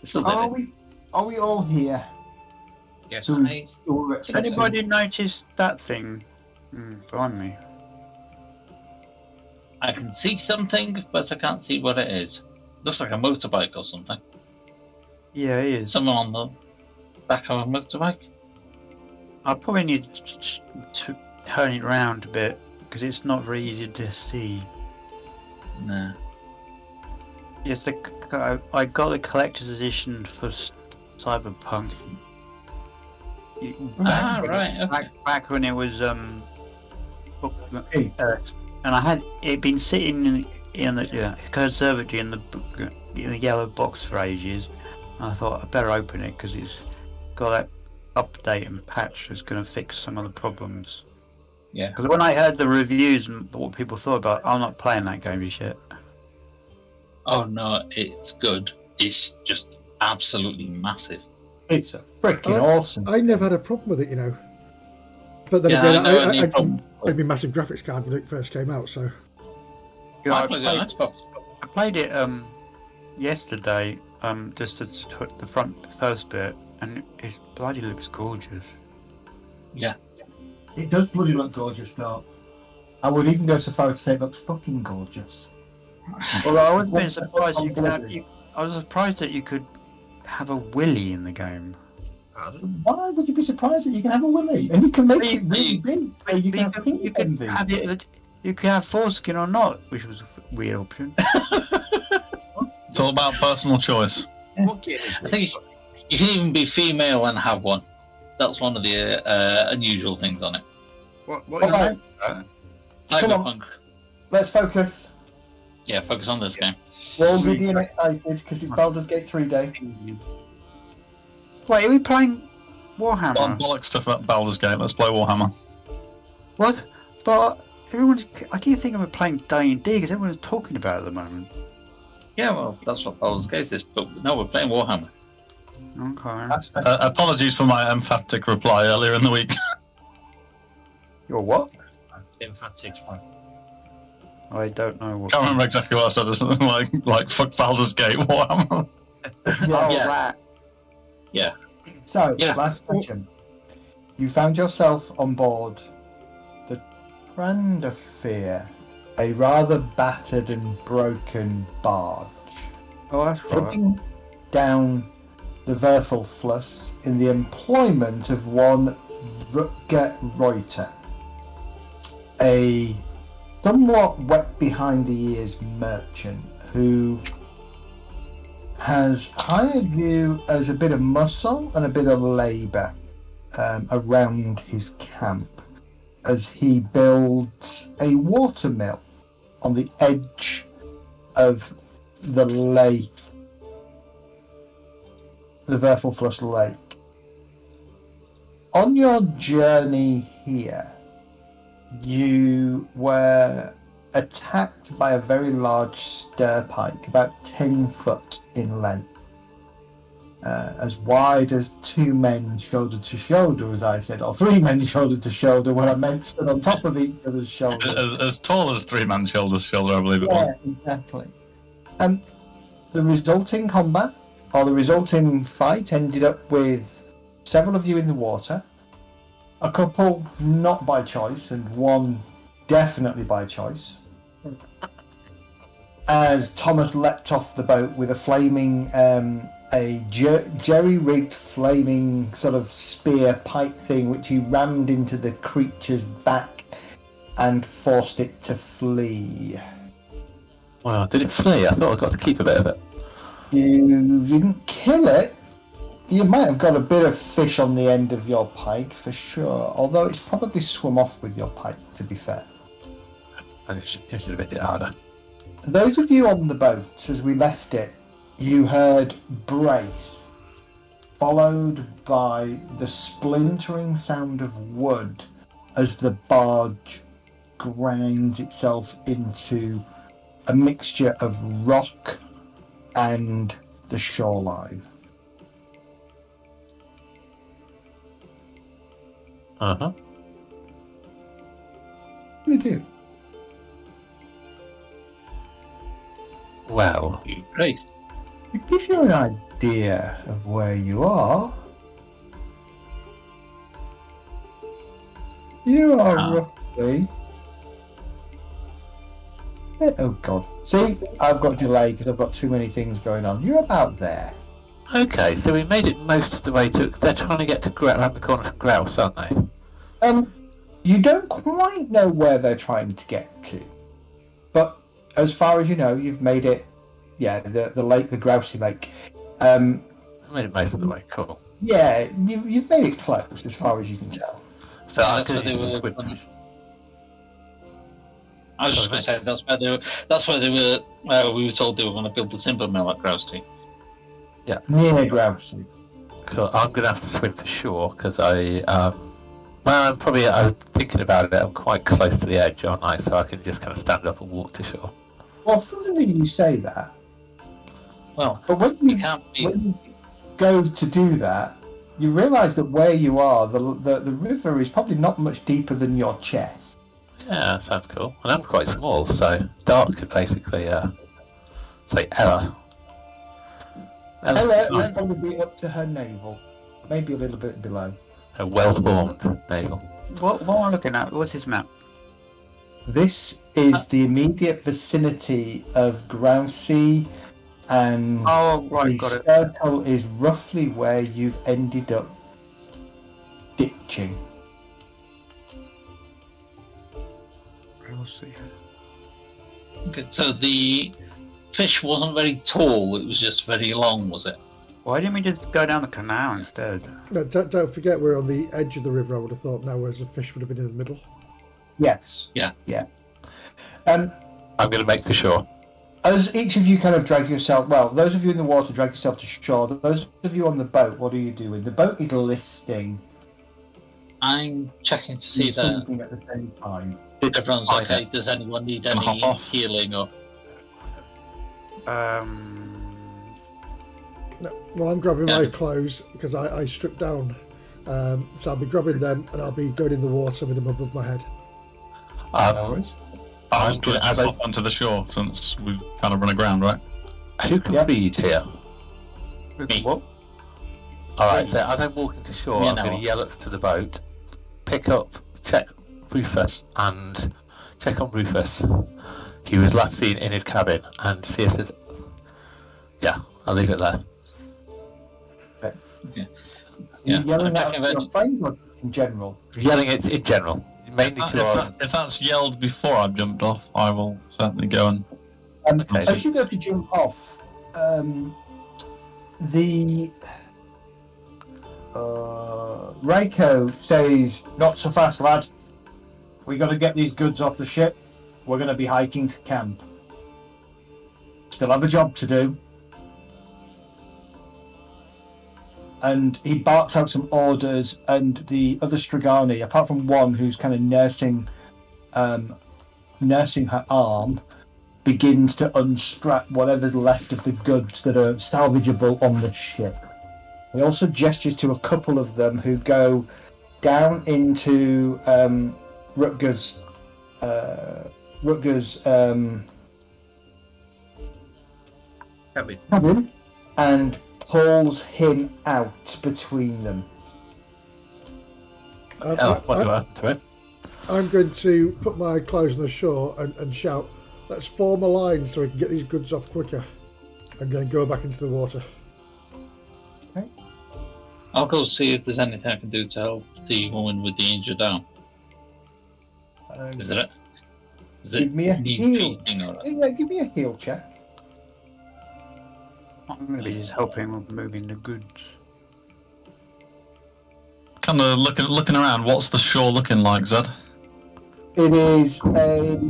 It's still Are living. we all here? Yes, Do I. we Has anybody noticed that thing behind me? I can see something, but I can't see what it is. Looks like a motorbike or something. Yeah, it is. Someone on the back of a motorbike. I probably need to turn it around a bit because it's not very easy to see. No. Yes, I got the collector's edition for Cyberpunk. Right. Okay. Back when it was Hey. and I had it been sitting in the conservatory in the yellow box for ages. I thought I better open it because it's got that update and patch that's going to fix some of the problems. Yeah. Because when I heard the reviews and what people thought about, I'm not playing that game as yet. Oh no, it's good. It's just absolutely massive. It's freaking awesome. I never had a problem with it, you know. But then Yeah, again, I I had had my massive graphics card when it first came out, so. You know, I played it on Xbox. I played it yesterday, just the first bit, and it bloody looks gorgeous. Yeah. It does bloody look gorgeous, though. I would even go so far as to say it looks fucking gorgeous. Well, I was a bit surprised you could have. I was surprised that you could have a willy in the game. Why would you be surprised that you can have a willy? And you can make it really big. So you can You could have it. You could have foreskin or not, which was a weird option. It's all about personal choice. What game is I this? think you can even be female and have one. That's one of the unusual things on it. What All is right, it? Cyberpunk. let's focus. Yeah, focus on this game. We're all giddy and excited because it's Baldur's Gate 3 day. Wait, are we playing Warhammer? Bollock stuff about Baldur's Gate. Let's play Warhammer. What? But I keep thinking we're playing D&D because everyone's talking about it at the moment. Yeah, well, that's what Baldur's Gate is. But no, we're playing Warhammer. Okay. Apologies for my emphatic reply earlier in the week. You're what? Emphatic one. I don't know what. Can't remember exactly what I said. Or something like fuck Baldur's Gate Warhammer. Yeah. Yeah. That. Yeah. So, Yeah. last question. You found yourself on board the Trandosphere, a rather battered and broken barge, Oh, that's right. heading down the Werfelfluss in the employment of one Rutger Reuter, a somewhat wet behind the ears merchant who has hired you as a bit of muscle and a bit of labour around his camp as he builds a water mill on the edge of the lake, the Werfelfluss Lake. On your journey here, you were attacked by a very large stirpike, about 10 foot in length, as wide as two men shoulder to shoulder, as I said, or three men shoulder to shoulder, when I meant stood on top of each other's shoulders. As tall as three man shoulders shoulder, I believe it was. Yeah, exactly. The resulting combat, or the resulting fight, ended up with several of you in the water, a couple not by choice, and one definitely by choice, as Thomas leapt off the boat with a flaming, jerry-rigged flaming sort of spear pipe thing, which he rammed into the creature's back and forced it to flee. Wow, did it flee? I thought I got to keep a bit of it. You didn't kill it. You might have got a bit of fish on the end of your pike for sure, although it's probably swum off with your pike, to be fair. I should have hit it harder. Those of you on the boat, as we left it, you heard brace, followed by the splintering sound of wood as the barge grinds itself into a mixture of rock and the shoreline. Uh-huh. What do you do? Well, Great. To give you an idea, idea of where you are, you are roughly. Oh God! See, I've got delay because I've got too many things going on. You're about there. Okay, so we made it most of the way to. They're trying to get to around the corner from Grouse, aren't they? You don't quite know where they're trying to get to, but as far as you know, you've made it. Yeah, the lake, the Grousey Lake. We made it most of the way. Cool. Yeah, you've made it close as far as you can tell. So Yeah, I'm that's going what they to were. swim. I was just going to say that's where they were. That's where they were. We were told they were going to build the timber mill at Grousey. Near Grousey. Cool. I'm going to have to swim for sure because I'm thinking about it. I'm quite close to the edge, aren't I? So I can just kind of stand up and walk to shore. Well, funnily you say that. Well, But when you you can't be. when you go to do that, you realise that where you are, the river is probably not much deeper than your chest. Yeah, that sounds cool. And I'm quite small, so Dart could basically say Ella. Ella would probably be up to her navel, maybe a little bit below. A well-formed navel. What am I looking at? What's this map? This is the immediate vicinity of Grousey, and Oh, right, the got it. circle is roughly where you've ended up ditching. We'll see. Okay, so the fish wasn't very tall; it was just very long, was it? Why didn't we just go down the canal instead? No, don't forget we're on the edge of the river. I would have thought now, whereas the fish would have been in the middle. Yes. Yeah. I'm going to make for sure. As each of you kind of drag yourself, well, those of you in the water drag yourself to shore. Those of you on the boat, what are you doing? The boat is listing. I'm checking to see that Something at the same time. everyone's okay. Does anyone need Can I any hop off? healing or? No, well, I'm grabbing Yeah. my clothes because I stripped down. So I'll be grabbing them and I'll be going in the water with them above my head. I was I'm going gonna- to as I- hop onto the shore since we've kind of run aground, right? Who can Yeah. read here? Me. What? Alright, so as I'm walking to shore, Yeah, I'm going no. to yell up to the boat, pick up, check Rufus, and check on Rufus. He was last seen in his cabin, and see if there's... Yeah, I'll leave it there. Yeah, You're yelling I'm out checking to if your friend or in general? Yelling it in general, mainly to If that's yelled before I've jumped off, I will certainly go and... Okay. As you go to jump off, the Reiko says, "Not so fast, lad. We got to get these goods off the ship. We're going to be hiking to camp. Still have a job to do." And he barks out some orders, and the other Strigani, apart from one who's kind of nursing her arm, begins to unstrap whatever's left of the goods that are salvageable on the ship. He also gestures to a couple of them who go down into Rutger's cabin and pulls him out between them. what do I have to it? I'm going to put my clothes on the shore and shout, "Let's form a line so we can get these goods off quicker," and then go back into the water. I'll go see if there's anything I can do to help the woman with the injured arm. Is it? Give me a need heal. treating or? Yeah, give me a heal check. I'm going to be just helping with moving the goods. Kind of looking around, what's the shore looking like, Zed? It is a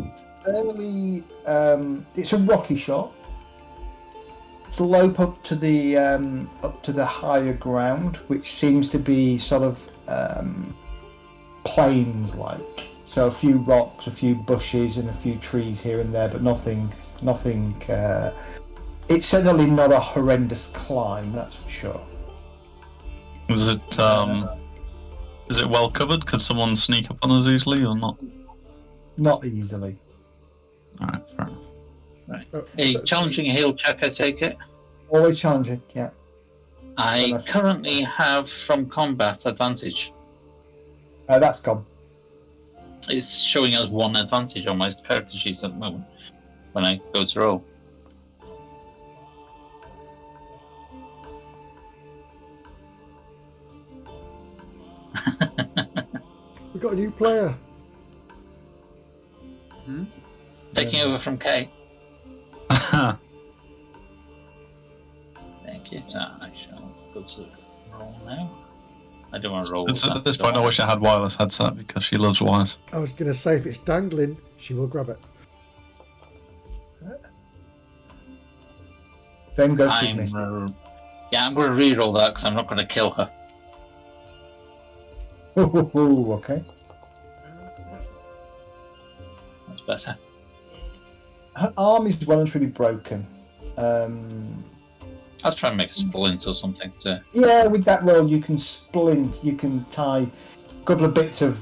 fairly it's a rocky shore. Slope up to the higher ground, which seems to be sort of plains like. So a few rocks, a few bushes, and a few trees here and there, but nothing. It's certainly not a horrendous climb, that's for sure. Is it well covered? Could someone sneak up on us easily or not? Not easily. Alright, fair enough. A challenging heal check, I take it. Always challenging, yeah. I currently have from combat advantage. That's gone. It's showing us 1 advantage on my character sheet at the moment when I go to roll. We got a new player. Taking over from Kay. Thank you, sir. I shall go to roll now. I don't want to roll. At this point, I wish I had wireless headset because she loves wires. I was going to say, if it's dangling, she will grab it. Then goes I'm Sydney. going to re-roll that because I'm not going to kill her. Ooh, okay. That's better. Her arm is well and truly broken. I'll try and make a splint or something to. Yeah, with that roll, you can splint. You can tie a couple of bits of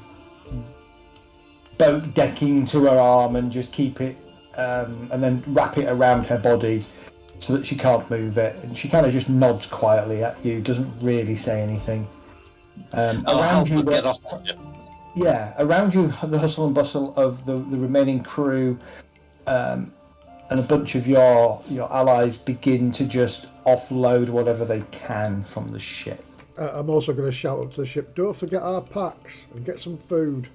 boat decking to her arm and just keep it, and then wrap it around her body so that she can't move it. And she kind of just nods quietly at you, doesn't really say anything. Around you, get off the ship. Yeah, around you, the hustle and bustle of the remaining crew, and a bunch of your allies begin to just offload whatever they can from the ship. I'm also going to shout up to the ship, don't forget our packs and get some food.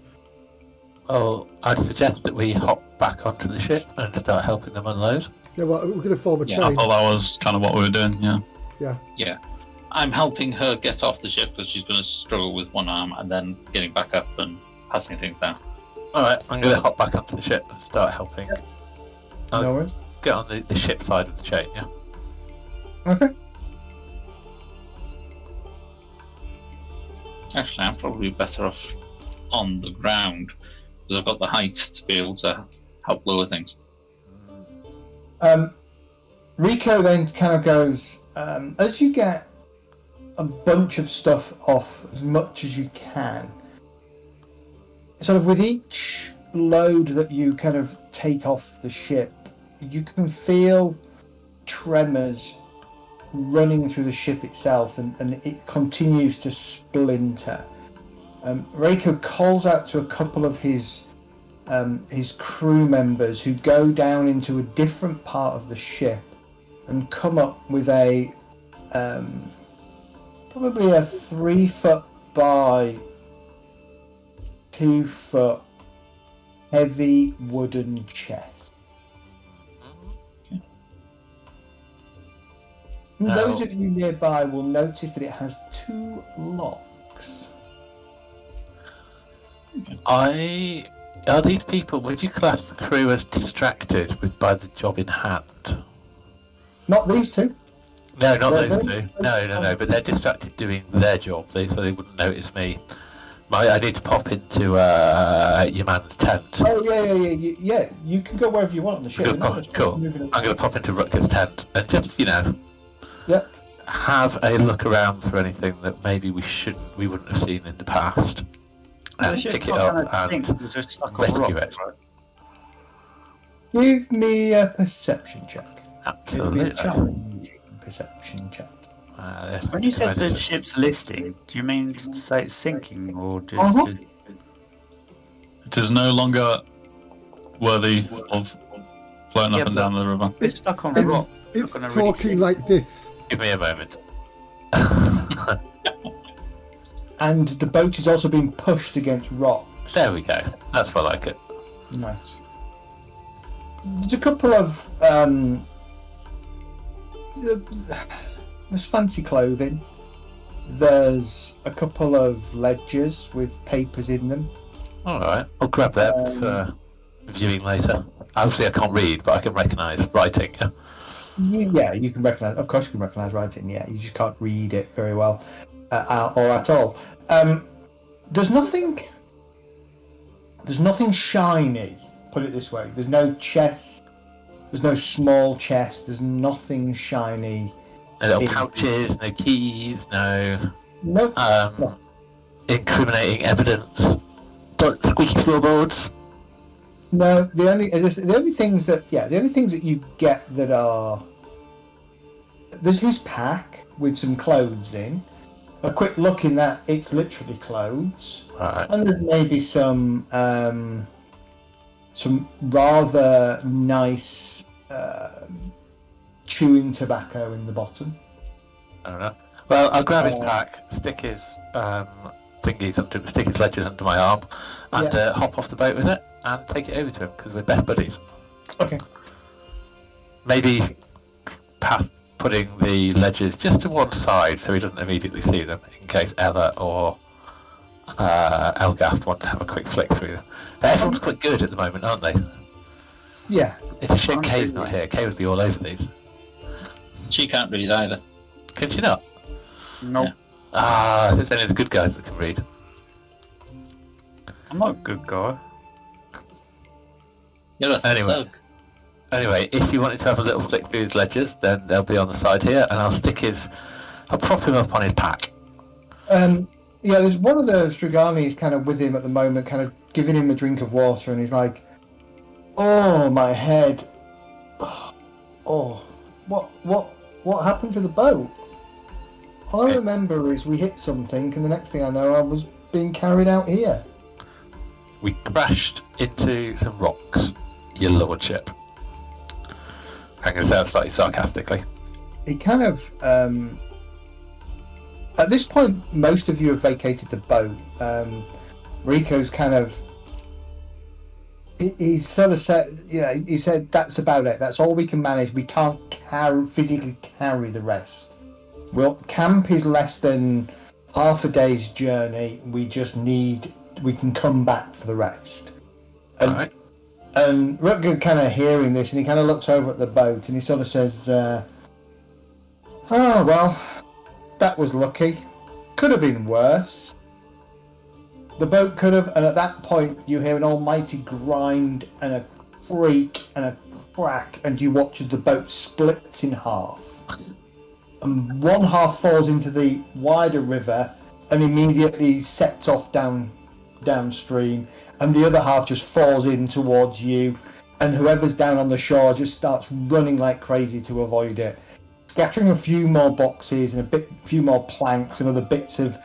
Well, I'd suggest that we hop back onto the ship and start helping them unload. Yeah, well, we're going to form a Yeah, chain. I thought that was kind of what we were doing, yeah. Yeah. I'm helping her get off the ship because she's going to struggle with one arm and then getting back up and passing things down. Alright, I'm going to hop back onto the ship and start helping. No worries. Get on the ship side of the chain, yeah? Okay. Actually, I'm probably better off on the ground because I've got the height to be able to help lower things. Rico then kind of goes, as you get a bunch of stuff off as much as you can, sort of with each load that you kind of take off the ship, you can feel tremors running through the ship itself, and it continues to splinter. Reiko calls out to a couple of his crew members who go down into a different part of the ship and come up with a probably a 3 foot by 2 foot heavy wooden chest. And those of you nearby will notice that it has 2 locks. Are these people, would you class the crew as distracted by the job in hand? Not these 2. No, not They're those very- two. No, but they're distracted doing their job, so they wouldn't notice me. I need to pop into your man's tent. Oh yeah. You can go wherever you want on the ship. Good, cool. I'm going to pop into Rutger's tent and just, have a look around for anything that maybe we wouldn't have seen in the past, and pick it up and rescue it. Give me a perception check. It'll be a Absolutely. challenging perception check. When you said the ship's listing, do you mean to say it's sinking or just? Uh-huh. It is no longer worthy of floating Yeah, up and but- down the river. It's stuck on It's, rock. it's Not gonna really talking sink. like this. Give me a moment. And the boat is also being pushed against rocks. There we go. That's what I like it. Nice. There's a couple of there's fancy clothing. There's a couple of ledgers with papers in them. Alright, I'll grab that for viewing later. Obviously I can't read, but I can recognise writing. Yeah, you can recognise. Of course, you can recognise writing. Yeah, you just can't read it very well, or at all. There's nothing. There's nothing shiny. Put it this way: there's no chest. There's no small chest. There's nothing shiny. No little pouches, no keys, no No. incriminating evidence. Squeaky floorboards. No, the only things that you get that are, there's his pack, with some clothes in. A quick look in that, it's literally clothes. Right. And there's maybe some rather nice chewing tobacco in the bottom. I don't know. Well, I'll grab his pack, stick his stick his ledgers under my arm, and hop off the boat with it and take it over to him because we're best buddies. Okay. Maybe putting the ledgers just to one side so he doesn't immediately see them in case Ella or Elgast want to have a quick flick through them. But everyone's quite good at the moment, aren't they? Yeah. It's a shame Kay's not here. Kay would be all over these. She can't read either. Can she not? Nope. Ah, it's only the good guys that can read. I'm not a good guy. You're a thug. Anyway, if you wanted to have a little flick through his ledgers, then they'll be on the side here, and I'll prop him up on his pack. There's one of the Striganis kind of with him at the moment, kind of giving him a drink of water, and he's like, "Oh, my head. Oh, what happened to the boat? All I remember is we hit something, and the next thing I know, I was being carried out here." We crashed into some rocks, your lordship. I'm going to say it slightly sarcastically. He kind of, at this point, most of you have vacated the boat. Rico's kind of, he sort of said, he said, "That's about it. That's all we can manage. We can't physically carry the rest. Well, camp is less than half a day's journey. We can come back for the rest." And, All right. And Rutger kind of hearing this, and he kind of looks over at the boat, and he sort of says, "Oh, well, that was lucky. Could have been worse. The boat could have," and at that point you hear an almighty grind and a creak and a crack, and you watch as the boat splits in half. And one half falls into the wider river and immediately sets off downstream, and the other half just falls in towards you, and whoever's down on the shore just starts running like crazy to avoid it, scattering a few more boxes and few more planks and other bits of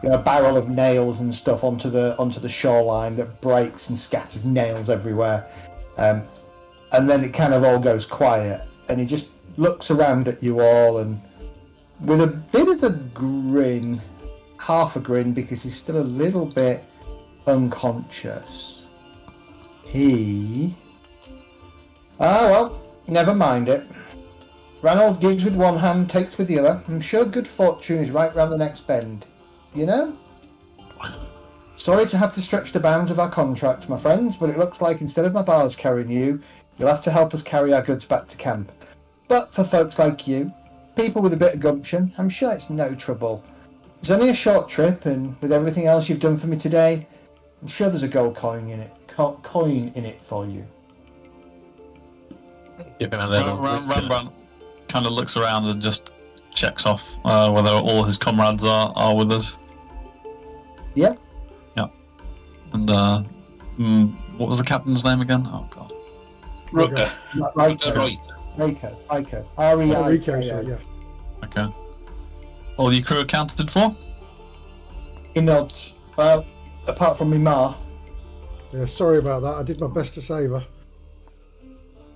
a barrel of nails and stuff onto the shoreline that breaks and scatters nails everywhere. And then it kind of all goes quiet, and he just looks around at you all, and with a bit of a grin, half a grin because he's still a little bit unconscious, well, never mind it. Ranald gives with one hand, takes with the other. I'm sure good fortune is right round the next bend. You know? Sorry to have to stretch the bounds of our contract, my friends, but it looks like instead of my barge carrying you, you'll have to help us carry our goods back to camp. But for folks like you, people with a bit of gumption, I'm sure it's no trouble. It's only a short trip, and with everything else you've done for me today, I'm sure there's a gold coin in it for you. Give him a little. Rembrandt kind of looks around and just checks off whether all his comrades are with us. Yeah. Yeah. And what was the captain's name again? Oh god. Rutger. Rico. Rico, so yeah. Okay. All your crew accounted for? He nods. Well, apart from me ma. Yeah, sorry about that. I did my best to save her.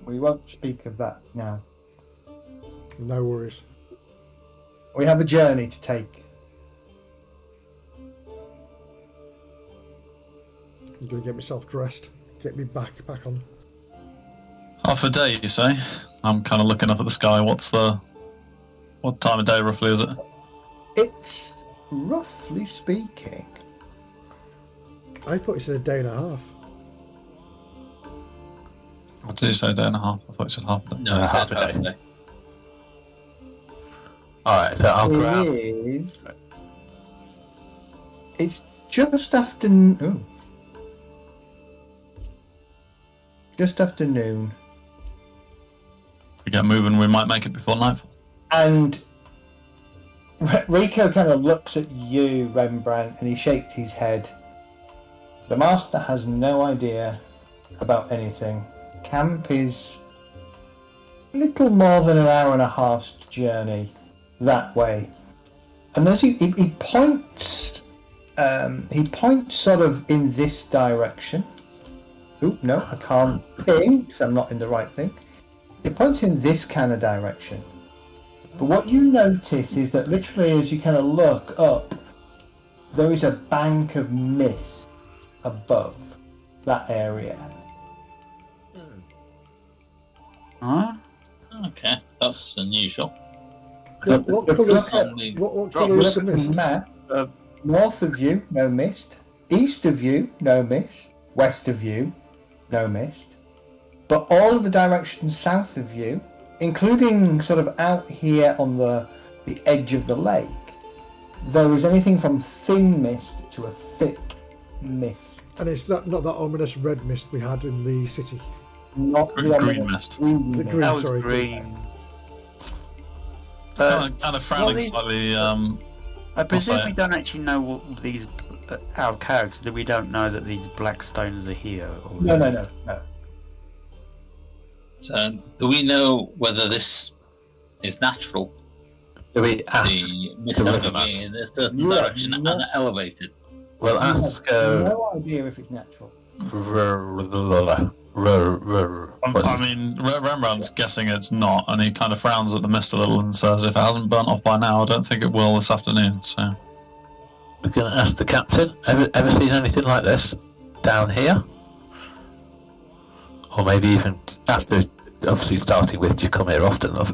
We won't speak of that now. No worries. We have a journey to take. I'm going to get myself dressed. Get me back on. Half a day, you say? I'm kind of looking up at the sky. What time of day roughly is it? It's, roughly speaking, I thought you said a day and a half. What did you say, day and a half? I thought you said half a day. No, it's half a half day. a day. Alright, so I'll grab. It's just after. Ooh. Just after noon. If we get moving, we might make it before nightfall. And Rico kind of looks at you, Rembrandt, and he shakes his head. The master has no idea about anything. Camp is little more than an hour and a half's journey. that way. And as he points, sort of in this direction. Oop, no, I can't ping because I'm not in the right thing. He points in this kind of direction. But what you notice is that literally as you kind of look up, there is a bank of mist above that area. Huh? Okay, that's unusual. What colour is Only- what colour is the Look at mist? map. North of you, no mist. East of you, no mist. West of you, no mist. But all of the directions south of you, including sort of out here on the edge of the lake, there is anything from thin mist to a thick mist. And it's not that ominous red mist we had in the city. Not the Green ominous mist. green The mist. green, That was sorry. green. Kind of frowning well, slightly. I presume say we it. don't actually know what these our characters. We don't know that these black stones are here. Or No. So, do we know whether this is natural? Do we ask The mist the having riverman? been in a certain Yeah, direction yeah. and elevated. We'll You ask have no idea if it's natural. I mean, Rembrandt's guessing it's not, and he kind of frowns at the mist a little and says, "If it hasn't burnt off by now, I don't think it will this afternoon." So, We're going to ask the captain. Ever seen anything like this down here? Or maybe even after, obviously starting with, do you come here often, love?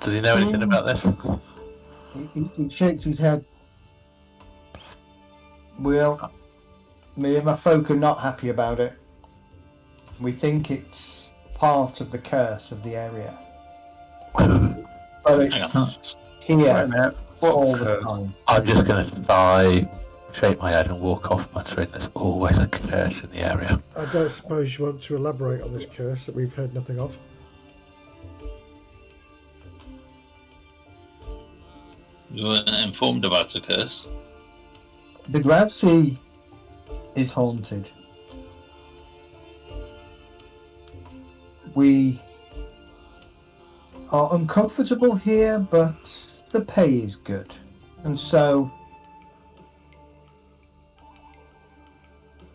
Does he know anything about this? He shakes his head. Well, me and my folk are not happy about it. We think it's part of the curse of the area. But Hang it's Wait a here minute. all the curse? time. I'm just going to sigh, shake my head and walk off, muttering there's always a curse in the area. I don't suppose you want to elaborate on this curse that we've heard nothing of. We weren't informed about a curse. The Grassy is haunted. We are uncomfortable here, but the pay is good. And so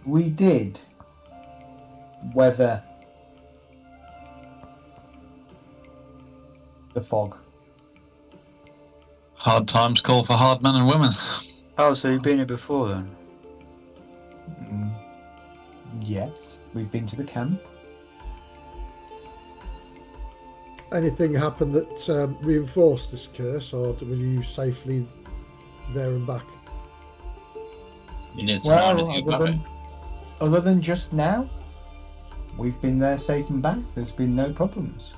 we did weather the fog. hard times call for hard men and women. Oh, so you've been here before then? Yes, we've been to the camp. Anything happened that reinforced this curse, or were you safely there and back? We need to know Well, anything about it. other than just now, we've been there safe and back. There's been no problems.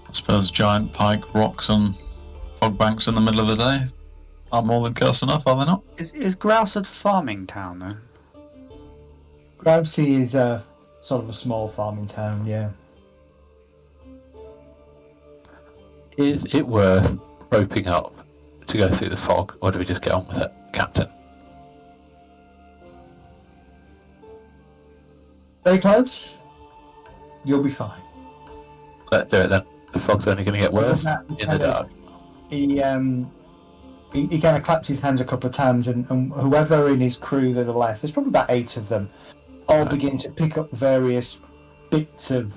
I suppose giant pike, rocks, and fog banks in the middle of the day are more than curse enough, are they not? Is Grouse a farming town then? Gravesey is a sort of a small farming town, yeah. Is it worth roping up to go through the fog, or do we just get on with it, Captain? Very close. You'll be fine. Let's do it then. The fog's only going to get worse in the dark. He kind of claps his hands a couple of times, and whoever in his crew that are left, there's probably about 8 of them, all begin to pick up various bits of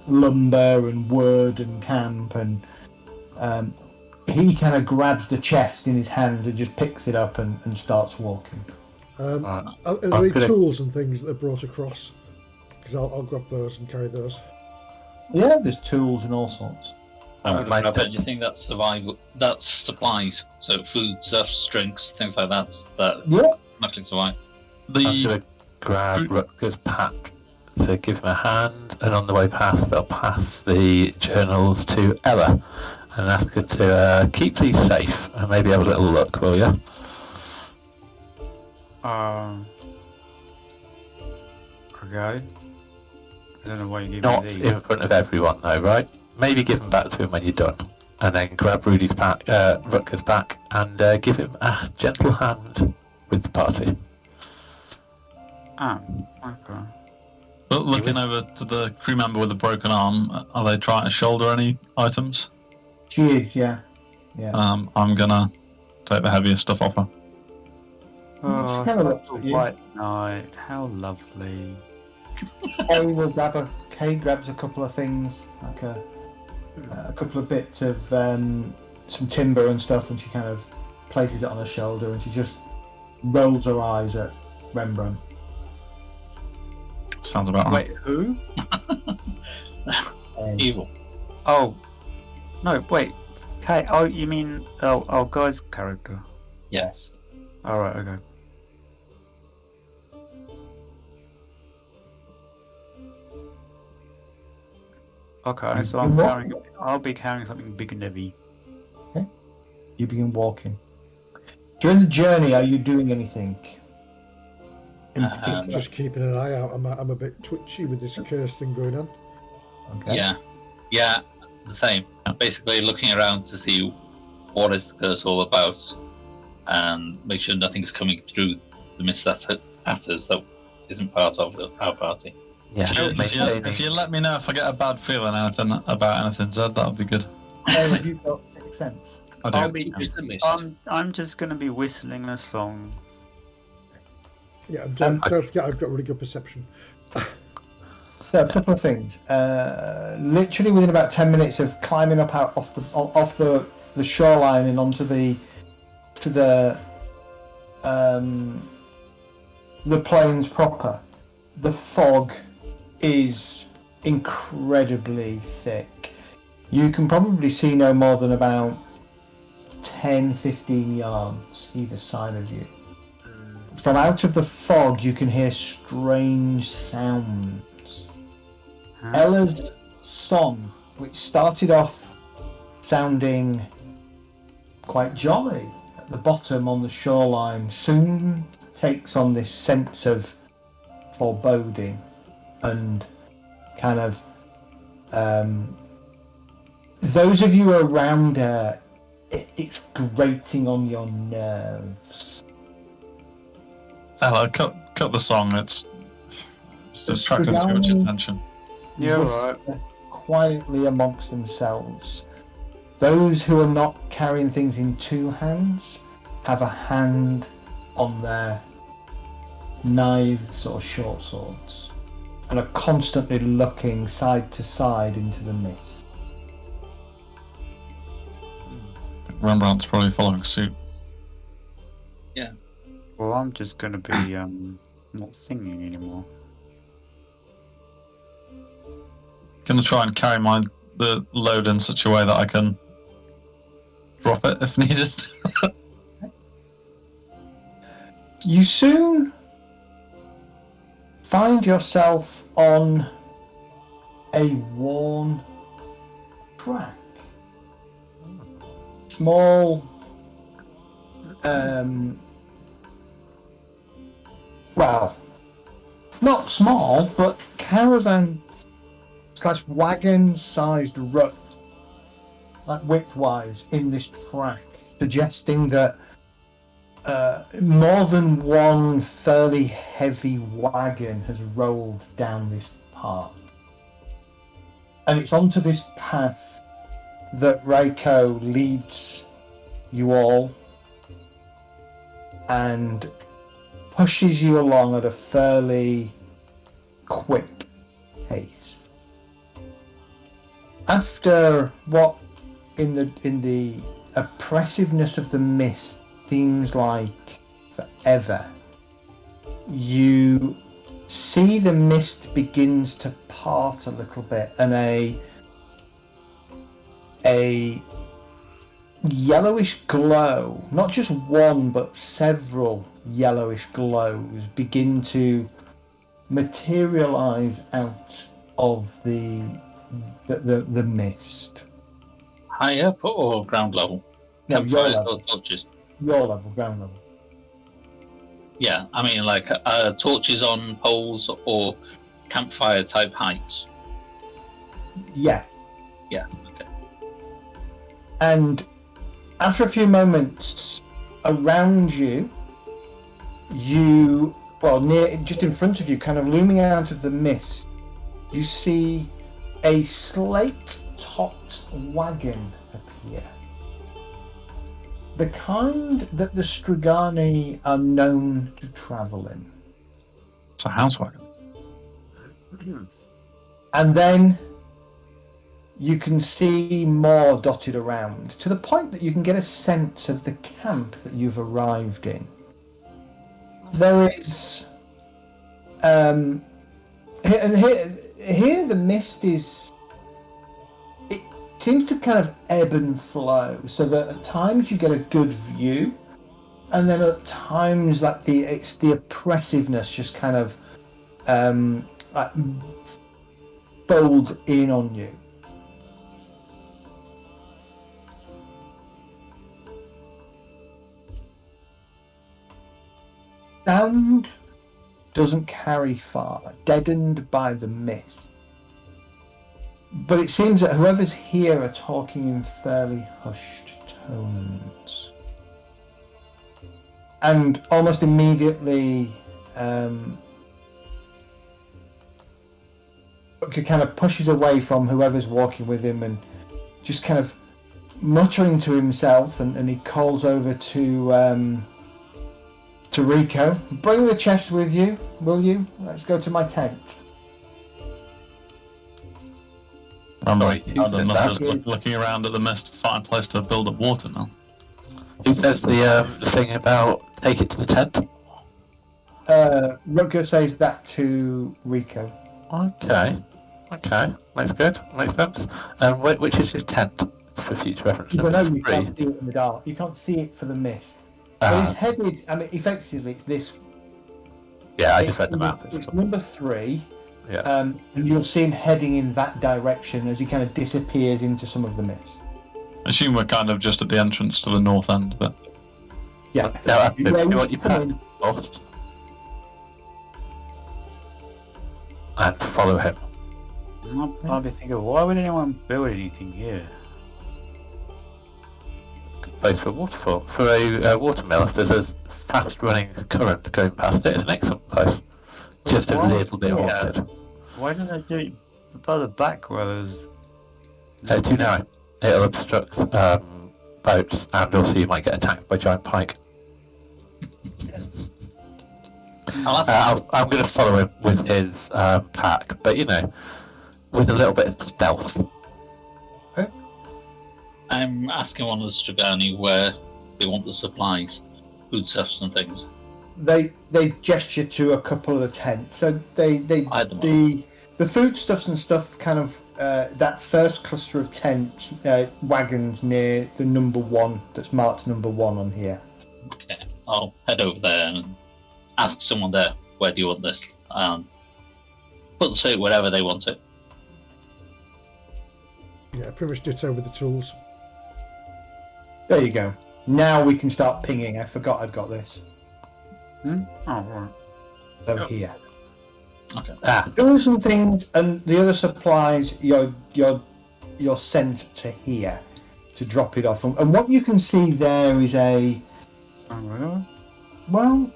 lumber and wood and camp, and he kind of grabs the chest in his hand and just picks it up and starts walking. Are there any tools and things that are brought across? Because I'll grab those and carry those. Yeah, there's tools and all sorts. My I bet you think that's survival. That's supplies. So food, stuff, drinks, things like that. That Yeah. nothing survive. I'm The going to grab Rutger's pack to give him a hand, and on the way past, I'll pass the journals to Ella and ask her to keep these safe and maybe have a little look, will you? Okay. I don't know why you give Not me these. in front of everyone, though, right? Maybe give them back to him when you're done, and then grab Rudy's pack, Rutger's pack, and give him a gentle hand with the party. Ah, okay. But looking over to the crew member with the broken arm, are they trying to shoulder any items? She is, yeah. I'm gonna take the heaviest stuff off her. Oh, Kind of such looks a at you. white night. How lovely. Kay grabs a couple of things, like a couple of bits of some timber and stuff, and she kind of places it on her shoulder, and she just rolls her eyes at Rembrandt. Sounds about right. Wait, who? Evil. Oh, no, wait. Kay, oh, you mean Guy's character? Yes. Alright, okay. Okay, so I'll be carrying something big and heavy. Okay. You begin walking. During the journey, are you doing anything in particular? Just keeping an eye out. I'm a bit twitchy with this curse thing going on. Okay. Yeah, the same. Basically looking around to see what is the curse all about, and make sure nothing's coming through the mist at us that isn't part of our party. Yeah. If you let me know if I get a bad feeling about anything, Zed, that would be good. Have you got 6 sense? I do. I'll be just the mist. I'm just going to be whistling a song. Yeah, don't forget I've got really good perception. So a couple of things. Literally within about 10 minutes of climbing up out off the shoreline and onto the plains proper, the fog is incredibly thick. You can probably see no more than about 10-15 yards either side of you. From out of the fog you can hear strange sounds. Ella's song, which started off sounding quite jolly at the bottom on the shoreline, soon takes on this sense of foreboding and kind of those of you around her, it's grating on your nerves. Ella, cut the song. It's attracting too much attention. Yeah, Whisper quietly amongst themselves. Those who are not carrying things in two hands have a hand on their knives or short swords and are constantly looking side to side into the mist. Rembrandt's probably following suit. Well, I'm just going to be not singing anymore. Gonna try and carry the load in such a way that I can drop it if needed. You soon find yourself on a worn track. Small, well, not small, but caravan / wagon-sized rut, like width-wise, in this track, suggesting that more than one fairly heavy wagon has rolled down this path. And it's onto this path that Reiko leads you all and pushes you along at a fairly quick pace. After what in the oppressiveness of the mist seems like forever, you see the mist begins to part a little bit, and a yellowish glow, not just one but several yellowish glows, begin to materialize out of the mist. High up or ground level? No, your Campfires level. or torches? Your level, ground level. Yeah, I mean like torches on poles or campfire type heights. Yes. Yeah, okay. And after a few moments around you, well, near, just in front of you, kind of looming out of the mist, you see a slate-topped wagon appear. The kind that the Strigani are known to travel in. It's a house wagon. And then you can see more dotted around, to the point that you can get a sense of the camp that you've arrived in. There is... and here the mist is... It seems to kind of ebb and flow, so that at times you get a good view, and then at times like the oppressiveness just kind of like folds in on you. Sound doesn't carry far, deadened by the mist. But it seems that whoever's here are talking in fairly hushed tones. And almost immediately, he kind of pushes away from whoever's walking with him and just kind of muttering to himself, and he calls over to Rico. Bring the chest with you, will you? Let's go to my tent. I'm Sorry, who did that? looking around at the mist to find a place to build up water now. Who says the thing about take it to the tent? Rutger says that to Rico. Okay, makes good, makes sense. And which is his tent for future reference? You know Number you 3. can't see it in the dark. You can't see it for the mist. But it's Ah, headed. I mean, effectively, it's this. yeah, I it's just read the map. It's number 3. Yeah. And you'll see him heading in that direction as he kind of disappears into some of the mist. I assume we're kind of just at the entrance to the north end, but Yeah. No, that's it. Yeah, You want your come path in. north and follow him. I'm probably thinking, why would anyone build anything here? Good place for a waterfall. For a watermill, if there's a fast-running current going past it, it's an excellent place. Just a Well, little bit yeah. haunted. Why don't they do it by the back where there's... Too narrow. It'll obstruct boats, and also you might get attacked by giant pike. I'm going to follow him with his pack, but you know, with a little bit of stealth. I'm asking one of the Strigani where they want the supplies, foodstuffs and things. They gesture to a couple of the tents. So the foodstuffs and stuff kind of that first cluster of tent wagons near the number 1 that's marked number 1 on here. Okay, I'll head over there and ask someone there, where do you want this? Put it wherever they want it. Yeah, pretty much ditto with the tools. There you go. Now we can start pinging. I forgot I'd got this. Oh, right. Over here. Okay. Tools and things, and the other supplies you're sent to here to drop it off. And what you can see there is a... Oh, really? Well,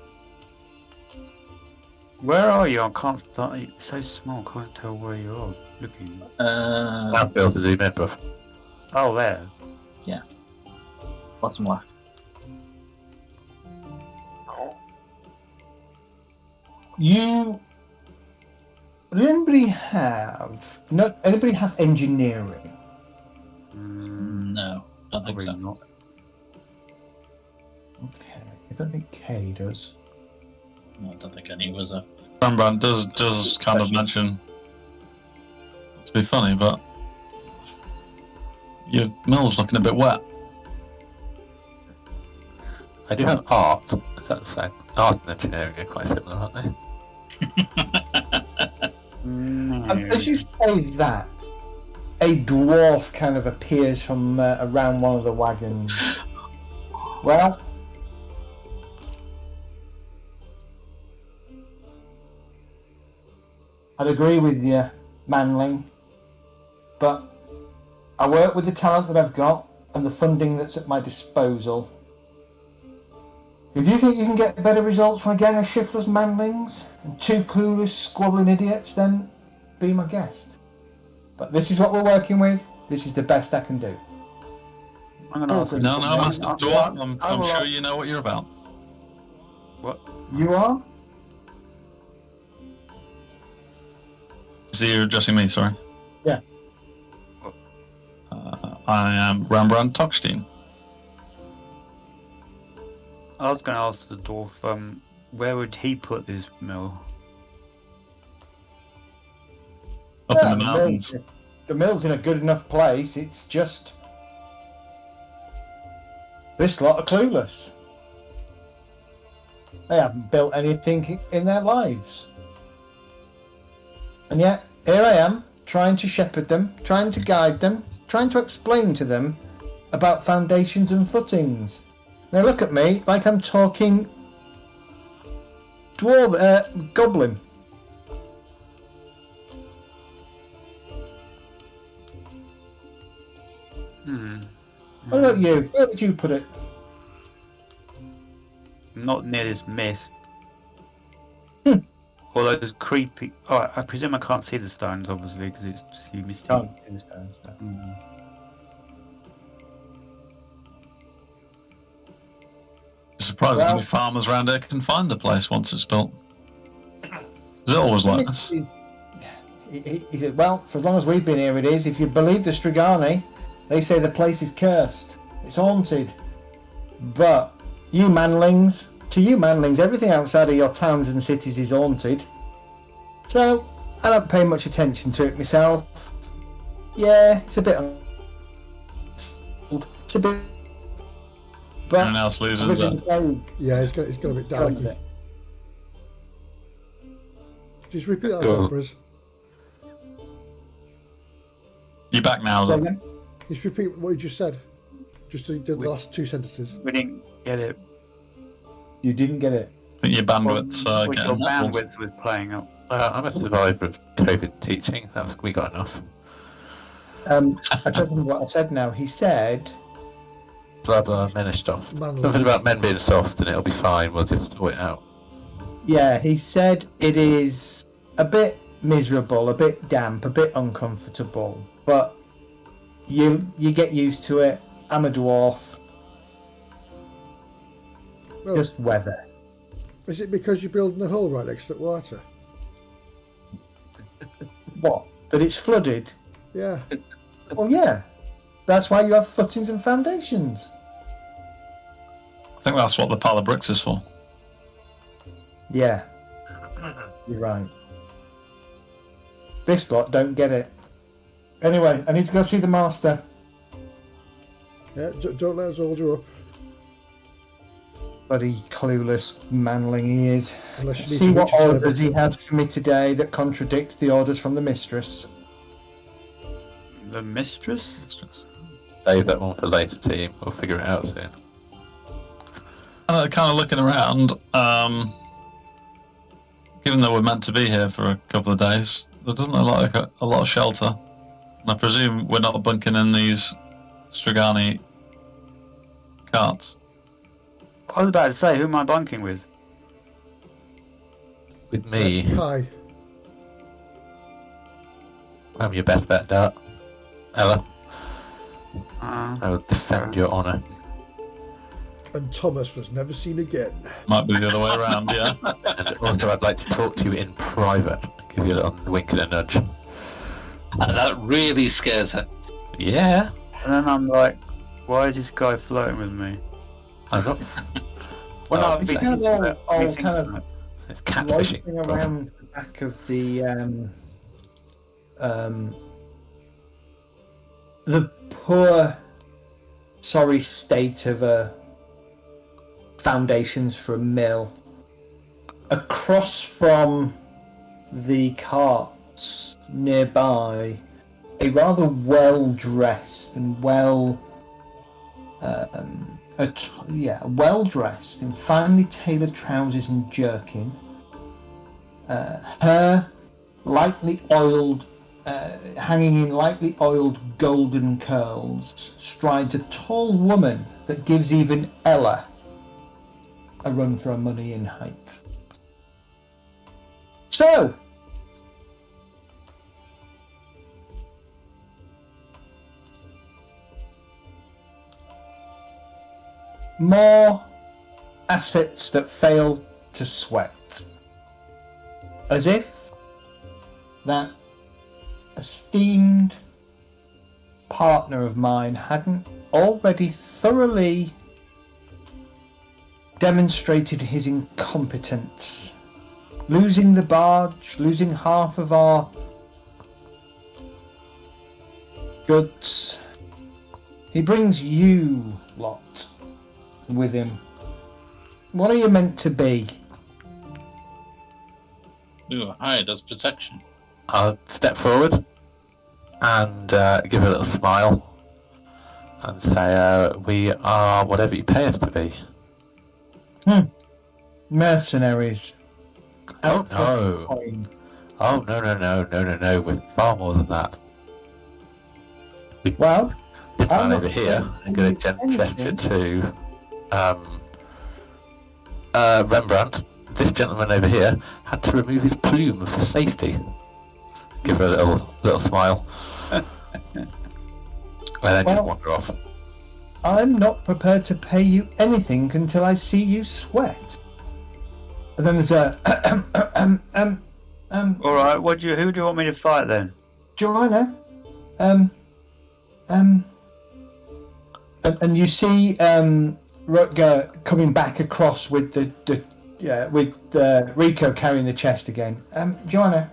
Where are you? I can't start. It's so small, I can't tell where you are looking. I'll be able to zoom in, bruv. Oh, there. Bottom left. does anybody have... No, anybody have engineering? No, don't think Probably so. not. Okay, I don't think Kay does. No, I don't think any was a. Rembrandt does kind of mention, to be funny, but your mill's looking a bit wet. I do have art. Is that the same? Art and engineering are quite similar, aren't they? As you say that, a dwarf kind of appears from around one of the wagons. Well, I'd agree with you, Manling, but I work with the talent that I've got and the funding that's at my disposal. If you think you can get better results from a gang of shiftless manlings and 2 clueless, squabbling idiots, then be my guest. But this is what we're working with. This is the best I can do. I'm gonna ask. No, Master Dwarf, I'm will sure ask- you know what you're about. What? You are? So you're addressing me, sorry. Yeah. I am Rembrandt Tockstein. I was going to ask the dwarf, where would he put this mill? Up in the mountains. The mill's in a good enough place. It's just this lot are clueless. They haven't built anything in their lives. And yet, here I am, trying to shepherd them, trying to guide them, trying to explain to them about foundations and footings. They look at me like I'm talking goblin. What about you? Where would you put it? Not near this mist. All those creepy. Oh, I presume I can't see the stones, obviously, because it's too misty. Can't see the stones, no. Surprised how many farmers around here can find the place once it's built. Is it always like this? He said, well, for as long as we've been here it is. If you believe the Strigani, they say the place is cursed. It's haunted. But to you manlings, everything outside of your towns and cities is haunted. So, I don't pay much attention to it myself. Yeah, it's a bit... But Anyone else losing that? Yeah, it's got a bit darky. Just repeat that for us. You back now, is it? Just repeat what you just said. Just the last 2 sentences. We didn't get it. You didn't get it. I think your bandwidth's Your getting bandwidth was playing up. I'm a survivor of COVID teaching. We got enough. I don't know what I said now. He said... Blah blah, men are soft. Manliness. Something about men being soft and it'll be fine, we'll just sort it out. Yeah, he said it is a bit miserable, a bit damp, a bit uncomfortable, but you get used to it. I'm a dwarf. Well, Just weather. is it because you're building a hole right next to the water? What? That it's flooded? Yeah. Well, yeah. That's why you have footings and foundations. I think that's what the pile of bricks is for. Yeah, you're right. This lot don't get it. Anyway, I need to go see the master. Yeah, don't let us hold you up. Bloody clueless manling he is. Unless you need See to what reach a table. orders he has for me today that contradict the orders from the mistress. The mistress? Save that one for later, team. We'll figure it out soon. Kind of looking around, given that we're meant to be here for a couple of days, there doesn't look like a lot of shelter. And I presume we're not bunking in these Strigani carts. I was about to say, who am I bunking with? With me, Hi. I'm your best bet, Dart. Ella, Uh, I will defend your honour. And Thomas was never seen again. Might be the other way around, yeah. And also, I'd like to talk to you in private. Give you a little wink and a nudge. And that really scares her. Yeah, and then I'm like, why is this guy flirting with me? I'm not. Well, Oh, no, I've been kind of thinking all- about- all been thinking kind of- about it. It's catfishing. Loitering around the back of the poor, sorry state of foundations for a mill. Across from the carts nearby, a rather well-dressed and well-dressed in finely tailored trousers and jerkin. Hair lightly oiled, hanging in lightly oiled golden curls, strides a tall woman that gives even Ella a run for our money in height. So, more assets that fail to sweat. As if that esteemed partner of mine hadn't already thoroughly demonstrated his incompetence. Losing the barge, losing half of our goods. He brings you lot with him. What are you meant to be? We were hired as protection. I'll step forward and give a little smile and say, we are whatever you pay us to be. Mercenaries. Oh Out for no. coin. Oh no, we're far more than that. Well, This I'm man not over here, I'm going to saying gesture to Rembrandt. This gentleman over here had to remove his plume for safety. Give her a little smile. And then just wander off. I'm not prepared to pay you anything until I see you sweat. And then there's a All right. Who do you want me to fight then? Joanna, and you see Rutger coming back across with with Rico carrying the chest again. Joanna,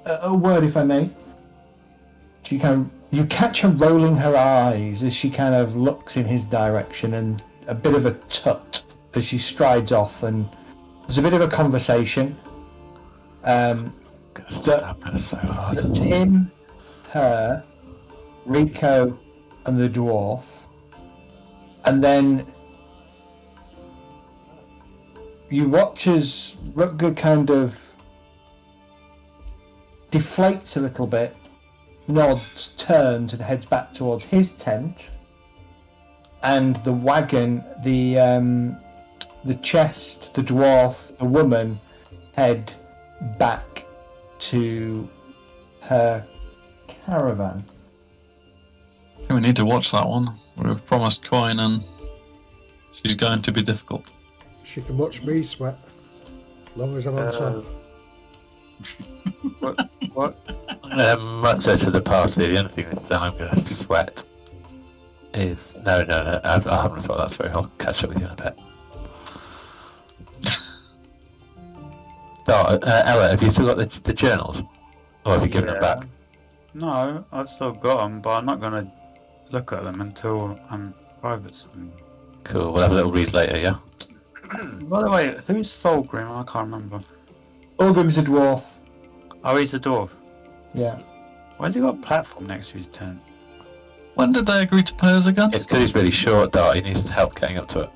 a word if I may. You catch her rolling her eyes as she kind of looks in his direction, and a bit of a tut as she strides off, and there's a bit of a conversation. Stab her so hard. Him, her, Rico, and the dwarf, and then you watch as Rutger kind of deflates a little bit, nods, turns, and heads back towards his tent, and the wagon, the chest, the dwarf, the woman head back to her caravan. I think we need to watch that one. We were promised coin and she's going to be difficult. She can watch me sweat, as long as I'm on top. What? Much to the party, the only thing that I'm going to sweat is... No, I haven't thought that through. I'll catch up with you in a bit. So, Ella, have you still got the journals? Or have you given them back? No, I've still got them, but I'm not going to look at them until I'm private. Cool, we'll have a little read later, yeah? By the way, who's Thorgrim? I can't remember. Ulgrim's a dwarf. Oh, he's a dwarf. Yeah. Why's he got a platform next to his tent? When did they agree to pay us again? It's because he's really short, Dart. He needs help getting up to it.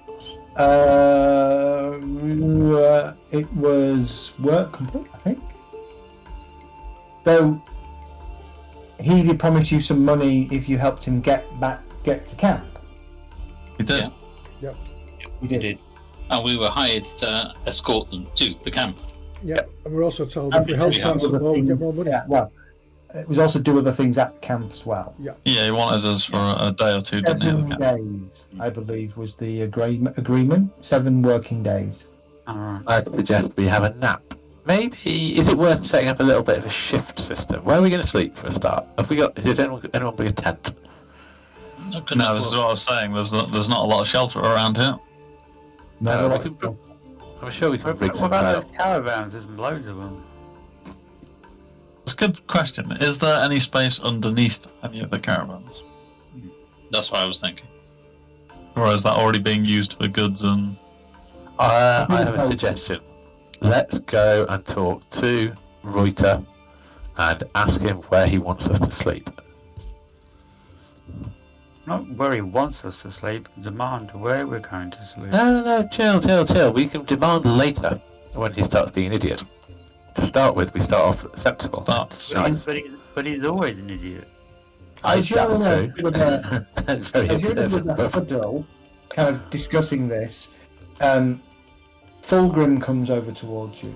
It was work complete, I think. Though he did promise you some money if you helped him get to camp. He did. Yep. He did. And we were hired to escort them to the camp. Yeah, and we're also told if we help out some more, we get more money. Yeah, well, it was also do other things at the camp as well. Yeah. Yeah, he wanted us for a day or two, didn't he? 7 days, I believe, was the agreement. 7 working days. Alright. I suggest we have a nap. Maybe, is it worth setting up a little bit of a shift system? Where are we going to sleep for a start? Did anyone bring a tent? No, this is what I was saying. There's not a lot of shelter around here. I'm sure we can What rig some about those caravans? There's loads of them. It's a good question. Is there any space underneath any of the caravans? That's what I was thinking. Or is that already being used for goods and... I have a suggestion. Let's go and talk to Reuter and ask him where he wants us to sleep. Not where he wants us to sleep, demand where we're going to sleep. No, chill. We can demand later when he starts being an idiot. To start with, we start off sensible. That's... But he's always an idiot. As you're That's with true. Very as you're with observant, the but- huddle, kind of discussing this, Fulgrim comes over towards you.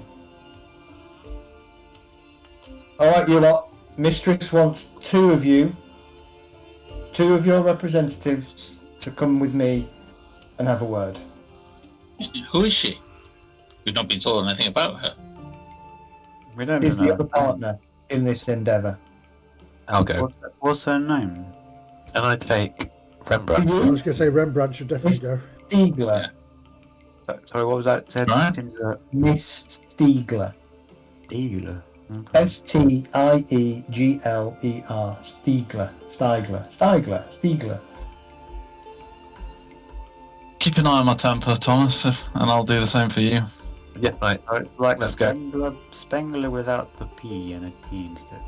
Alright, you lot. Mistress wants two of your representatives to come with me and have a word. Who is she? We've not been told anything about her. We don't Is the know. other partner in this endeavour. I'll go. What's her name? Can I take Rembrandt? I You, was going to say Rembrandt should definitely go. Stiegler. Sorry, what was that? Said Right. Miss Stiegler. Dealer. Stiegler. Stiegler. Keep an eye on my temper, Thomas, and I'll do the same for you. Yeah, right. Like Let's go. Spengler without the P and a T instead.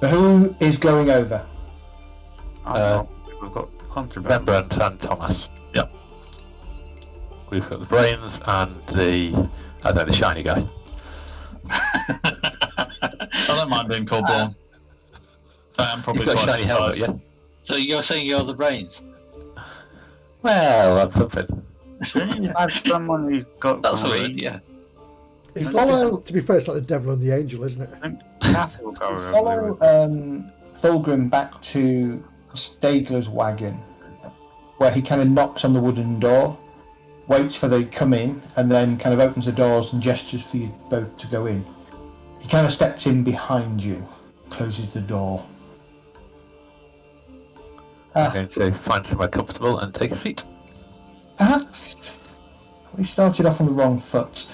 So who is going over? We've got contraband. Rembrandt and Thomas. Yep. We've got the brains and the shiny guy. I don't mind being called Braun. I am probably You've got a twice shiny as helmet, fast. yeah? So you're saying you're the brains? Well, that's something. Shouldn't you have someone who's got That's a green? word, yeah. It's Follow- to be fair, it's like the devil and the angel, isn't it? Kathy will go over Follow with- Fulgrim back to Stiegler's wagon, where he kind of knocks on the wooden door, waits for they come in, and then kind of opens the doors and gestures for you both to go in. He kind of steps in behind you, closes the door. I'm going to find somewhere comfortable and take a seat. Perhaps we started off on the wrong foot.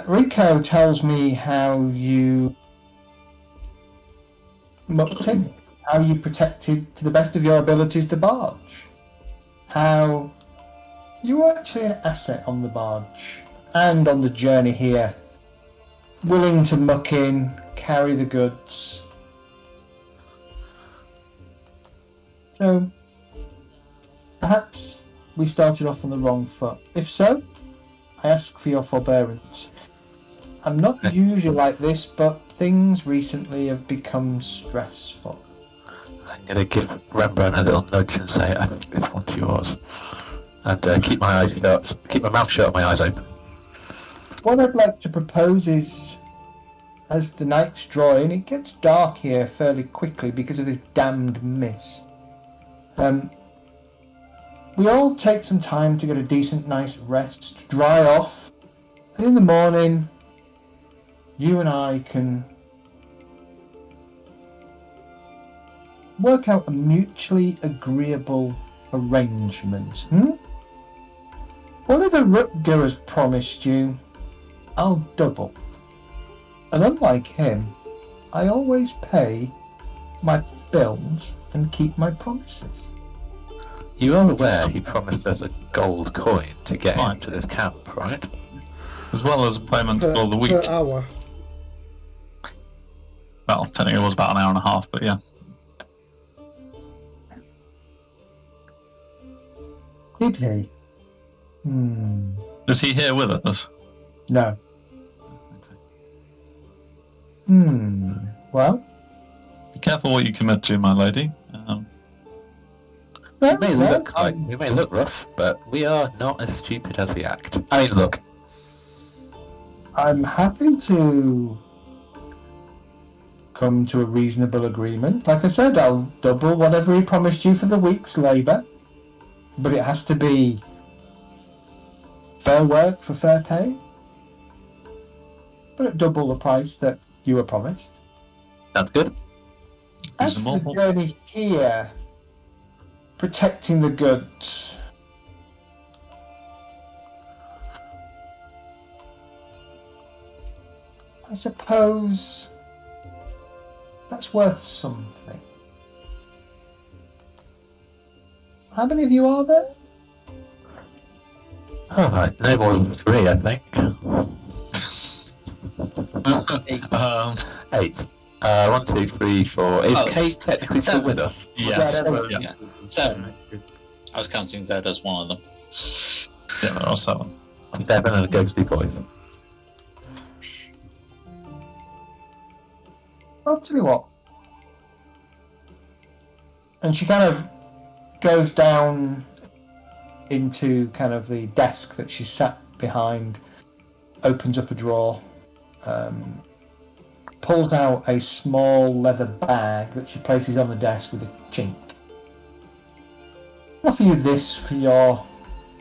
Rico tells me how you mucked him, how you protected to the best of your abilities the barge, how you were actually an asset on the barge and on the journey here, willing to muck in, carry the goods. So, perhaps we started off on the wrong foot. If so, I ask for your forbearance. I'm not usually like this, but things recently have become stressful. I'm going to give Rembrandt a little nudge and say, I think this one's yours. And keep my eyes shut, keep my mouth shut and my eyes open. What I'd like to propose is, as the nights draw in, it gets dark here fairly quickly because of this damned mist. We all take some time to get a decent, nice rest, dry off, and in the morning, you and I can work out a mutually agreeable arrangement. Whatever Rutger has promised you, I'll double. And unlike him, I always pay my bills and keep my promises. You are aware he promised us a gold coin to get Fine. into this camp, right? As well as payment Per, for the week. per hour. Well, technically it was about an hour and a half, but yeah. Did he? Is he here with us? No. Well, Be careful what you commit to, my lady. We may look rough, but we are not as stupid as we act. I mean, look, I'm happy to come to a reasonable agreement. Like I said, I'll double whatever he promised you for the week's labour, but it has to be fair work for fair pay, but at double the price that you were promised. sounds good. As for the Reasonable. journey here, protecting the goods, I suppose that's worth something. How many of you are there? All right, no more than 3, I think. 8. 1, 2, 3, 4. Is Oh, Kate technically still with us? yes. Seven. Yeah. 7. I was counting Zed as one of them. Yeah, there are 7. 7 and a ghostly boy. I'll tell you what. And she kind of goes down into kind of the desk that she sat behind, opens up a drawer, pulls out a small leather bag that she places on the desk with a chink. I offer you this for your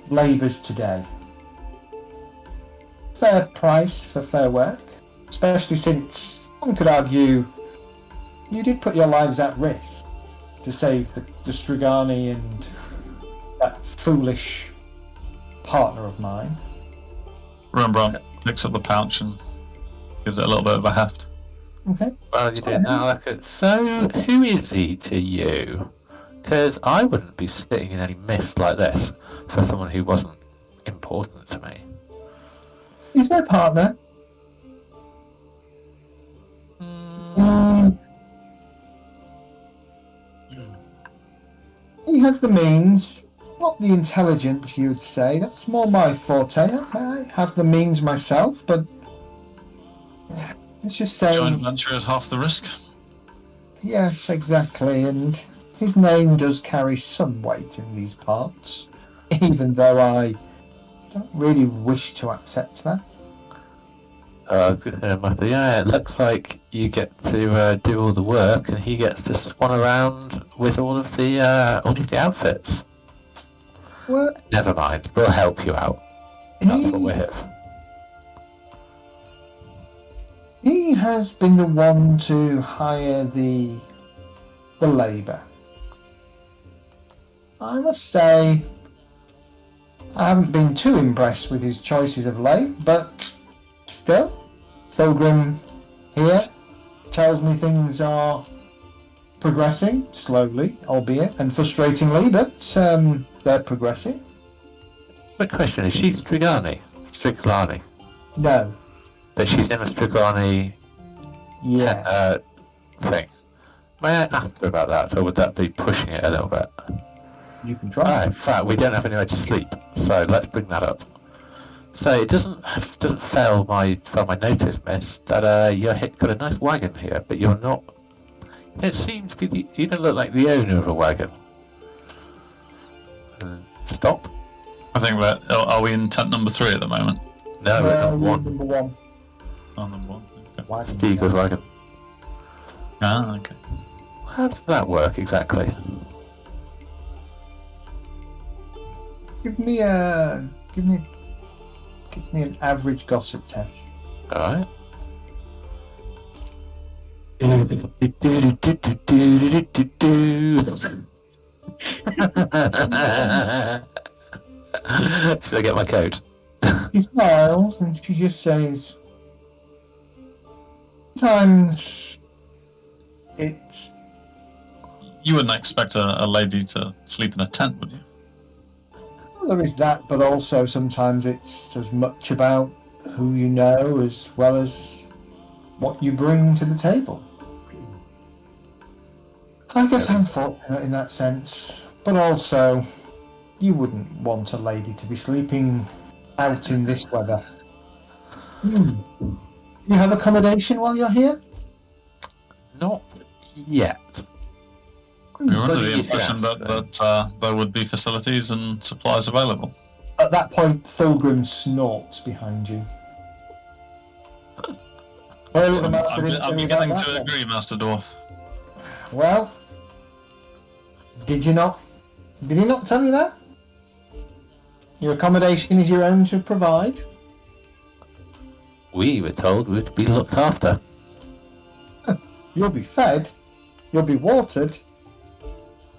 labours today. Fair price for fair work, especially since one could argue you did put your lives at risk to save the Strigani and that foolish partner of mine. Rembrandt picks up the pouch and gives it a little bit of a heft. Okay. Well, you did now look at. So, who is he to you? Because I wouldn't be sitting in any mist like this for someone who wasn't important to me. He's my partner. He has the means, not the intelligence you would say. That's more my forte. I have the means myself, but let's just say... Joint venture is half the risk. Yes, exactly, and his name does carry some weight in these parts, even though I don't really wish to accept that. Yeah, it looks like you get to do all the work, and he gets to swan around with all of the outfits. Well, Never mind, we'll help you out. That's what we're here for. He has been the one to hire the labour. I must say, I haven't been too impressed with his choices of late, but still, Thulgrim here tells me things are progressing, slowly, albeit, and frustratingly, but they're progressing. Quick question, is she Striglani? No. But she's in a Striglani Yeah. thing. May I ask her about that, or would that be pushing it a little bit? You can try. In fact, we don't have anywhere to sleep, so let's bring that up. So it doesn't fail my notice, miss, that you're got a nice wagon here, but you're not. It seems to be you don't look like the owner of a wagon. Stop. I think that are we in tent number 3 at the moment? No, we're not one. Number one. Oh, number 1. Okay. Wagon. Deagle's wagon. Ah, okay. How does that work exactly? Give me an average gossip test. Alright. Should I get my code? She smiles and she just says, sometimes it's... You wouldn't expect a lady to sleep in a tent, would you? Well, there is that, but also sometimes it's as much about who you know as well as what you bring to the table. I guess I'm fortunate in that sense, but also you wouldn't want a lady to be sleeping out in this weather. You have accommodation while you're here? Not yet. We were under But the you impression have, that there would be facilities and supplies available. At that point, Thulgrim snorts behind you. Well, the master didn't tell I'm me beginning about to that agree, Master Dwarf. then. Well, did he not tell you that? Your accommodation is your own to provide? We were told we'd be looked after. You'll be fed, you'll be watered.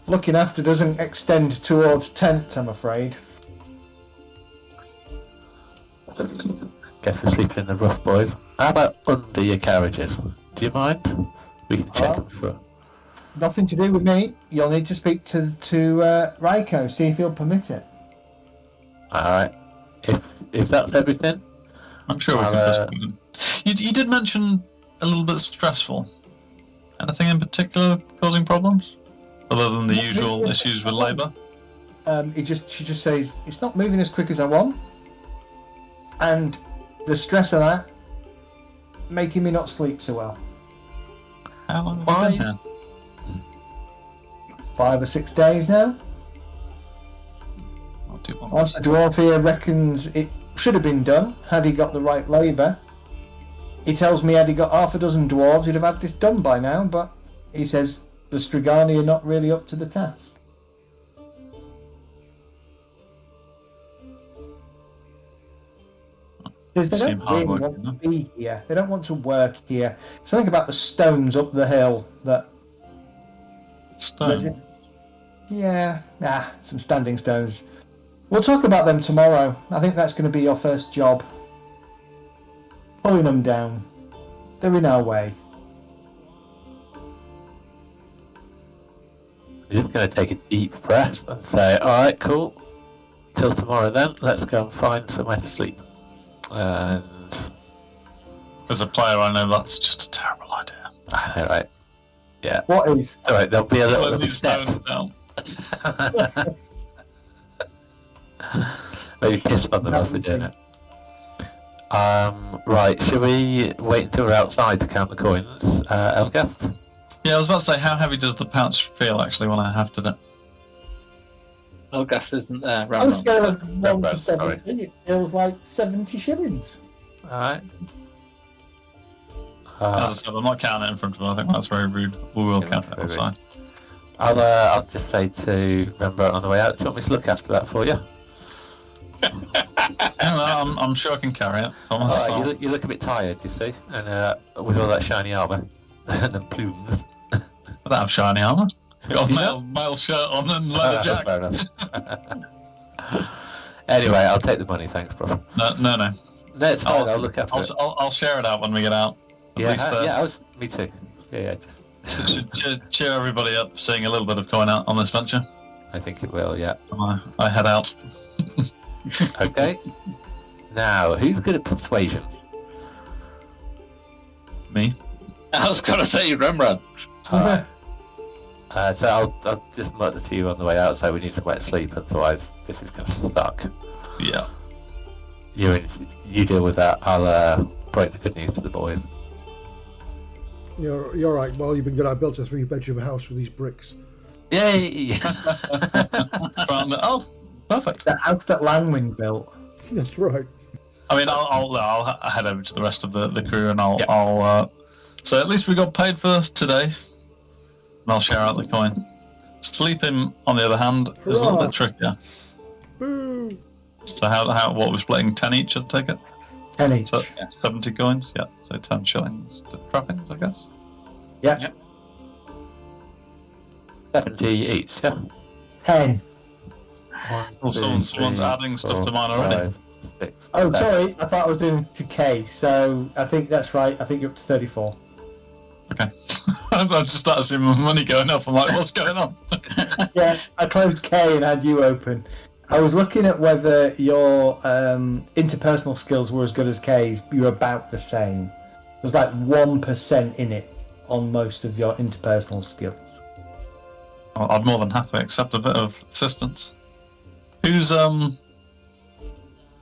Looking after doesn't extend towards tent, I'm afraid. Guess we're sleeping in the rough, boys. How about under your carriages? Do you mind? We can check them for. Nothing to do with me. You'll need to speak to Raiko, see if he'll permit it. Alright. If that's everything, I'm sure we can persuade him. You did mention a little bit stressful. Anything in particular causing problems? Other than the usual issues with labour? She just says, it's not moving as quick as I want. And the stress of that making me not sleep so well. How long have you been here? 5 or 6 days now. Not do want Whilst this. the dwarf here reckons it should have been done had he got the right labour. He tells me had he got half a dozen dwarves, he'd have had this done by now, but he says the Strigani are not really up to the task. Because they Seem don't hard really working, want to be here. They don't want to work here. Something about the stones up the hill that... Stone. some standing stones. We'll talk about them tomorrow. I think that's going to be your first job. Pulling them down. They're in our way. We're just going to take a deep breath and say, alright, cool. Till tomorrow then, let's go and find somewhere to sleep. And... As a player, I know that's just a terrible idea. I know, right? Yeah. What is? Alright, there'll be a little Put bit of these steps. stones down. Maybe piss on them as we're doing it. Right, shall we wait until we're outside to count the coins, Elgast? Yeah, I was about to say, how heavy does the pouch feel actually when I have to do it? No gas isn't there. On Round a scale of 1 to sorry. 70, it feels like 70 shillings. Alright. As I said, I'm not counting it in front of me. I think that's very rude. We will Yeah, count it very outside. I'll just say to Rembrandt on the way out, do you want me to look after that for you? Yeah, no, I'm sure I can carry it, Thomas. Alright, you look a bit tired, you see, and with all that shiny armour and the plumes. I don't have shiny armour. I've got a You mail shirt on and leather jacket. Fair enough. Anyway, I'll take the money, thanks, bro. No. No, it's fine, I'll look after it. I'll share it out when we get out. At Yeah, least, me too. Yeah, just... to cheer everybody up, seeing a little bit of coin out on this venture. I think it will, yeah. I head out. Okay. Now, who's good at persuasion? Me. I was going to say Rembrandt. Alright. So I'll just mutter to you on the way out, so we need some wet sleep, otherwise this is going to suck. Yeah. You deal with that, I'll break the good news to the boys. You're right. Well, you've been good. I built a 3-bedroom house with these bricks. Yay! Oh, perfect. The house that Langwing built. That's right. I mean, I'll head over to the rest of the crew, and I'll so at least we got paid for today, and I'll share out the coin. Sleeping, on the other hand, is a little bit trickier. Boo! So what we're splitting 10 each, I'd take it. 10 each. So 70 coins, yeah. So 10 shillings to trappings, I guess. Yeah. Yep. 70 each, yeah? 10. Well, someone's adding stuff to mine already. 5, 6, Oh, 7. sorry. I thought I was doing to K, so I think that's right. I think you're up to 34. Okay. I just started seeing my money going up. I'm like, what's going on? Yeah, I closed K and had you open. I was looking at whether your interpersonal skills were as good as K's. You're about the same. There's like 1% in it on most of your interpersonal skills. I'd more than happily accept a bit of assistance. Who's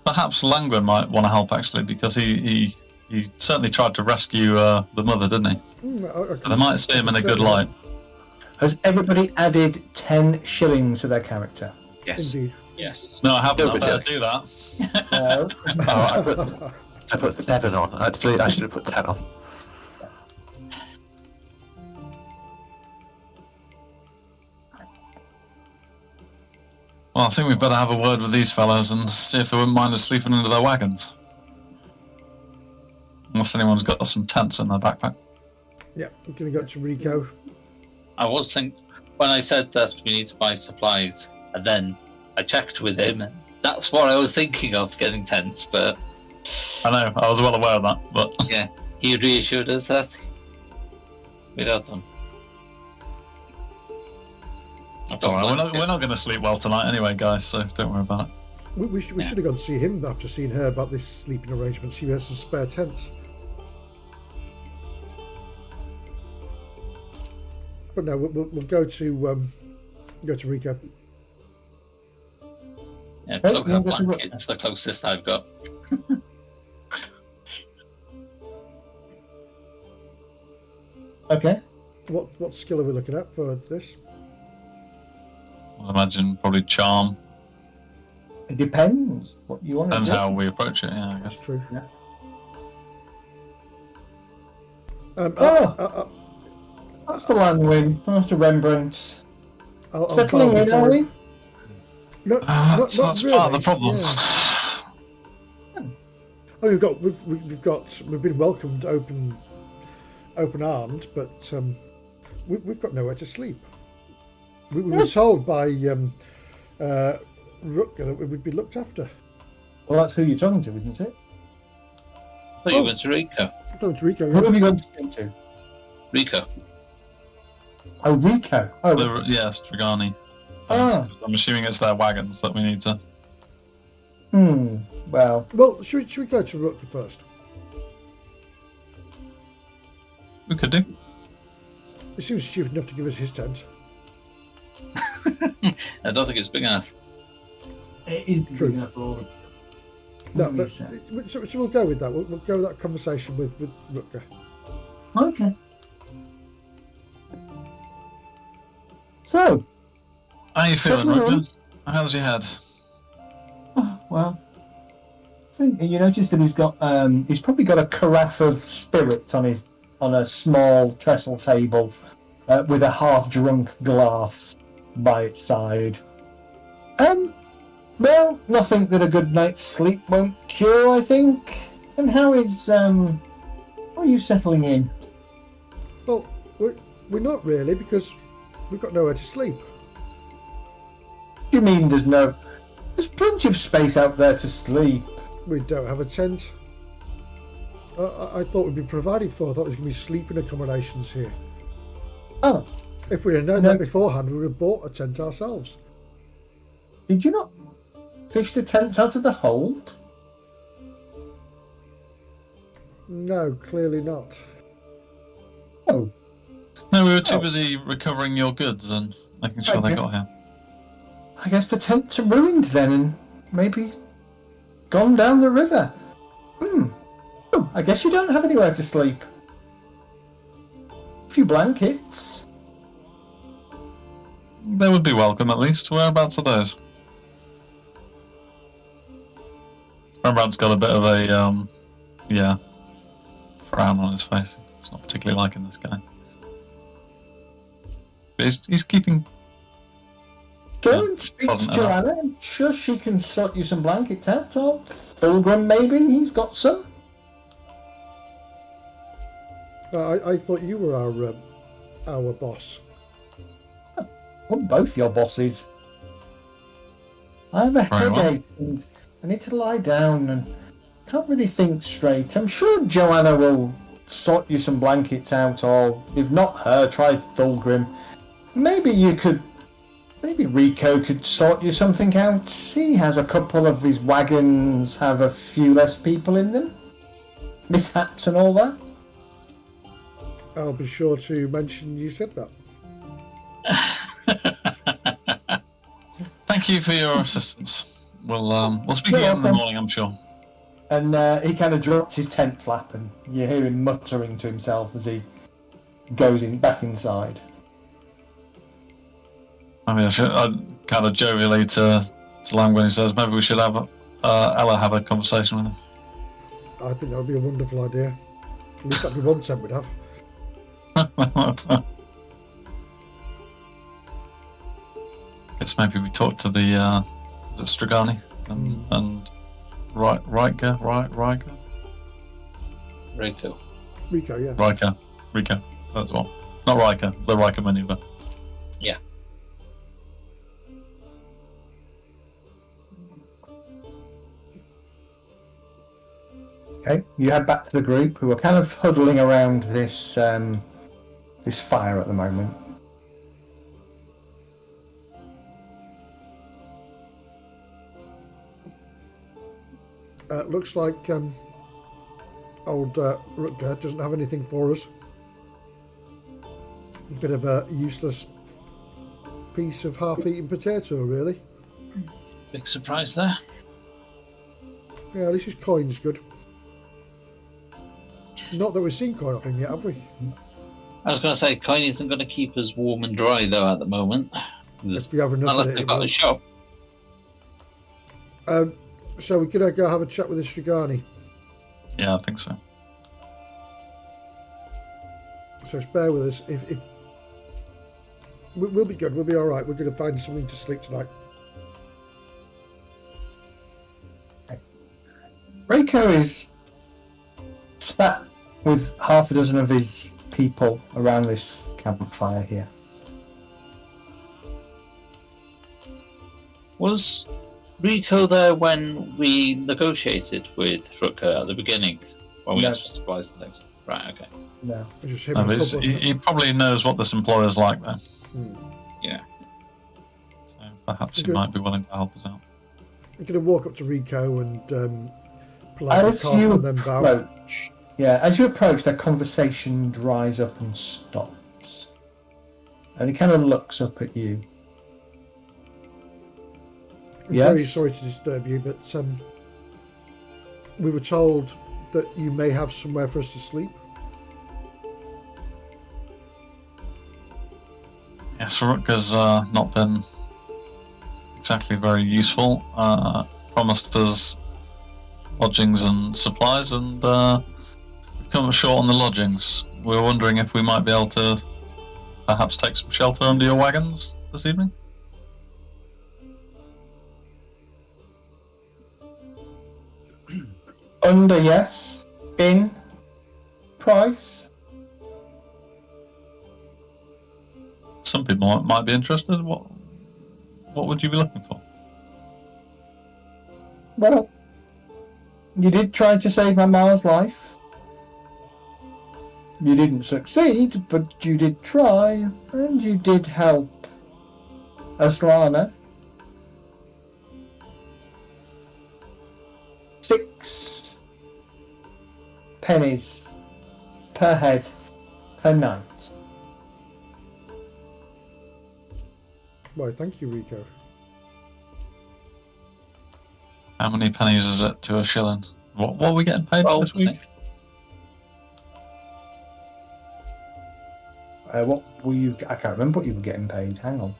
perhaps Langren might want to help actually, because he certainly tried to rescue the mother, didn't he? So they might see him in a good light. Has everybody added 10 shillings to their character? Yes. Indeed. Yes. No, I haven't. I Nobody better does. do that. No. Oh, I put 7 on. Actually, I should have put 10 on. Well, I think we better have a word with these fellows and see if they wouldn't mind us sleeping under their wagons. Unless anyone's got some tents in their backpack. Yeah, we're going to go to Rico. I was thinking, when I said that we need to buy supplies, and then I checked with him, and that's what I was thinking of, getting tents, but I know, I was well aware of that, but yeah, he reassured us that we'd have them. That's all right. we're not going to sleep well tonight anyway, guys, so don't worry about it. We should have gone to see him after seeing her about this sleeping arrangement. See if he has some spare tents. But no, we'll go to Rico. Yeah, Hey, cloak no, and this is blanket, that's the closest I've got. Okay. What skill are we looking at for this? I'd imagine probably charm. It depends what you want to Depends do. how we approach it. Yeah, I guess. That's true. Yeah. That's the Landwin. That's the Rembrandt. I'll Settling bow in, before are we? him. Not That's part of the really, problem. yeah. Oh, we've been welcomed open armed, but we've got nowhere to sleep. We were told by Rutger that we would be looked after. Well, that's who you're talking to, isn't it? I thought you went to Rico. Oh, it's Rico. Who Yeah. have you gone to speak to? Rico. Oh, Rico. Oh, Yes, Dragani. Ah. I'm assuming it's their wagons that we need to. Well, Well, should we go to Rutger first? We could do. He seems stupid enough to give us his tent. I don't think it's big enough. it is True. big enough for all. No, but so we'll go with that. We'll go with that conversation with Rutger. Okay. So, How are you feeling, Definitely. Roger? How's your head? well, I think you noticed that he's probably got a carafe of spirit on a small trestle table with a half-drunk glass by its side. Well, nothing that a good night's sleep won't cure, I think. And how are you settling in? Well, we're not really, because we've got nowhere to sleep. You mean there's plenty of space out there to sleep. We don't have a tent. I thought we'd be provided for. I thought there was going to be sleeping accommodations here. Oh, If we'd have known that beforehand, we would have bought a tent ourselves. did you not fish the tents out of the hold? No, clearly not. Oh, No, we were too busy recovering your goods and making sure they got here. I guess the tents are ruined then, and maybe gone down the river. Oh, I guess you don't have anywhere to sleep. A few blankets. They would be welcome, at least. Whereabouts are those? Rembrandt's got a bit of a, frown on his face. He's not particularly liking this guy. But he's keeping... Go and speak to wasn't enough. Joanna. I'm sure she can sort you some blankets out. Or Fulgrim, maybe. He's got some. I thought you were our boss. Well, both your bosses. I have a Very well. headache and I need to lie down and can't really think straight. I'm sure Joanna will sort you some blankets out, or if not her, try Fulgrim. Maybe Rico could sort you something out. He has a couple of his wagons have a few less people in them. Mishaps and all that. I'll be sure to mention you said that. Thank you for your assistance. We'll speak You're again in the welcome. morning, I'm sure. And he kind of drops his tent flap, and you hear him muttering to himself as he goes back inside. I mean, I'd kind of jovially to Lang when he says maybe we should have Ella have a conversation with him. I think that would be a wonderful idea. At least that'd be one tent we'd have. Guess maybe we talk to the is it Stragani and Riker. Rico. Yeah. Rico. That's one. Not Riker. The Riker maneuver. Yeah. Okay, you head back to the group who are kind of huddling around this this fire at the moment. Looks like old Rutger doesn't have anything for us. A bit of a useless piece of half-eaten potato, really. Big surprise there. Yeah, at least his coin's good. Not that we've seen coin off him yet, have we? I was going to say, coin isn't going to keep us warm and dry though at the moment. If we have enough Unless of it, they've it got will. a shop. So we could go have a chat with this Shigani. Yeah, I think so. So just bear with us. If we'll be good, we'll be all right. We're going to find something to sleep tonight. Rico is sat with half a dozen of his people around this campfire here. Was Rico there when we negotiated with Rutger at the beginning? When we No. asked for supplies and things? Right, okay. No. It's just him No, and a but couple of he probably knows what this employer's like, then. Yeah. So perhaps he Good. might be willing to help us out. I'm going to walk up to Rico and politely As cough you and then bow. approach, as you approach, their conversation dries up and stops. And he kind of looks up at you. I'm very Yes? sorry to disturb you, but we were told that you may have somewhere for us to sleep. Yes, Rutger's not been exactly very useful. Promised us lodgings and supplies, and we've come up short on the lodgings. We were wondering if we might be able to perhaps take some shelter under your wagons this evening. Under, yes. In. Price. Some people might be interested. What would you be looking for? Well, you did try to save my Ma's life. You didn't succeed, but you did try, and you did help Aslana. 6 pennies per head per night. Why, thank you, Rico. How many pennies is it to a shilling? What are we getting paid for 12, this I week? think. What were you? I can't remember what you were getting paid. Hang on.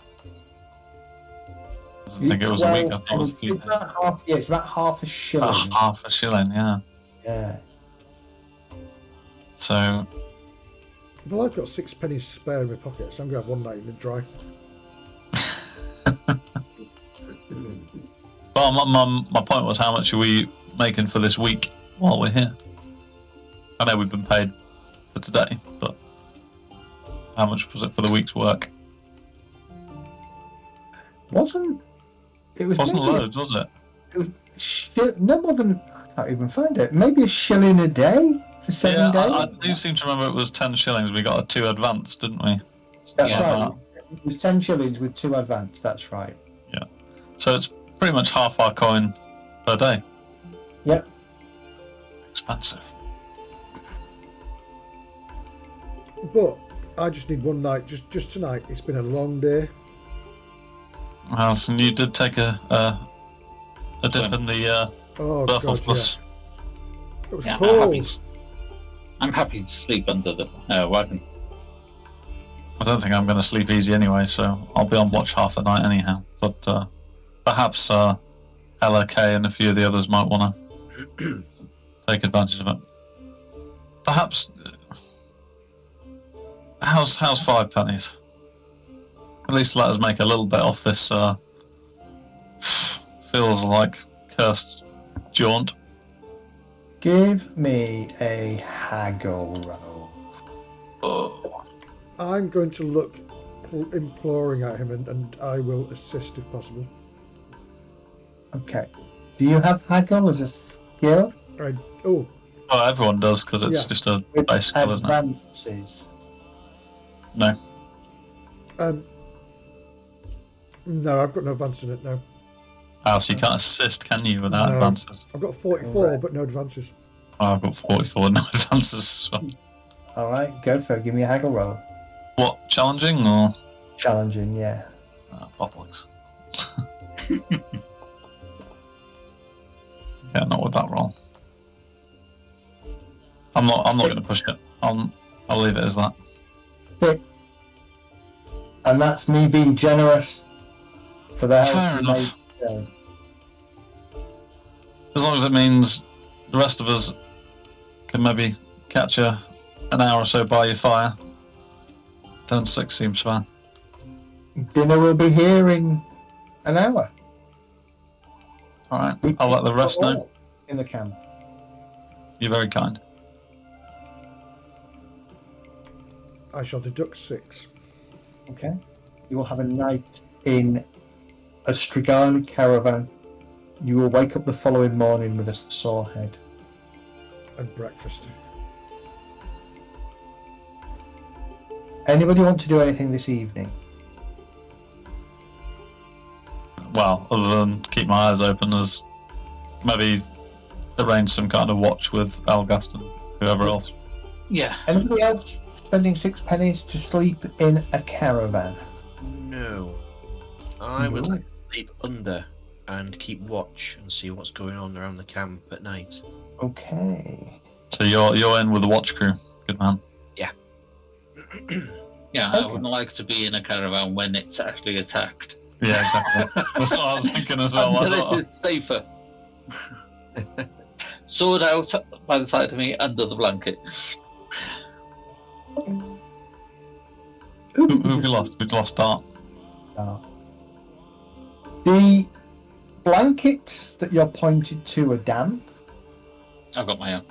I didn't think it was a week. I thought it was a few It's about half. Yeah, it's about half a shilling. half a shilling, yeah. Yeah. So, Well, I've got 6 pennies spare in my pocket, so I'm going to have one night in the dry. well, my point was, how much are we making for this week while we're here? I know we've been paid for today, but how much was it for the week's work? Wasn't it? Wasn't maybe loads, was it? It was no more than, I can't even find it. Maybe a shilling a day for 7 days. I do seem to remember it was 10 shillings. We got a 2 advance, didn't we? That's Yeah. right. It was 10 shillings with 2 advance. That's right. So it's pretty much half our coin per day. Yep. Expensive. But I just need one night, just tonight. It's been a long day. Alison, you did take a dip in the Oh, Berthold God, Plus. yeah. It was Yeah, cold. I'm happy to sleep under the wagon. I don't think I'm going to sleep easy anyway, so I'll be on watch half the night anyhow. But perhaps Ella, Kay, and a few of the others might want to take advantage of it. Perhaps. How's 5 pennies? At least let us make a little bit off this. Feels like cursed jaunt. Give me a haggle roll. Oh. I'm going to look imploring at him, and I will assist if possible. Okay. Do you have haggle as a skill? Oh, Oh, everyone does, because it's Yeah. just a With base skill, isn't it? advances. No. no, I've got no advance in it now. So you can't assist, can you, without No. advances? I've got 44, Right. but no advances. Oh, I've got 44, no advances as well. Alright, go for it. Give me a haggle roll. What, challenging or Challenging, yeah. bollocks? Yeah, not with that roll. I'm not going to push it. I'll leave it as that. And that's me being generous for the help Fair you enough. made today. as long as it means the rest of us can maybe catch an hour or so by your fire, then 6 seems fine. Dinner will be here in an hour. All right, I'll let the rest know. In the camp. You're very kind. I shall deduct 6. Okay. You will have a night in a Strigani caravan. You will wake up the following morning with a sore head. And breakfast. Anybody want to do anything this evening? Well, other than keep my eyes open, as maybe arrange some kind of watch with Elgast and whoever else. Yeah. Anybody else spending 6 pennies to sleep in a caravan? No. I would No. like to sleep under and keep watch and see what's going on around the camp at night. Okay. So you're in with the watch crew. Good man. Yeah, I Okay. wouldn't like to be in a caravan when it's actually attacked. Yeah, exactly. That's what I was thinking as well. I Under thought, it is safer. Sword out by the side of me, under the blanket. who have we lost? We've lost Dart. The blankets that you're pointed to are damp. I've got my own.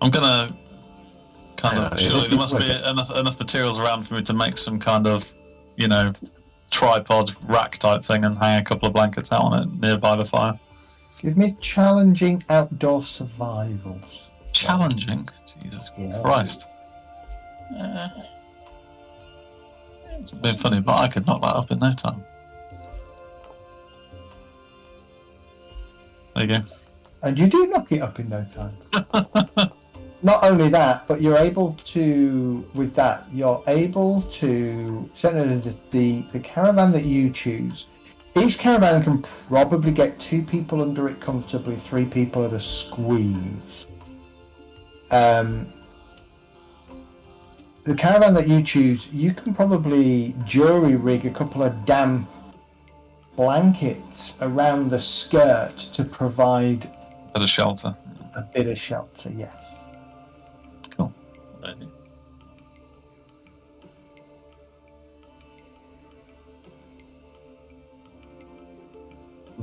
I'm gonna kind of Yeah, surely there must be enough materials around for me to make some kind of, tripod rack type thing and hang a couple of blankets out on it nearby the fire. Give me challenging outdoor survivals. Challenging, Jesus Yeah. Christ! It's been funny, but I could knock that up in no time. There you go. And you do knock it up in no time. Not only that, but you're able to, certainly the caravan that you choose, each caravan can probably get 2 people under it comfortably, 3 people at a squeeze. The caravan that you choose, you can probably jury rig a couple of damp blankets around the skirt to provide Bit of shelter. a bit of shelter, yes. Cool.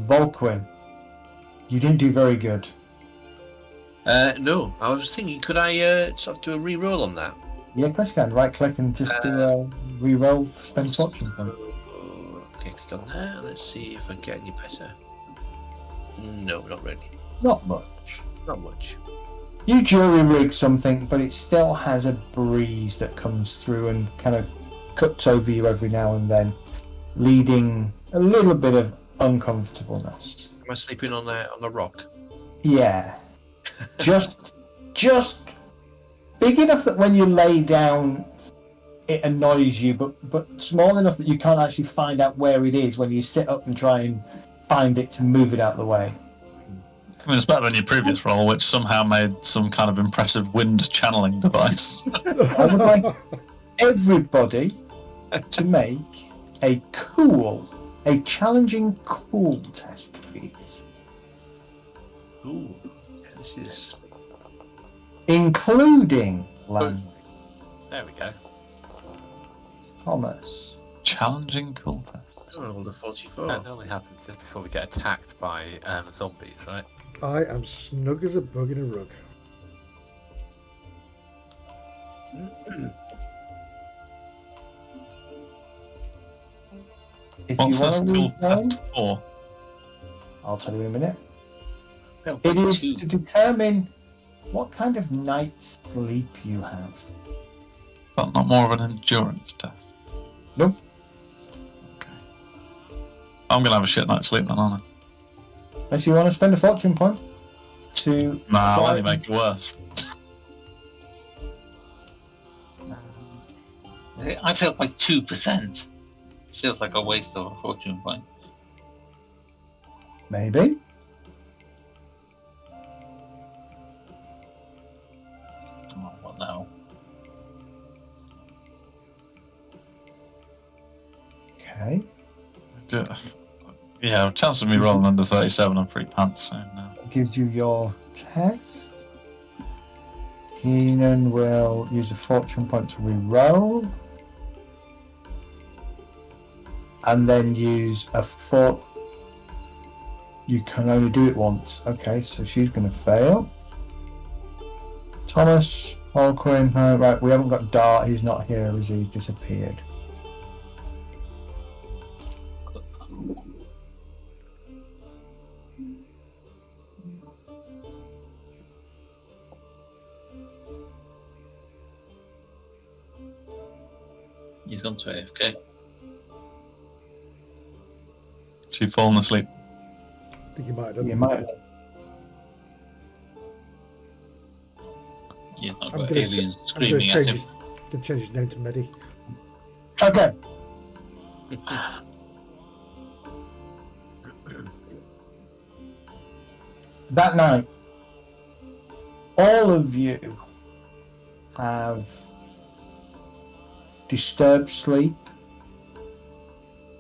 Volquin, you didn't do very good. No, I was thinking, could I sort of do a re-roll on that? Yeah, of course you can. Right click and just do a reroll spend fortune point. Okay, click on there. Let's see if I get any better. No, not really. Not much. Not much. You jury rig something, but it still has a breeze that comes through and kind of cuts over you every now and then, leading a little bit of uncomfortableness. Am I sleeping on a rock? Yeah. just big enough that when you lay down it annoys you, but small enough that you can't actually find out where it is when you sit up and try and find it to move it out of the way. I mean, it's better than your previous role, which somehow made some kind of impressive wind channeling device. I would like everybody to make a challenging cool test, please. Ooh, this is... Including land. There we go. Thomas. Challenging cool test. I rolled a 44. That only happens just before we get attacked by zombies, right? I am snug as a bug in a rug. If What's you this want to cool read down, test for? I'll tell you in a minute. Well, It is 2. to determine what kind of night's sleep you have. Is that not more of an endurance test? Nope. Okay. I'm gonna have a shit night's sleep then, aren't I? Unless you want to spend a fortune point to... Nah, I'll only make it worse. I failed by 2%. Feels like a waste of a fortune point. Maybe. Oh, what now? Okay. Yeah, chance of me rolling under 37, I'm pretty pants soon now. Gives you your test. Keenan will use a fortune point to re-roll. And then use a fort. You can only do it once. Okay, so she's going to fail. Thomas, Holquin, right, we haven't got Dart. He's not here as he's disappeared. He's gone to AFK. Is he fallen asleep? I think you might have. You might. He's not I'm got gonna aliens I'm screaming gonna at him. change his name to Medi. Okay. That night, all of you have disturbed sleep,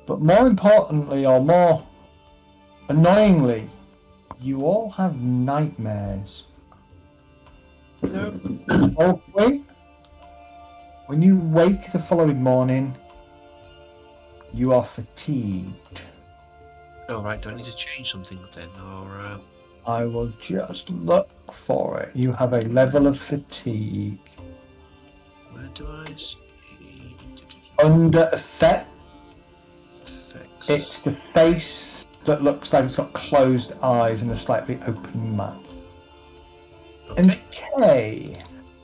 but more importantly, or more annoyingly, you all have nightmares. Oh, wait. When you wake the following morning, you are fatigued. Oh, right. Do I need to change something then? Or, I will just look for it. You have a level of fatigue. where do I see? Under effect, Effects. it's the face that looks like it's got closed eyes and a slightly open mouth. And Okay. K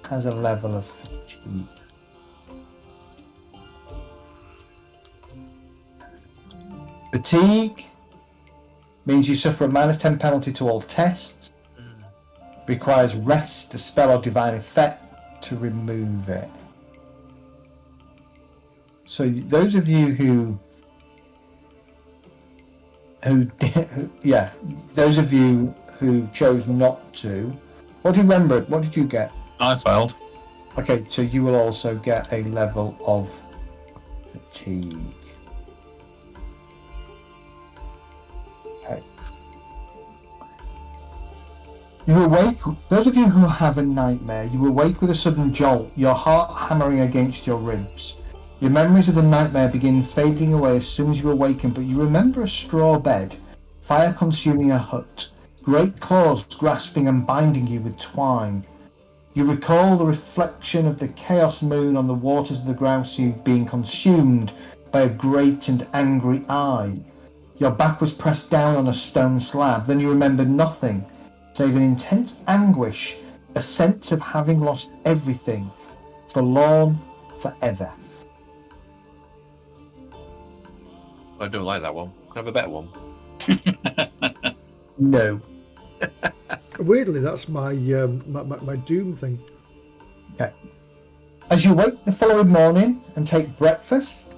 has a level of fatigue. Fatigue means you suffer a -10 penalty to all tests. Requires rest, a spell or divine effect to remove it. So those of you who yeah, those of you who chose not to, what do you remember? What did you get? I failed. Okay, so you will also get a level of fatigue. Okay. You awake, those of you who have a nightmare, you awake with a sudden jolt, your heart hammering against your ribs. Your memories of the nightmare begin fading away as soon as you awaken, but you remember a straw bed, fire consuming a hut, great claws grasping and binding you with twine. You recall the reflection of the chaos moon on the waters of the ground sea being consumed by a great and angry eye. Your back was pressed down on a stone slab, then you remembered nothing save an intense anguish, a sense of having lost everything, forlorn forever. I don't like that one. Can I have a better one? No. Weirdly, that's my my doom thing. Okay. As you wake the following morning and take breakfast,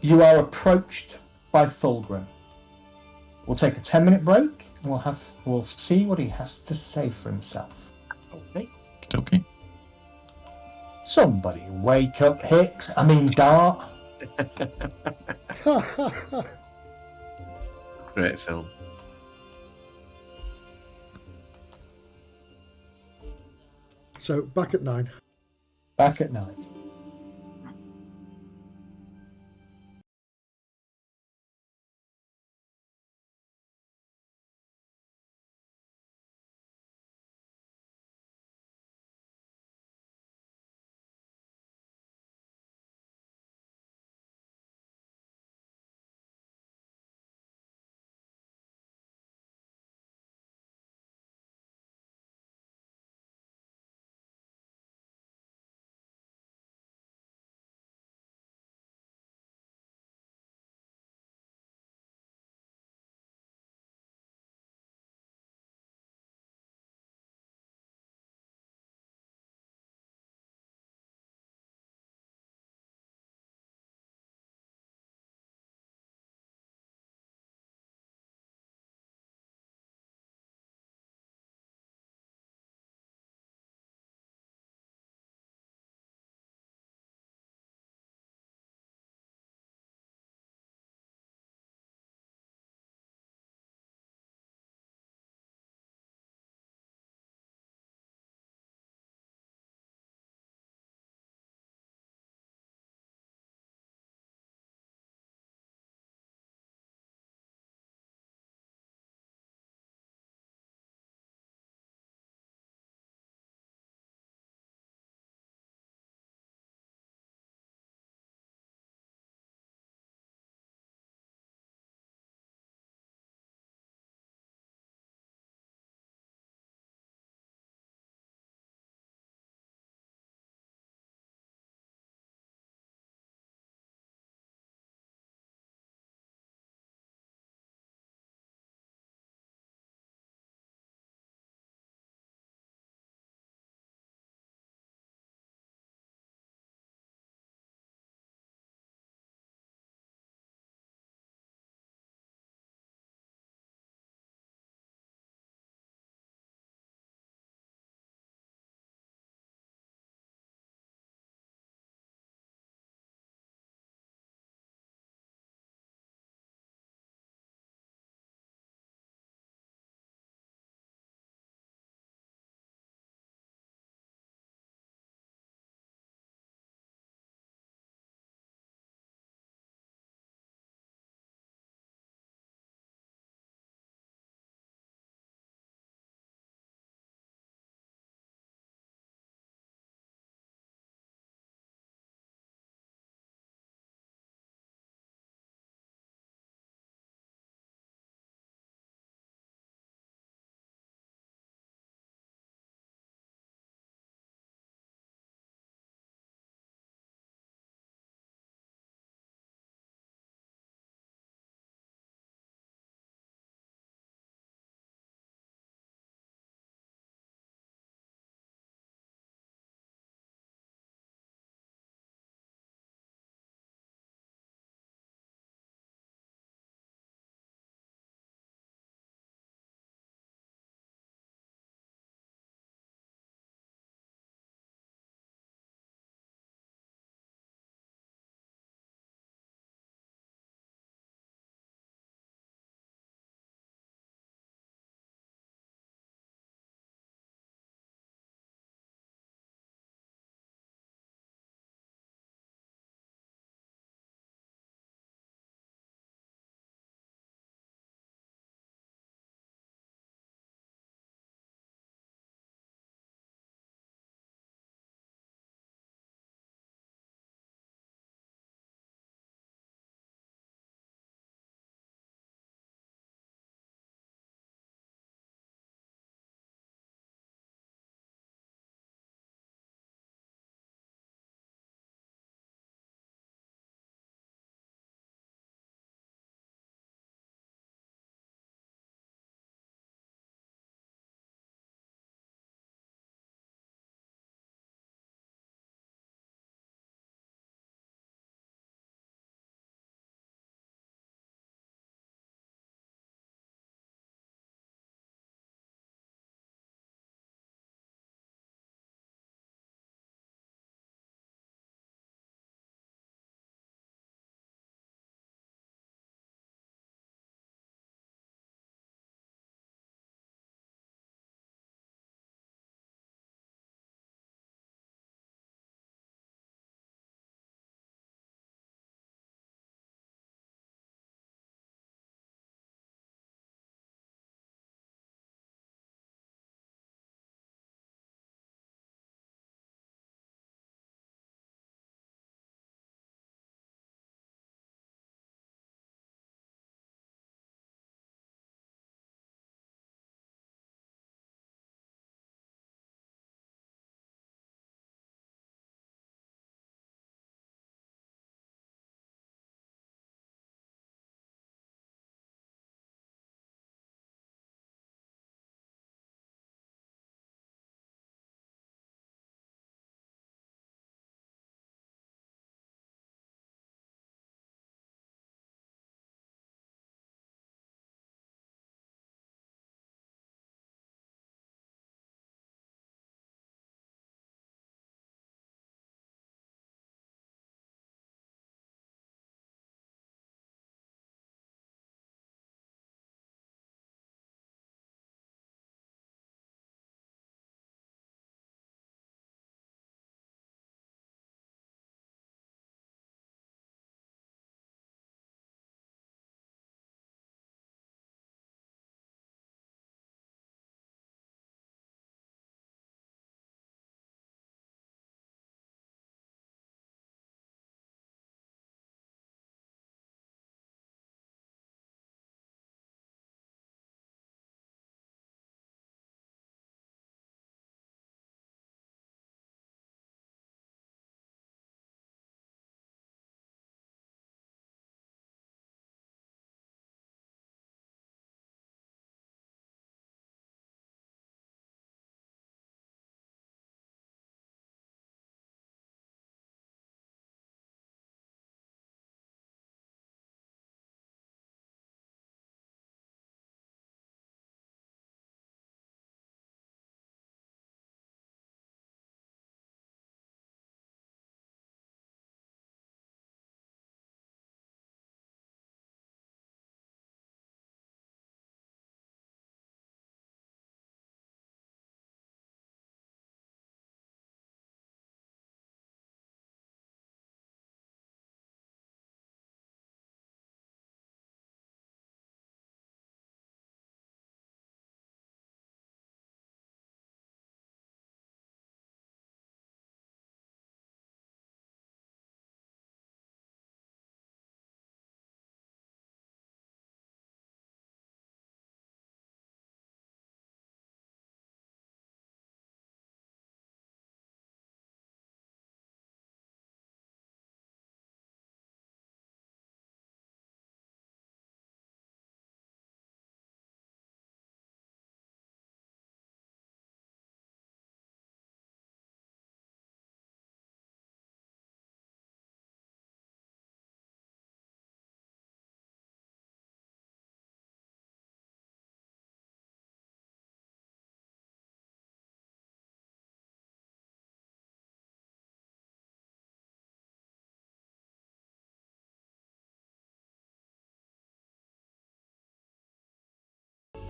you are approached by Fulgrim. We'll take a 10-minute break and we'll see what he has to say for himself. Okay. Okay. Somebody wake up, Hicks. I mean, Dart. Great film. So back at 9. Back at night.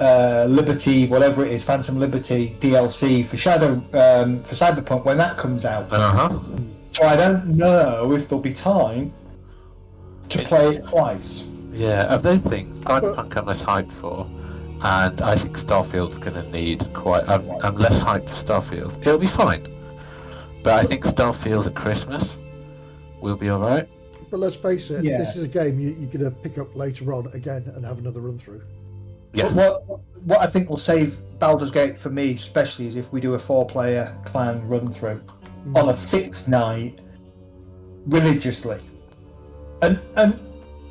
Liberty, whatever it is, Phantom Liberty DLC for for Cyberpunk when that comes out. So I don't know if there'll be time to play it twice. Yeah, of those things, Cyberpunk I'm less hyped for, and I think Starfield's going to need quite. I'm less hyped for Starfield. It'll be fine, but I think Starfield at Christmas will be alright. But let's face it, Yeah. this is a game you're going to pick up later on again and have another run through. Yeah. But what I think will save Baldur's Gate for me, especially, is if we do a 4-player clan run through on a fixed night, religiously. And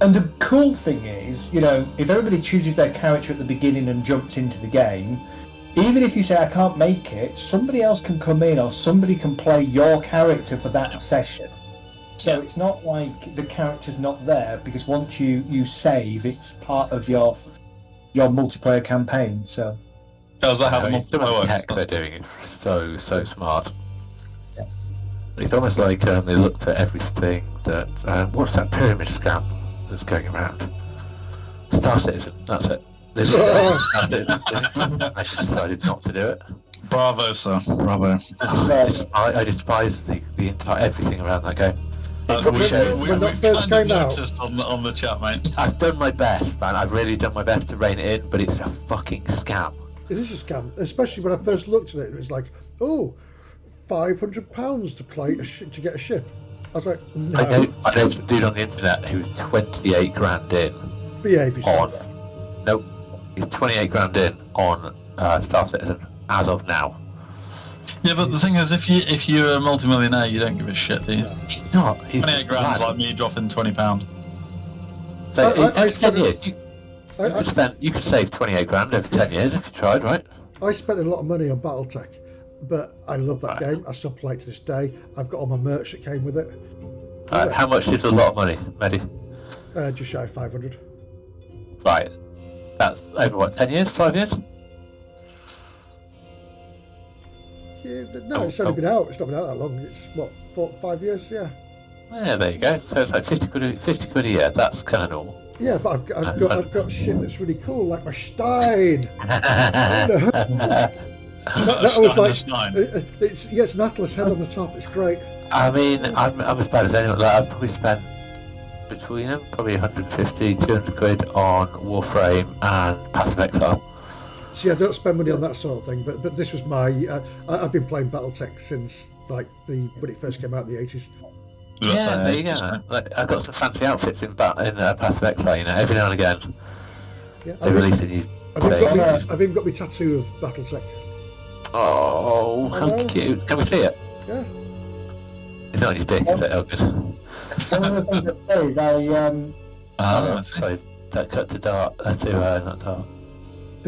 the cool thing is, you know, if everybody chooses their character at the beginning and jumps into the game, even if you say I can't make it, somebody else can come in or somebody can play your character for that session. So it's not like the character's not there, because once you save, it's part of your multiplayer campaign. So Does that have a Some of the multiplayer? tech they're doing is so smart. Yeah. It's almost like they looked at everything that what's that pyramid scam that's going around? Star Citizen, that's it. They looked at it, I just decided not to do it. Bravo, sir. Bravo. I despise the entire everything around that game. When that first came out, noticed on the chat, mate. I've done my best, man. I've really done my best to rein it in, but it's a fucking scam. it is a scam. Especially when I first looked at it, it was like, oh, £500 to play to get a ship. I was like, no. I know some dude on the internet who's 28 grand in. Behave yourself. Nope, he's 28 grand in on Star Citizen as of now. Yeah, but the thing is, if you're a multimillionaire, you don't give a shit, do you? He's not. He's 28 grand is like me dropping £20. So I in 10 spent- years, you could save 28 grand over 10 years if you tried, right? I spent a lot of money on BattleTech, but I love that game. I still play it to this day. I've got all my merch that came with it. How much is a lot of money, Medi? Just shy of 500. Right. That's over what, 10 years? 5 years? Yeah, no, it's only been out. It's not been out that long. It's what, 5 years? Yeah. Yeah, there you go. So it's like 50 quid a year. That's kind of normal. Yeah, but I've got shit that's really cool, like my Stein. That was like it's an Atlas head on the top. It's great. I mean, I'm as bad as anyone. Like, I've probably spent between them probably 150, 200 quid on Warframe and Path of Exile. See, I don't spend money on that sort of thing, but this was my. I've been playing BattleTech since like when it first came out in the 80s. Yeah, there you go. Like, I've got some fancy outfits in Path of Exile. You know, every now and again Yeah, they release a new. I've even got my tattoo of BattleTech. Oh, how cute! Can we see it? Yeah. It's not on your dick, is it? Oh, good. one of the things I say is I see. Sorry, that cut to Dart. Not Dart.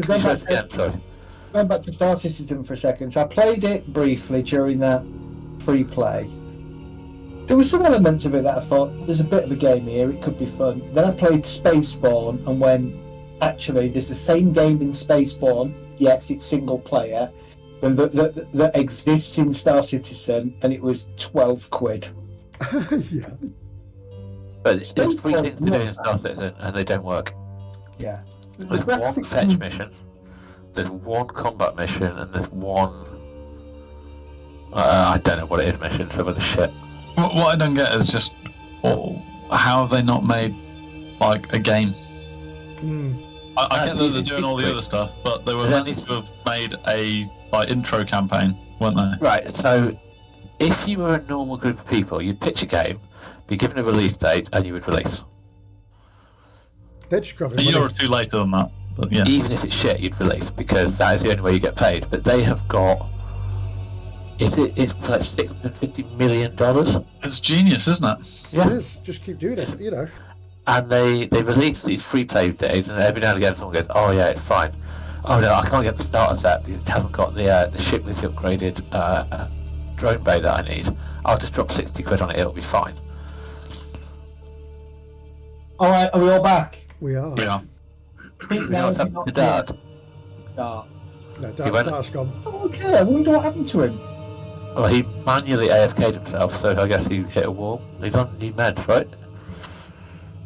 Going back to Star Citizen for a second. So I played it briefly during that free play. There were some elements of it that I thought, there's a bit of a game here, it could be fun. Then I played Spaceborne and went, actually, there's the same game in Spaceborne, yes, it's single player, and that exists in Star Citizen, and it was 12 quid. Yeah. But it's three things to do in Star Citizen, and they don't work. Yeah. There's one fetch mission, there's one combat mission, and there's one... I don't know what it is mission, some of the shit. What I don't get is just how have they not made like a game? I get that they're doing all the other stuff, but they were meant to have made a intro campaign, weren't they? Right. So, if you were a normal group of people, you'd pitch a game, be given a release date, and you would release. They're just grabbing A year money. or two later than that, but yeah. Even if it's shit, you'd release because that is the only way you get paid. But they have got. It's like $650 million. It's genius, isn't it? Yeah. It is. Just keep doing it, you know. And they release these free play days, and every now and again someone goes, "Oh yeah, it's fine." Oh no, I can't get the starter set because it hasn't got the ship with the upgraded drone bay that I need. I'll just drop 60 quid on it; it'll be fine. All right, are we all back? We are. Yeah. You know what's happened to Dad? Start. No, He went- Dart's gone. Oh, okay, I wonder what happened to him. Well, he manually AFK'd himself, so I guess he hit a wall. He's on new meds, right?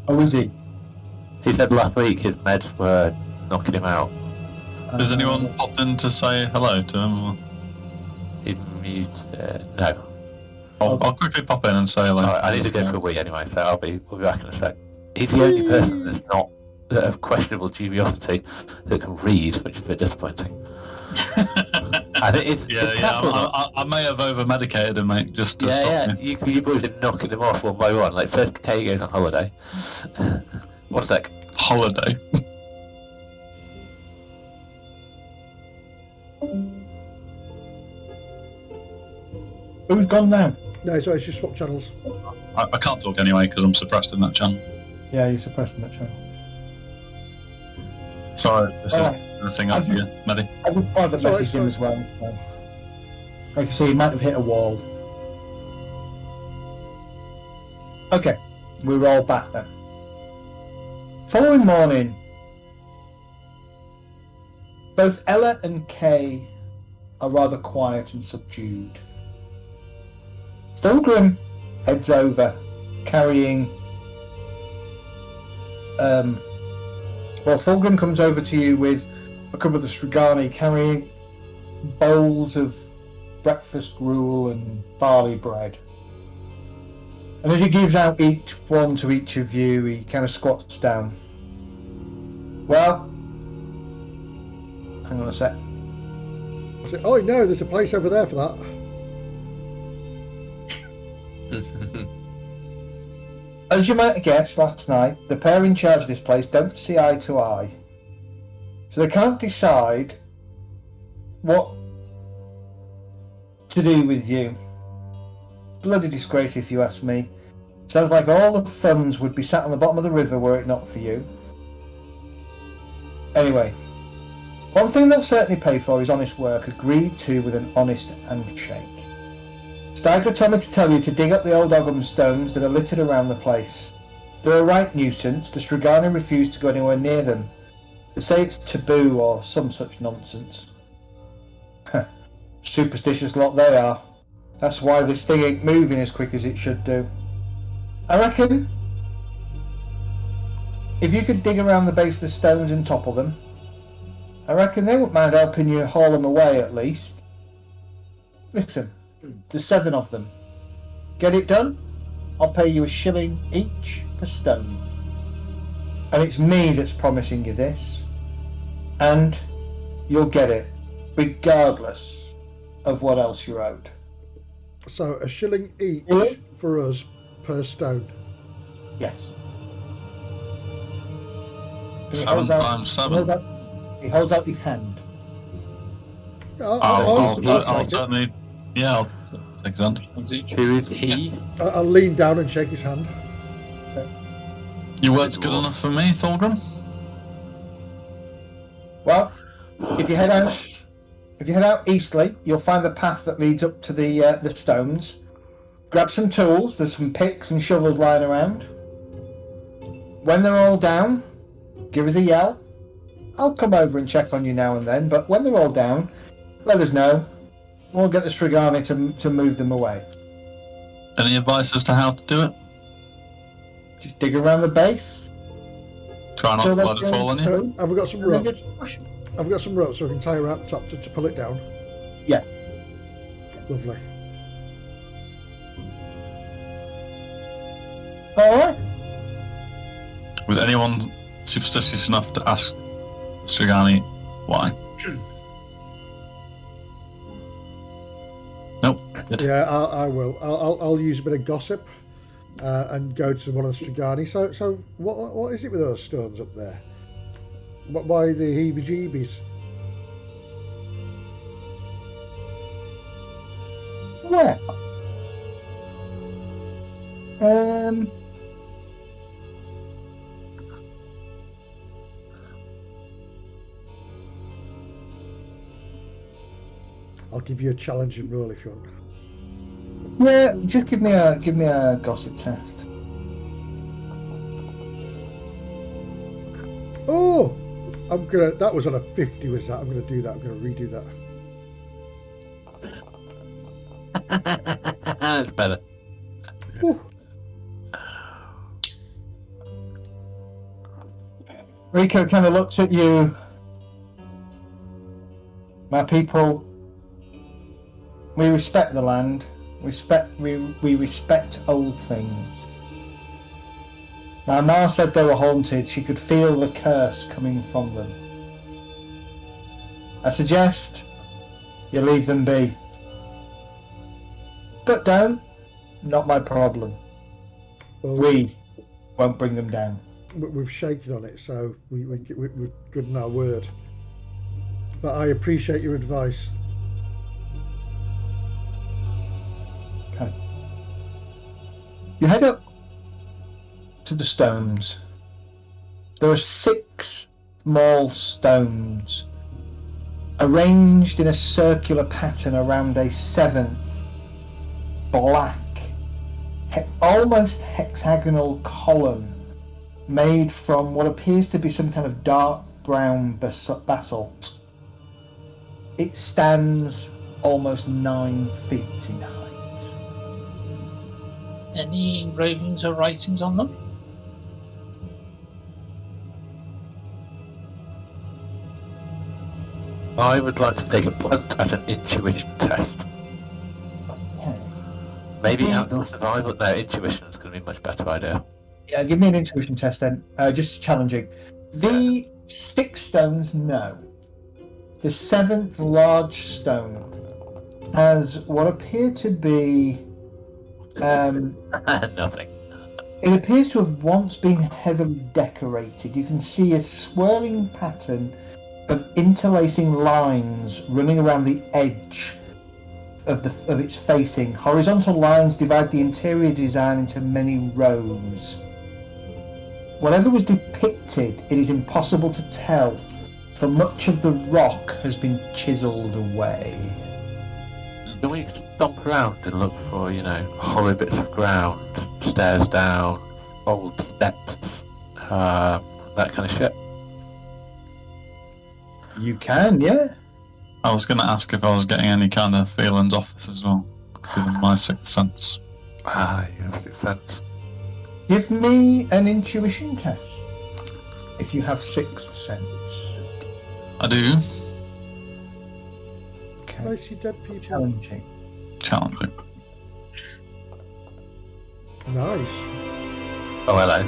Oh, is he? He said last week his meds were knocking him out. Has anyone popped in to say hello to him? Or... He muted. No. I'll quickly pop in and say hello. Alright, I need to go for a wee anyway, so we'll be back in a sec. He's the only person that's not of questionable dubiosity that can read, which is a bit disappointing. And it's I may have over medicated him, mate, just to stop you boys are knocking them off one by one. Like first Kay goes on holiday. 1 sec. Holiday. Who's gone now? No, sorry, it's just swap channels. I can't talk anyway because I'm suppressed in that channel. Yeah, you're suppressed in that channel. Sorry, this is the thing up here, Maddie. I would private message him as well. So. Like I say, he might have hit a wall. Okay, we're all back then. Following morning, both Ella and Kay are rather quiet and subdued. Fulgrim heads over, carrying... Fulgrim comes over to you with a couple of the Strigani carrying bowls of breakfast gruel and barley bread. And as he gives out each one to each of you, he kind of squats down. Well, hang on a sec. Oh no, there's a place over there for that. As you might have guessed last night, the pair in charge of this place don't see eye to eye. So they can't decide what to do with you. Bloody disgrace if you ask me. Sounds like all the funds would be sat on the bottom of the river were it not for you. Anyway, one thing they'll certainly pay for is honest work, agreed to with an honest handshake. Steiger told me to tell you to dig up the old Ogham stones that are littered around the place. They're a right nuisance. The Strigani refuse to go anywhere near them. They say it's taboo or some such nonsense. Superstitious lot they are. That's why this thing ain't moving as quick as it should do. I reckon if you could dig around the base of the stones and topple them, I reckon they wouldn't mind helping you haul them away at least. Listen, there's 7 of them. Get it done? I'll pay you $1 each per stone. And it's me that's promising you this. And you'll get it, regardless of what else you're owed. So $1 each for us per stone. Yes. 7 times 7. He holds out his hand. I'll certainly. Yeah, I'll take his hand. Who is he? I'll lean down and shake his hand. Your word's good enough for me, Thorgrim? Well, if you head out eastly, you'll find the path that leads up to the stones. Grab some tools. There's some picks and shovels lying around. When they're all down, give us a yell. I'll come over and check on you now and then, but when they're all down, let us know. We'll get the Strigani to move them away. Any advice as to how to do it? Just dig around the base. Try not to let it fall on you. Have we got some ropes? Have we got some ropes so we can tie around the top to pull it down? Yeah. Lovely. Alright. Was anyone superstitious enough to ask Strigani why? Nope. Good. Yeah, I will. I'll use a bit of gossip and go to one of the Strigani. So what is it with those stones up there? Why the heebie-jeebies? Where? I'll give you a challenging roll if you want. Yeah, just give me a gossip test. Oh, that was on a 50. Was that? I'm gonna do that. I'm gonna redo that. That's better. Ooh. Rico kind of looks at you My people, we respect the land. We respect old things. Now, Mar said they were haunted. She could feel the curse coming from them. I suggest you leave them be. But don't. Not my problem. Well, We won't bring them down. we've shaken on it, so we're good in our word. But I appreciate your advice. Okay. You head up to the stones. There are 6 small stones arranged in a circular pattern around a 7th black, almost hexagonal column made from what appears to be some kind of dark brown basalt. It stands almost 9 feet in height. Any engravings or writings on them? I would like to take a punt at an intuition test. Okay. Maybe outdoor survival. No, intuition is going to be a much better idea. Yeah, give me an intuition test then. Just challenging. The 6 stones, no. The 7th large stone has what appear to be. Nothing. It appears to have once been heavily decorated. You can see a swirling pattern of interlacing lines running around the edge of its facing. Horizontal lines divide the interior design into many rows. Whatever was depicted, it is impossible to tell, for much of the rock has been chiselled away. Can we stomp around and look for, hollow bits of ground, stairs down, old steps, that kind of shit? You can, yeah. I was going to ask if I was getting any kind of feelings off this as well, given my 6th sense. Ah, yes, 6th sense. Give me an intuition test if you have 6th sense. I do. Okay. I see dead people. Challenging. Challenging. Nice. Oh, hello.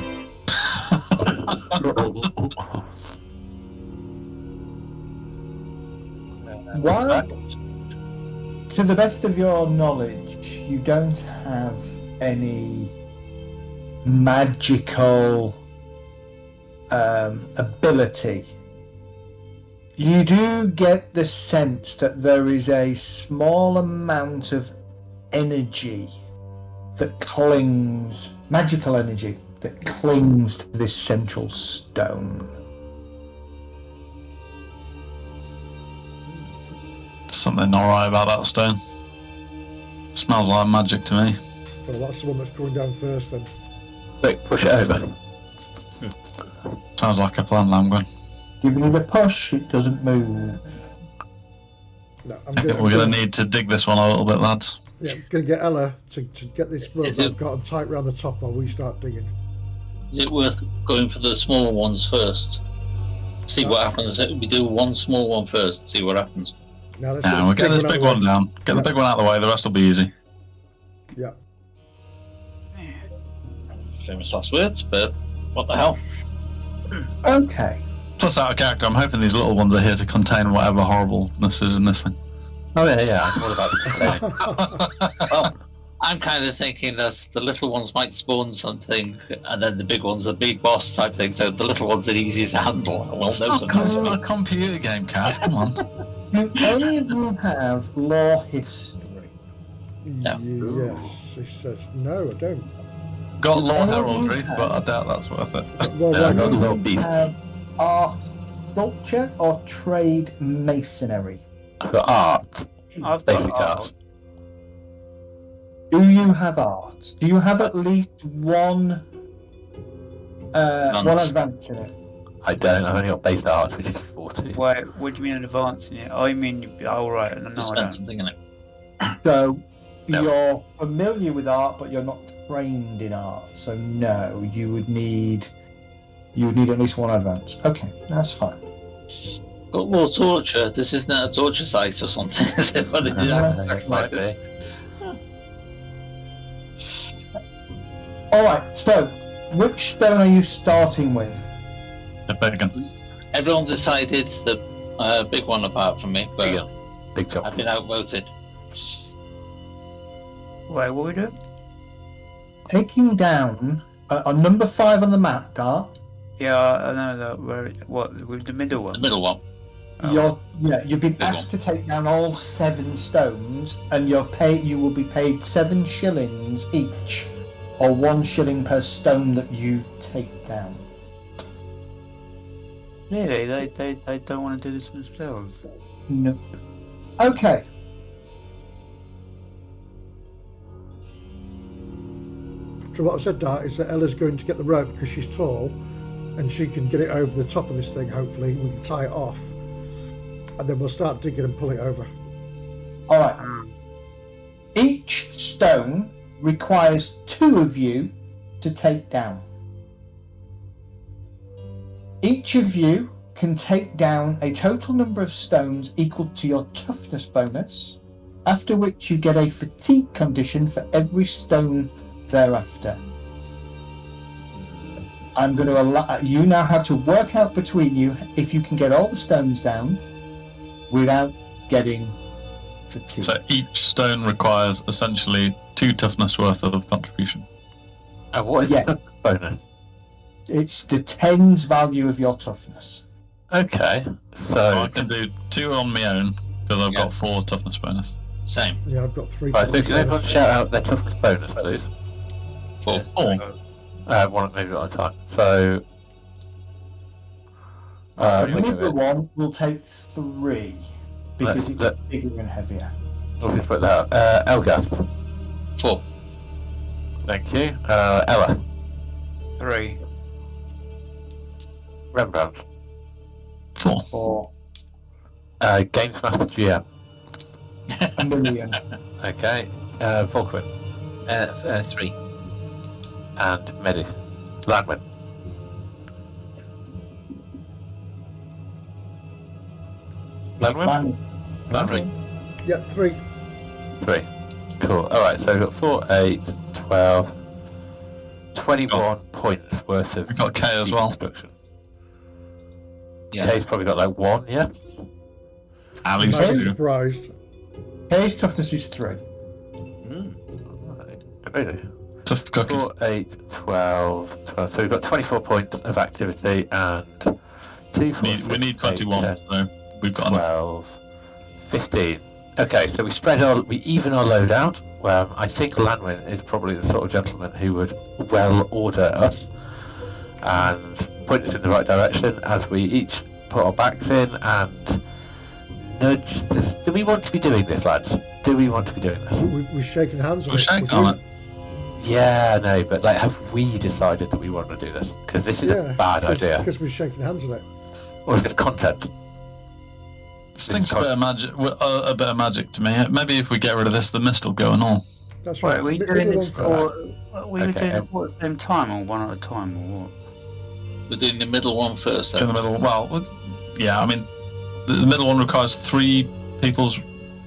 While, to the best of your knowledge, you don't have any magical ability, you do get the sense that there is a small amount of energy that clings, magical energy that clings to this central stone. Something alright about that stone. Smells like magic to me. Well, that's the one that's going down first then. Quick, push it over. Sounds like a plan, Lamgren. Giving it a push, it doesn't move. No, We're going to need to dig this one a little bit, lads. Yeah, I'm going to get Ella to get this rope Is I've it- got and tie it round the top while we start digging. Is it worth going for the smaller ones first? See what happens. We do one small one first, see what happens. Now let's Yeah, we'll get this big one down. Get the big one out of the way, the rest will be easy. Yeah. Famous last words, but what the hell? Okay. Plus, out of character, I'm hoping these little ones are here to contain whatever horribleness is in this thing. Oh, yeah, I'm all about this. Well, I'm kind of thinking that the little ones might spawn something, and then the big one's the big boss type thing, so the little ones are the easiest to handle. And we'll know It's something. not a computer game, Kath. Come on. Do any of you have law history? Yes. He says, no, I don't. Got law Do any of you heraldry, but I doubt that's worth it. Well, Yeah, I right got now, little Do you beasts. have art, sculpture, or trade masonry? I've got art. I've Basic got art. art. Do you have art? Do you have at least one advance in it? I don't. I've only got base art, which is 40. Wait, what do you mean advancing it? I mean, alright, no, You I spend don't. something in it. So No. you're familiar with art, but you're not trained in art. So no, you would need at least one advance. Okay, that's fine. Got more torture. This isn't a torture site or something, is it? Where they did It might sacrifices. be. Alright, so which stone are you starting with? The big one. Everyone decided the big one apart from me, Big but one. Big jump. I've been outvoted. Wait, what are we doing? Taking down on number 5 on the map, Dart. Yeah, I know that. What, with the middle The one? middle one. Oh. You've been Big asked to take down all 7 stones, and you will be paid 7 shillings each, or 1 shilling per stone that you take down. Really? They don't want to do this themselves? No. Okay. So what I said, Dart, is that Ella's going to get the rope because she's tall, and she can get it over the top of this thing. Hopefully, we can tie it off, and then we'll start digging and pull it over. All right. Each stone requires 2 of you to take down. Each of you can take down a total number of stones equal to your toughness bonus, after which you get a fatigue condition for every stone thereafter. I'm going to allow you now have to work out between you if you can get all the stones down without getting fatigue. So each stone requires essentially 2 toughness worth of contribution. And what is Yeah. the bonus? It's the 10's value of your toughness. Okay, So so I can do 2 on my own because I've Yeah. got 4 toughness bonus. Same. Yeah, I've got 3. right, so can everyone shout out their toughness bonus, please? 4. 4. One maybe at a time. So The wait a middle minute. one will take 3 because it's Let- bigger and heavier. Let's just put that out. Elgast. 4. Thank you. Ella. 3. Rembrandt. 4. Or Games Master GM. a million. Okay. Volkwin. 3. And Medi. Landman. Landman? Landman. Yeah, 3. 3. Cool. Alright, so we've got 4, 8, 12, 21 points worth of We've got K as well. destruction. Yeah. K's probably got like 1, yeah? At least I'm 2. surprised. His toughness is 3. Alright. Really? Tough cookie. 4, 8, 12, 12. So we've got 24 points of activity and 2, 4, We need 21, 10, so we've got enough. 12, 15. Okay, so we even our load out. Well, I think Lanwin is probably the sort of gentleman who would well order us and point us in the right direction as we each put our backs in and nudge this. Do we want to be doing this, lads? Do we want to be doing this? We're shaking hands on We're it. shaking We're on doing it. Yeah, no, but like, have we decided that we want to do this? Because this is a bad idea. Because we're shaking hands on it. Or is it content? Stinks a bit of magic to me. Maybe if we get rid of this, the mist will go and all. That's Wait, right. are we Middle doing one this first. for... Are we Okay, doing it all at the same time, or one at a time, or what? We're doing the middle one first, In the though. middle. Well, yeah. I mean, the middle one requires 3 people's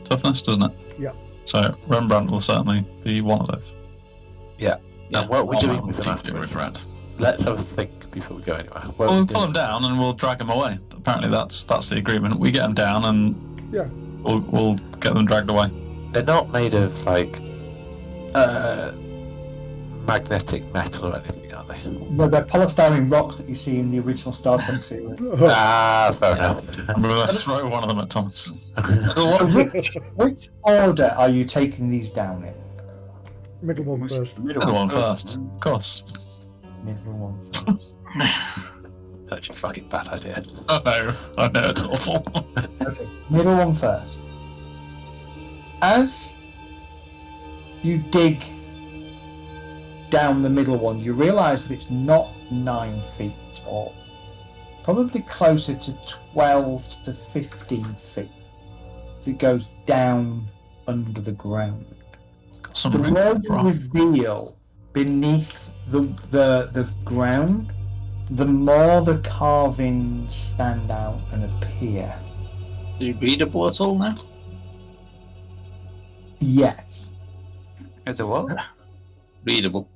toughness, doesn't it? Yeah. So Rembrandt will certainly be one of those. Yeah. And what are we I'll doing have with a them deep afterwards? regret. Let's have a think before we go anywhere. What Well, are we'll we pull them doing? down and we'll drag them away. Apparently, that's the agreement. We get them down and Yeah. we'll get them dragged away. They're not made of like magnetic metal or anything, are they? No, they're polystyrene rocks that you see in the original Star Trek series. Ah, fair enough. I'm going to throw one of them at Thomas. So which order are you taking these down in? Middle one first. Middle one first, of course. Middle one first. Such a fucking bad idea. I know, it's awful. Okay, middle one first. As you dig down the middle one, you realise that it's not 9 feet tall. Probably closer to 12 to 15 feet. It goes down under the ground. Got some The room, word bro. reveal beneath the ground the more the carvings stand out and appear. Is it readable at all now? Yes. Is it what? Readable.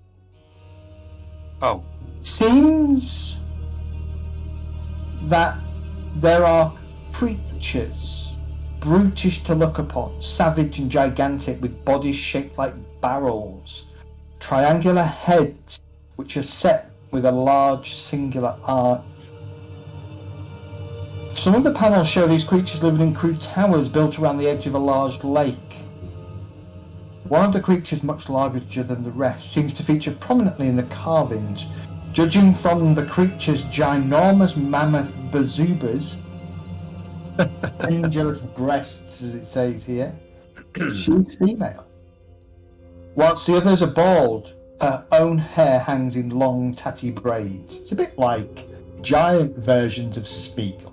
Oh, Seems that there are creatures, brutish to look upon, savage and gigantic, with bodies shaped like barrels, triangular heads which are set with a large singular eye. Some of the panels show these creatures living in crude towers built around the edge of a large lake. One of the creatures, much larger than the rest, seems to feature prominently in the carvings. Judging from the creature's ginormous mammoth bazubas, angel's breasts, as it says here, she's female. Whilst the others are bald, her own hair hangs in long, tatty braids. It's a bit like giant versions of Spiegel.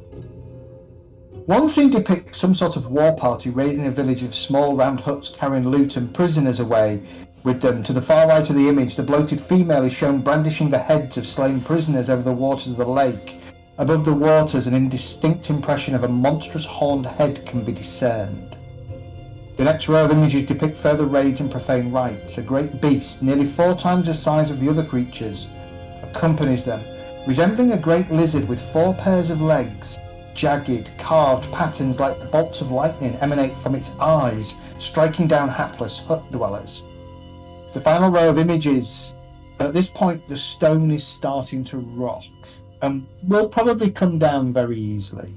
One scene depicts some sort of war party raiding a village of small round huts carrying loot and prisoners away with them. To the far right of the image, the bloated female is shown brandishing the heads of slain prisoners over the waters of the lake. Above the waters, an indistinct impression of a monstrous horned head can be discerned. The next row of images depict further raids and profane rites. A great beast, nearly 4 times the size of the other creatures, accompanies them, resembling a great lizard with 4 pairs of legs. Jagged, carved patterns like bolts of lightning emanate from its eyes, striking down hapless hut dwellers. The final row of images, at this point the stone is starting to rock and will probably come down very easily.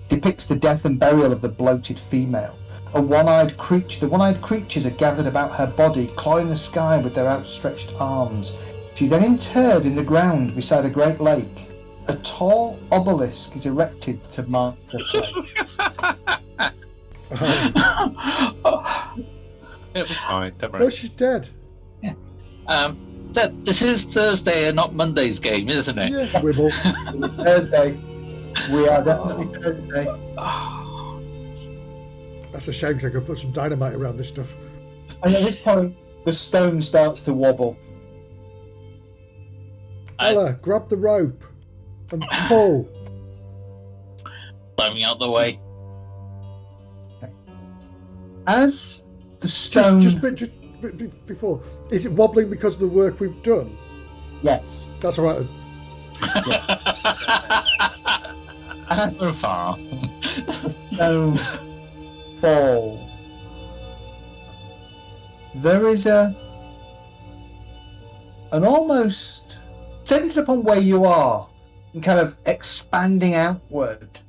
Depicts the death and burial of the bloated female. The one-eyed creatures are gathered about her body, clawing the sky with their outstretched arms. She's then interred in the ground beside a great lake. A tall obelisk is erected to mark the place. Alright, don't Oh, worry. she's dead. This is Thursday and not Monday's game, isn't it? Yeah, Wibble. Thursday. We are definitely Thursday. That's a shame because I could put some dynamite around this stuff. And at this point, the stone starts to wobble. Ella, grab the rope and pull. Climbing out the way. As the stone... Just before, is it wobbling because of the work we've done? Yes. That's all right. As So far. the stone fall, there is an almost centered upon where you are and kind of expanding outward,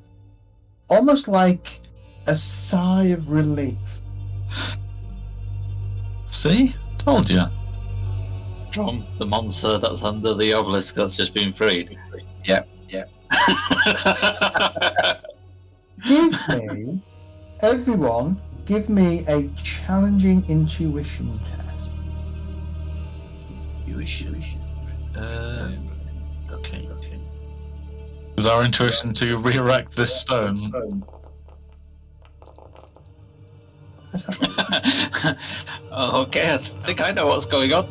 almost like a sigh of relief. See? Told you. From the monster that's under the obelisk that's just been freed. Yep. Everyone, give me a challenging intuition test. Okay. Is our intuition to re-erect this stone? Okay, I think I know what's going on.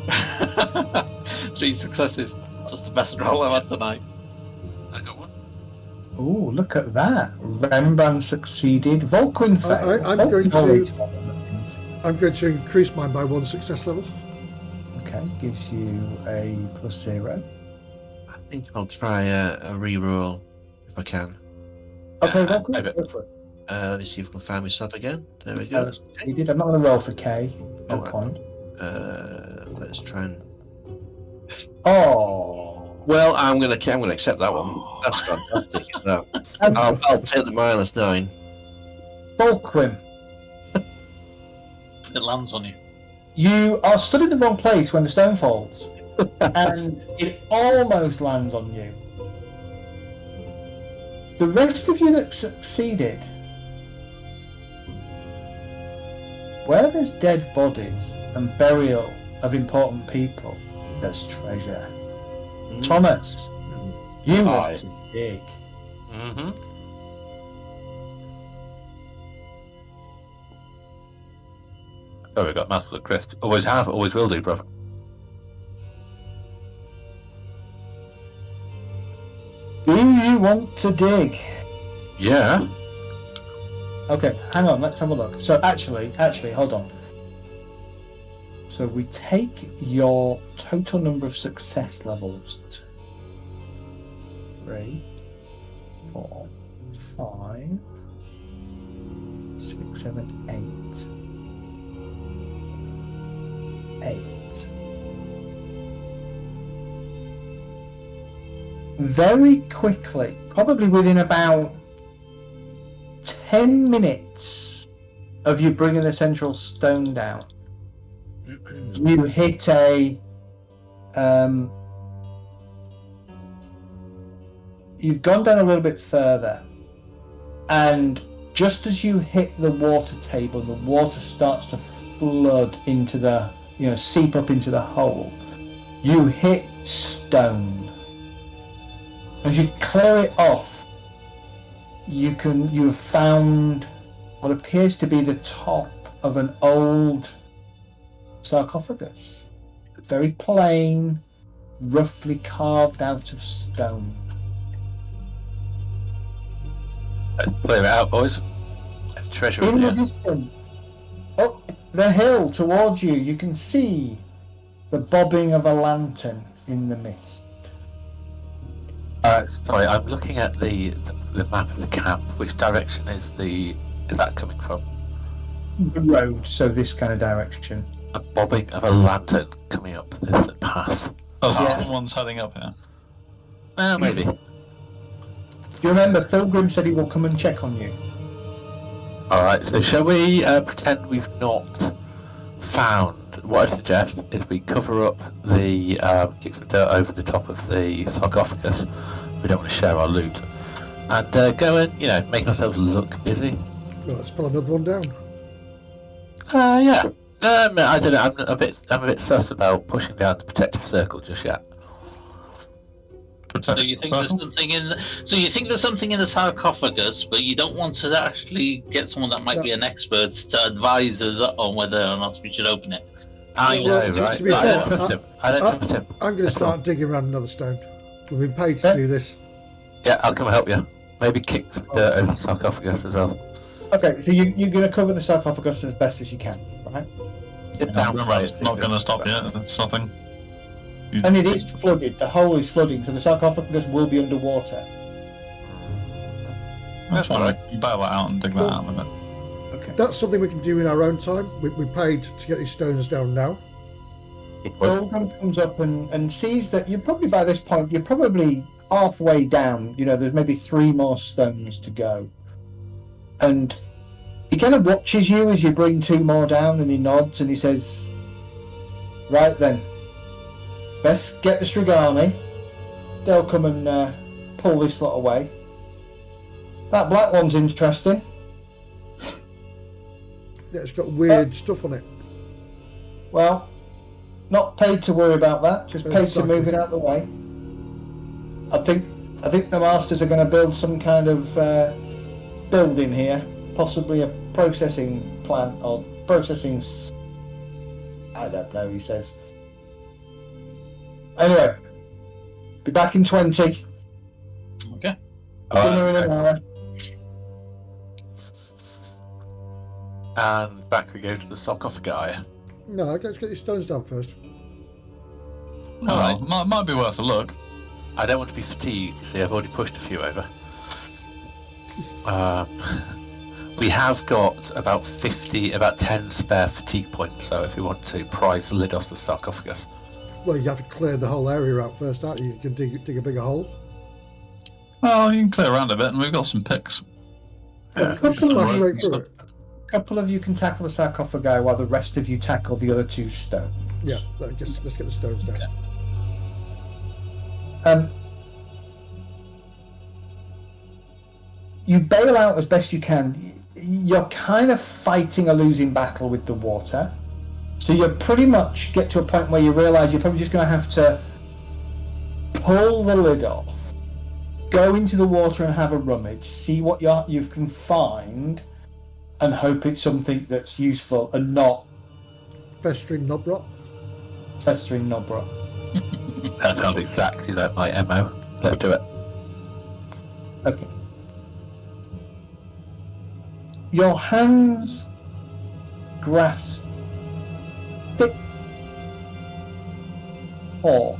3 successes. That's the best roll I've had tonight. I got one. Oh, look at that. Rembrandt succeeded. Volquin failed. I'm Volquin going to- always failed on things. I'm going to increase mine by 1 success level. Okay, gives you a +0. I think I'll try a re-roll if I can. Okay, I Volquin, bet. go for it. Let me see if I can find myself again. There we go. You did. I'm not going to roll for K. No Oh, point. Let's try and. Oh. Well, I'm gonna accept that one. That's fantastic. Isn't that? I'll take the -9. Volquin, It lands on you. you are stood in the wrong place when the stone falls, and it almost lands on you. The rest of you that succeeded, where there's dead bodies and burial of important people, there's treasure. Thomas, you Aye. want to dig. Mm-hmm. Oh, we got mouthful of crisps. Always have, always will do, brother. Do you want to dig? Yeah. Okay, hang on, let's have a look. So actually, hold on. So we take your total number of success levels. 3, 4, 5, 6, 7, 8. 8. Very quickly, probably within about 10 minutes of you bringing the central stone down, you hit a you've gone down a little bit further, and just as you hit the water table, the water starts to flood into the, seep up into the hole. You hit stone. As you clear it off, you have found what appears to be the top of an old sarcophagus. Very plain, roughly carved out of stone. Let's clear it out, boys. There's treasure in In the here. distance, up the hill towards you, you can see the bobbing of a lantern in the mist. Sorry, I'm looking at the map of the camp. Which direction is that coming from? The road, so this kind of direction. A bobbing of a lantern coming up the path. Oh, so Yeah. someone's heading up here. Maybe. Do you remember Thilgrim said he will come and check on you? Alright, so shall we pretend we've not found... What I suggest is we cover up kick some dirt over the top of the sarcophagus. We don't want to share our loot. And go and, make ourselves look busy. Well, let's pull another one down. Yeah. I don't know, I'm a bit sus about pushing down the protective circle just yet. So you think there's something in? So you think there's something in the sarcophagus, but you don't want to actually get someone that might be an expert to advise us on whether or not we should open it. I know, Well, right? to be But fair, I don't trust him. I don't trust him. I'm going to start digging around another stone. We've been paid to do this. Yeah, I'll come and help you. Maybe kick some dirt over the sarcophagus as well. Okay, so you're going to cover the sarcophagus as best as you can, right? Get No, down, remember, it's not going to stop yet. It's nothing. And it is flooded. The hole is flooding, so the sarcophagus will be underwater. That's fine. You bail that out and dig that out in a bit. Okay. That's something we can do in our own time. We paid to get these stones down now. Thilgrim comes up and sees that you're probably, by this point, you're probably halfway down. There's maybe 3 more stones to go. And he kind of watches you as you bring 2 more down, and he nods and he says, "Right then, best get the Strigani. They'll come and pull this lot away. That black one's interesting. Yeah, it's got weird stuff on it. Well, not paid to worry about that, just paid Exactly. to move it out the way. I think the masters are going to build some kind of building here, possibly a processing plant or processing. I don't know," he says. "Anyway, be back in 20. Okay. Dinner in an hour." And back we go to the sarcophagi. No, let's get these stones down first. Well, might be worth a look. I don't want to be fatigued, you see, I've already pushed a few over. We have got about 10 spare fatigue points, so if we want to prise the lid off the sarcophagus. Well, you have to clear the whole area out first, aren't you? You can dig a bigger hole. Well, you can clear around a bit, and we've got some picks. A Smash right through it. couple of you can tackle the sarcophagi while the rest of you tackle the other 2 stones. Yeah, let's get the stones down. You bail out as best you can. You're kind of fighting a losing battle with the water. So you pretty much get to a point where you realise you're probably just going to have to pull the lid off, go into the water and have a rummage, see what you can find, and hope it's something that's useful and not Festering knobrot. festering knobrot. That sounds exactly like my MO. Let's do it. Okay. Your hands grasp thick paw.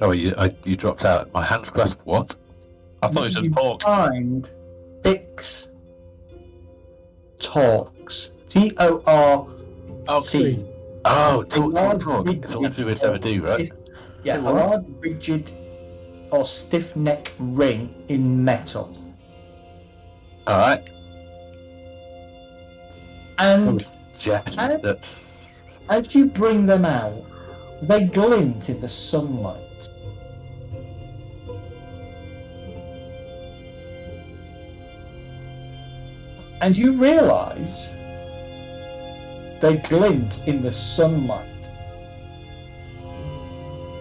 Oh, you dropped out. My hands grasp what? I thought you said pork. Find Fix Talks. Torc. See. Oh, talk. Rigid It's all to do with ever do, right? Yeah, a large, rigid or stiff neck ring in metal. Alright. And That. as you bring them out, they glint in the sunlight. And you realise they glint in the sunlight.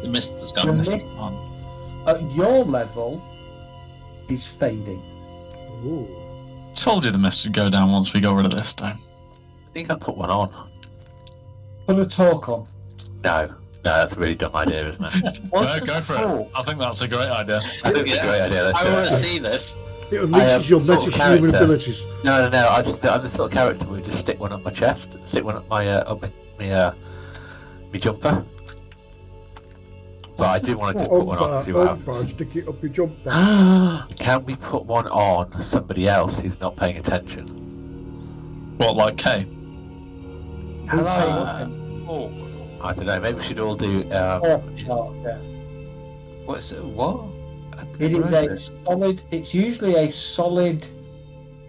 The mist has The gone. mist at your level is fading. Ooh. Told you the mist would go down once we got rid of this stone. I think I put one on. Put a talk on. No, that's a really dumb idea, isn't it? Go for it. I think that's a great idea. I think it's a great idea. I want to see this. It unleashes your sort of metahuman character. abilities. No. I'm the sort of character who would just stick one on my chest, stick one up my jumper. But I do want to put one on to see what happens. Stick it up your jumper. Can we put one on somebody else who's not paying attention? What, like Kay? Hello. I don't know. Maybe we should all do. What's it? What? It is a solid. It's usually a solid.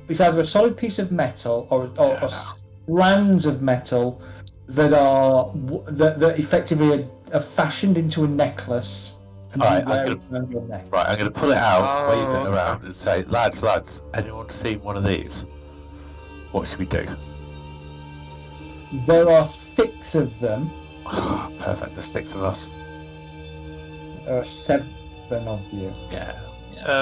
It's either a solid piece of metal or strands of metal that are that effectively are fashioned into a necklace. And Alright, you wear it around your neck. Right, I'm going to pull it out, wave it around, and say, lads, anyone seen one of these? What should we do? There are 6 of them. Perfect. There's 6 of us. There are 7 of you. Yeah.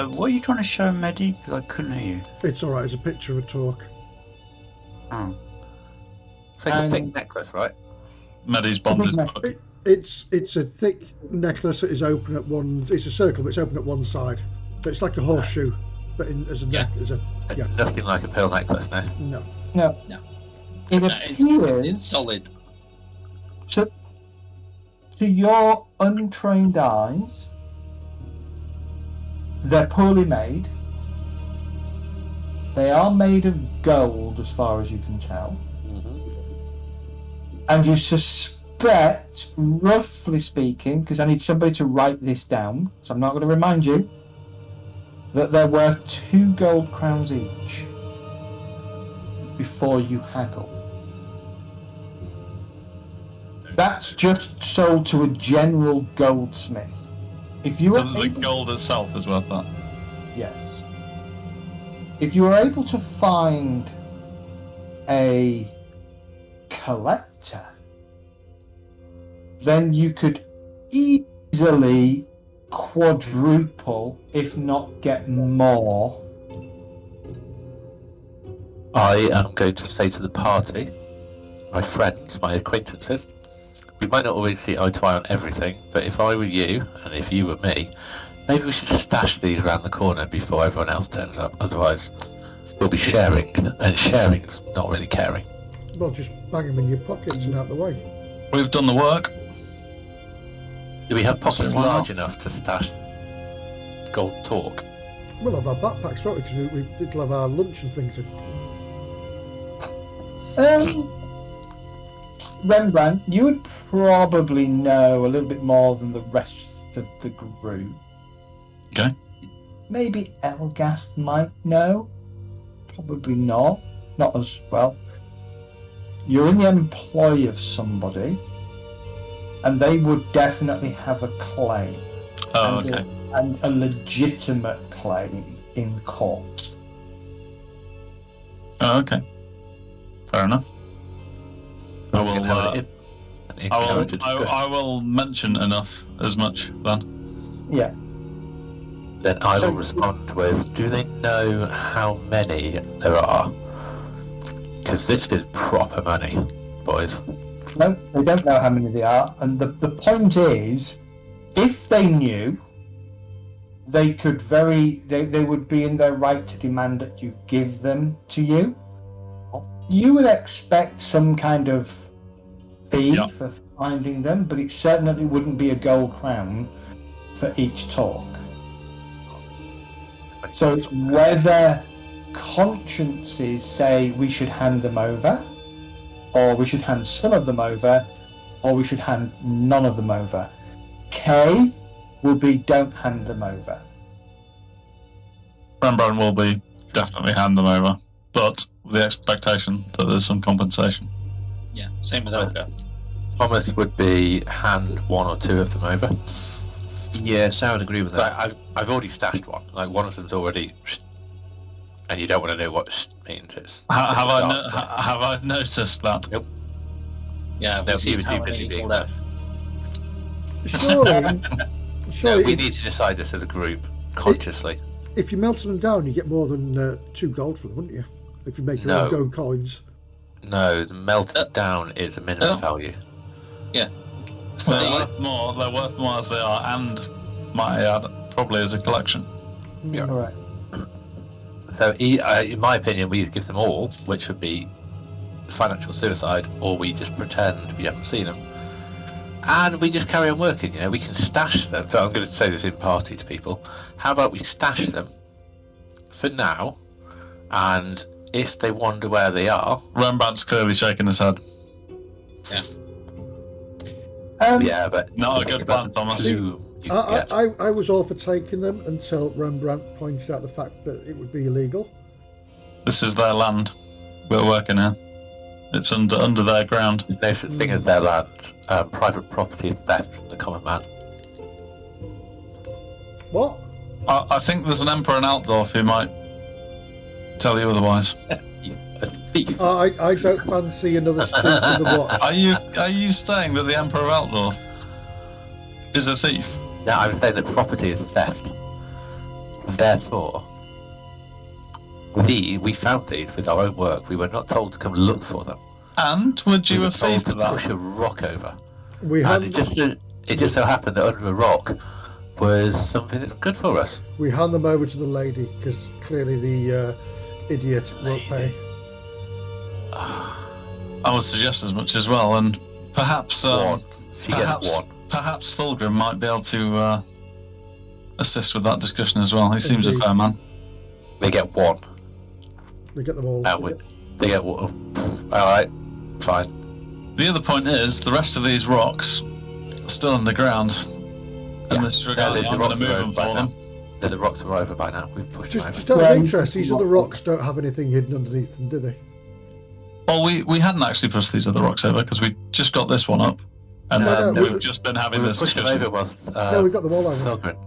What are you trying to show, Medi? Because I couldn't hear you. It's alright, it's a picture of a talk. Oh. So it's a thick necklace, right? Medi's bonded. It's a thick necklace that is open at one. It's a circle, but it's open at one side. So it's like a horseshoe, but as a neck. Nothing like a pearl necklace, no. No. It It's appears solid. to your untrained eyes, they're poorly made. They are made of gold, as far as you can tell. And you suspect, roughly speaking, because I need somebody to write this down, so I'm not going to remind you, that they're worth 2 gold crowns each before you haggle. That's just sold to a general goldsmith. If you were The gold itself is worth that. Yes. If you were able to find a collector, then you could easily quadruple, if not get more. I am going to say to the party, my friends, my acquaintances, we might not always see eye to eye on everything, but if I were you, and if you were me, maybe we should stash these around the corner before everyone else turns up. Otherwise, we'll be sharing, and sharing's not really caring. Well, just bang them in your pockets and out the way. We've done the work. Do we have pockets Why not? large enough to stash gold talk? We'll have our backpacks, won't we? Because it'll have our lunch and things in. Rembrandt, you would probably know a little bit more than the rest of the group. Okay. Maybe Elgast might know. Probably not. Not as well. You're in the employ of somebody, and they would definitely have a claim. Oh, and okay. And a legitimate claim in court. Oh, okay. Fair enough. I will mention enough as much then. Yeah. Then I So- will respond with, do they know how many there are? Because this is proper money, boys. No, they don't know how many they are, and the point is, if they knew, they would be in their right to demand that you give them to you. You would expect some kind of fee for finding them, but it certainly wouldn't be a gold crown for each talk. So it's whether consciences say we should hand them over, or we should hand some of them over, or we should hand none of them over. K will be don't hand them over. Rembrandt will be definitely hand them over, but with the expectation that there's some compensation. Yeah, same with Elgast. Thomas would be hand one or two of them over. Yes, I would agree with that. Like, I've already stashed one. Like, one of them's already, and you don't want to know what means. It's Have I noticed that? Nope. Yeah, No, we'll see he was how too busy many being left. Surely, No, we need to decide this as a group, consciously. if you melt them down, you get more than 2 gold for them, wouldn't you? If you make your No. own gold coins. No, the melted down is a minimum value. Yeah. So They're worth more. They're worth more as they are, and might I add, probably as a collection. Yeah. Correct. So, in my opinion, we give them all, which would be financial suicide, or we just pretend we haven't seen them, and we just carry on working. You know, we can stash them. So I'm going to say this in party to people. How about we stash them for now, and if they wonder where they are, Rembrandt's clearly shaking his head. yeah, but Not a good plan, Thomas. I was all for taking them until Rembrandt pointed out the fact that it would be illegal. This is their land. We're working here. It's under their ground. no such thing as their land. Private property is theft from the common man. What? I think there's an Emperor in Altdorf who might tell you otherwise. A thief. I don't fancy another street in the watch. Are you saying that the Emperor of Altdorf is a thief? No, I'm saying that property is theft. Therefore, we found these with our own work. We were not told to come look for them. And would We you were have told fee for to that? push a rock over. We And hand, it just so happened that under a rock was something that's good for us. we hand them over to the lady because clearly the idiot won't pay. I would suggest as much as well, and perhaps One. She perhaps gets one. perhaps Thulgrim might be able to assist with that discussion as well. He seems a Indeed. fair man. They get one. We get them all. They get one. Alright, fine. The other point is the rest of these rocks are still on the ground, and this regarding I'm going to move them for them. The rocks are over by now. We've pushed them over. Just out of interest, these other rocks don't have anything hidden underneath them, do they? Well, we hadn't actually pushed these other rocks over because we just got this one up, and No, then no, we've just been having We were this pushing discussion. over was No, we got them all over. Thulgrim.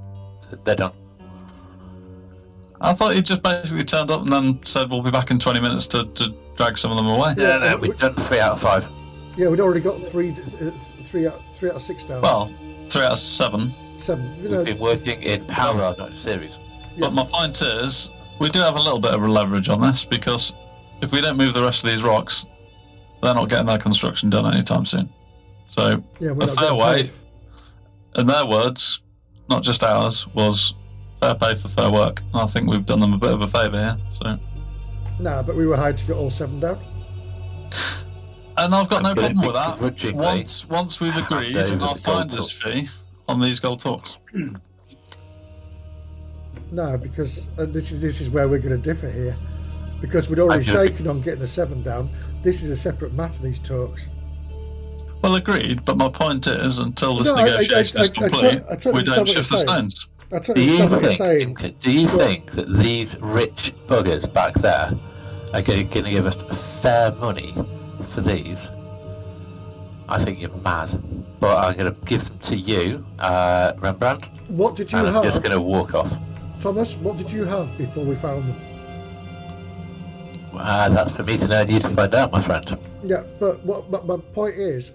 They're done. I thought he just basically turned up and then said we'll be back in 20 minutes to drag some of them away. Yeah, No, we've done 3 out of 5. Yeah, we'd already got three out of 6 down. Well, 3 out of 7. 7. You We've know, been working in parallel, not in series. But my point is, we do have a little bit of a leverage on this because if we don't move the rest of these rocks, they're not getting their construction done anytime soon. So, yeah, a we're not fair getting way, paid. in their words, not just ours, was fair pay for fair work. And I think we've done them a bit of a favour here. So, Nah, but we were hired to get all 7 down. and I've got I'm no gonna problem with that. begrudgingly Once we've hand agreed over our the gold finder's talk. fee on these gold talks. No, because this is where we're going to differ here. Because we'd already I'm gonna shaken on getting the 7 down. This is a separate matter, these talks. Well, agreed, but my point is, until this No, negotiation is complete, I totally we don't understand what shift the you're saying. stones. I Do totally you understand what you're saying. think? Do you think that these rich buggers back there are going to give us fair money for these? I think you're mad. But I'm going to give them to you, Rembrandt, What did you and I'm just have, going to walk off. Thomas? What did you have before we found them? That's for me to know and you to find out, my friend. Yeah, but what my point is,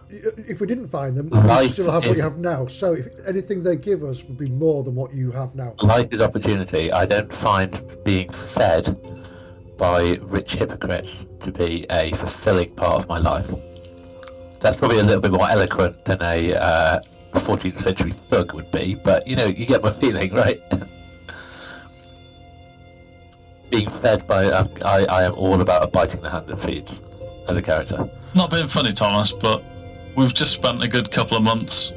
if we didn't find them, Life we still have what is- you have now. So if anything they give us would be more than what you have now. Life is opportunity. I don't find being fed by rich hypocrites to be a fulfilling part of my life. That's probably a little bit more eloquent than a a 14th century thug would be, but you get my feeling, right? Being fed by I am all about biting the hand that feeds as a character. Not being funny, Thomas, but we've just spent a good couple of months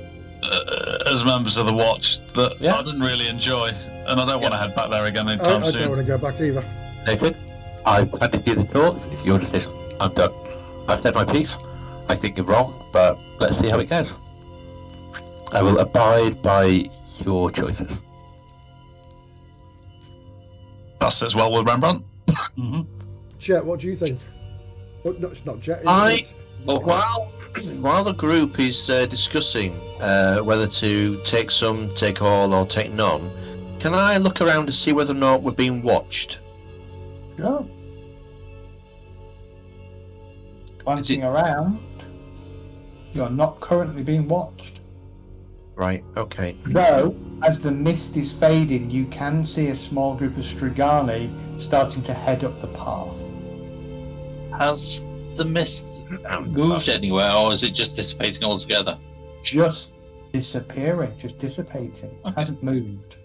as members of the Watch that I didn't really enjoy, and I don't want to head back there again anytime soon. I don't want to go back either. Nathan, I've had to hear the talks. It's your decision. I'm done. I've said my piece. I think you're wrong, but let's see how it goes. I will abide by your choices. That says well with Rembrandt. Jet, what do you think? Oh, no, it's not Jet. But while the group is discussing whether to take some, take all, or take none, can I look around to see whether or not we're being watched? Sure. Glancing around, you're not currently being watched. Right, okay. Though, as the mist is fading, you can see a small group of Strigani starting to head up the path. Has the mist moved anywhere, or is it just dissipating altogether? Just disappearing, just dissipating. It hasn't moved.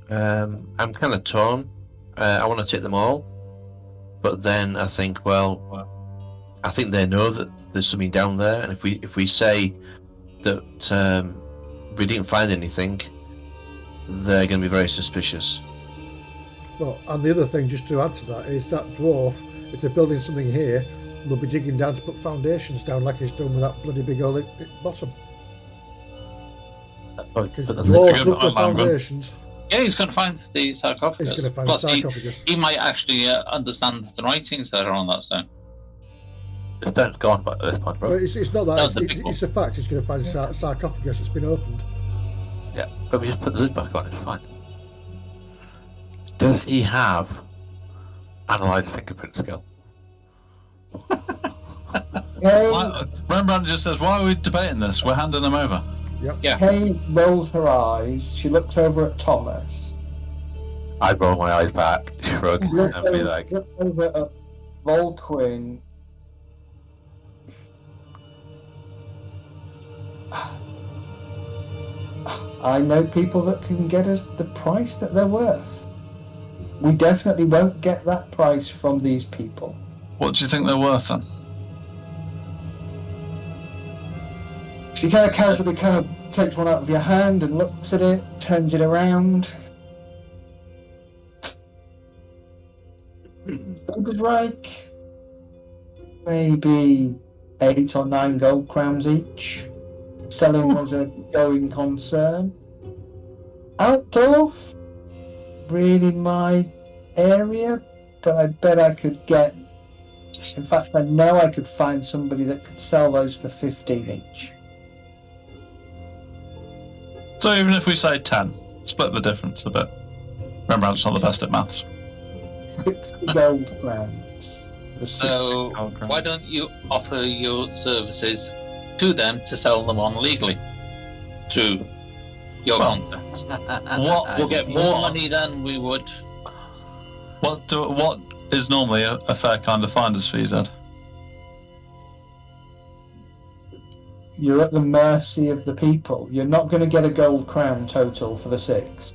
I'm kind of torn. I want to take them all, but then I think, I think they know that there's something down there, and if we say that we didn't find anything, they're going to be very suspicious. Well, and the other thing, just to add to that, is that dwarf, if they're building something here, they'll be digging down to put foundations down like he's done with that bloody big old bottom. Because dwarves look for foundations. Yeah, he's going to find the sarcophagus. He's going to find Plus, the sarcophagus. He might actually understand the writings that are on that stone. The stone's gone by this point, bro. Well, it's not that. It's a fact. He's going to find a sarcophagus that's been opened. Yeah, but we just put the lid back on. It's fine. Does he have analyze fingerprint skill? Rembrandt just says, "Why are we debating this? We're handing them over." Yep. Yeah. Kay rolls her eyes. She looks over at Thomas. I roll my eyes back, shrug, and be like, Look over at Volquin. I know people that can get us the price that they're worth. We definitely won't get that price from these people. What do you think they're worth then? She kind of casually takes one out of your hand and looks at it, turns it around. Oberreich, maybe 8 or 9 gold crowns each. Selling as a going concern. Altdorf, really my area, but I bet I could get. In fact, I know I could find somebody that could sell those for 15 each. So even if we say 10, split the difference a bit. Rembrandt's not the best at maths. 60 gold crowns. So why don't you offer your services to them to sell them on legally through your contacts? We'll get more money than we would. What is normally a fair kind of finder's fee, Ed? You're at the mercy of the people. You're not going to get a gold crown total for the 6.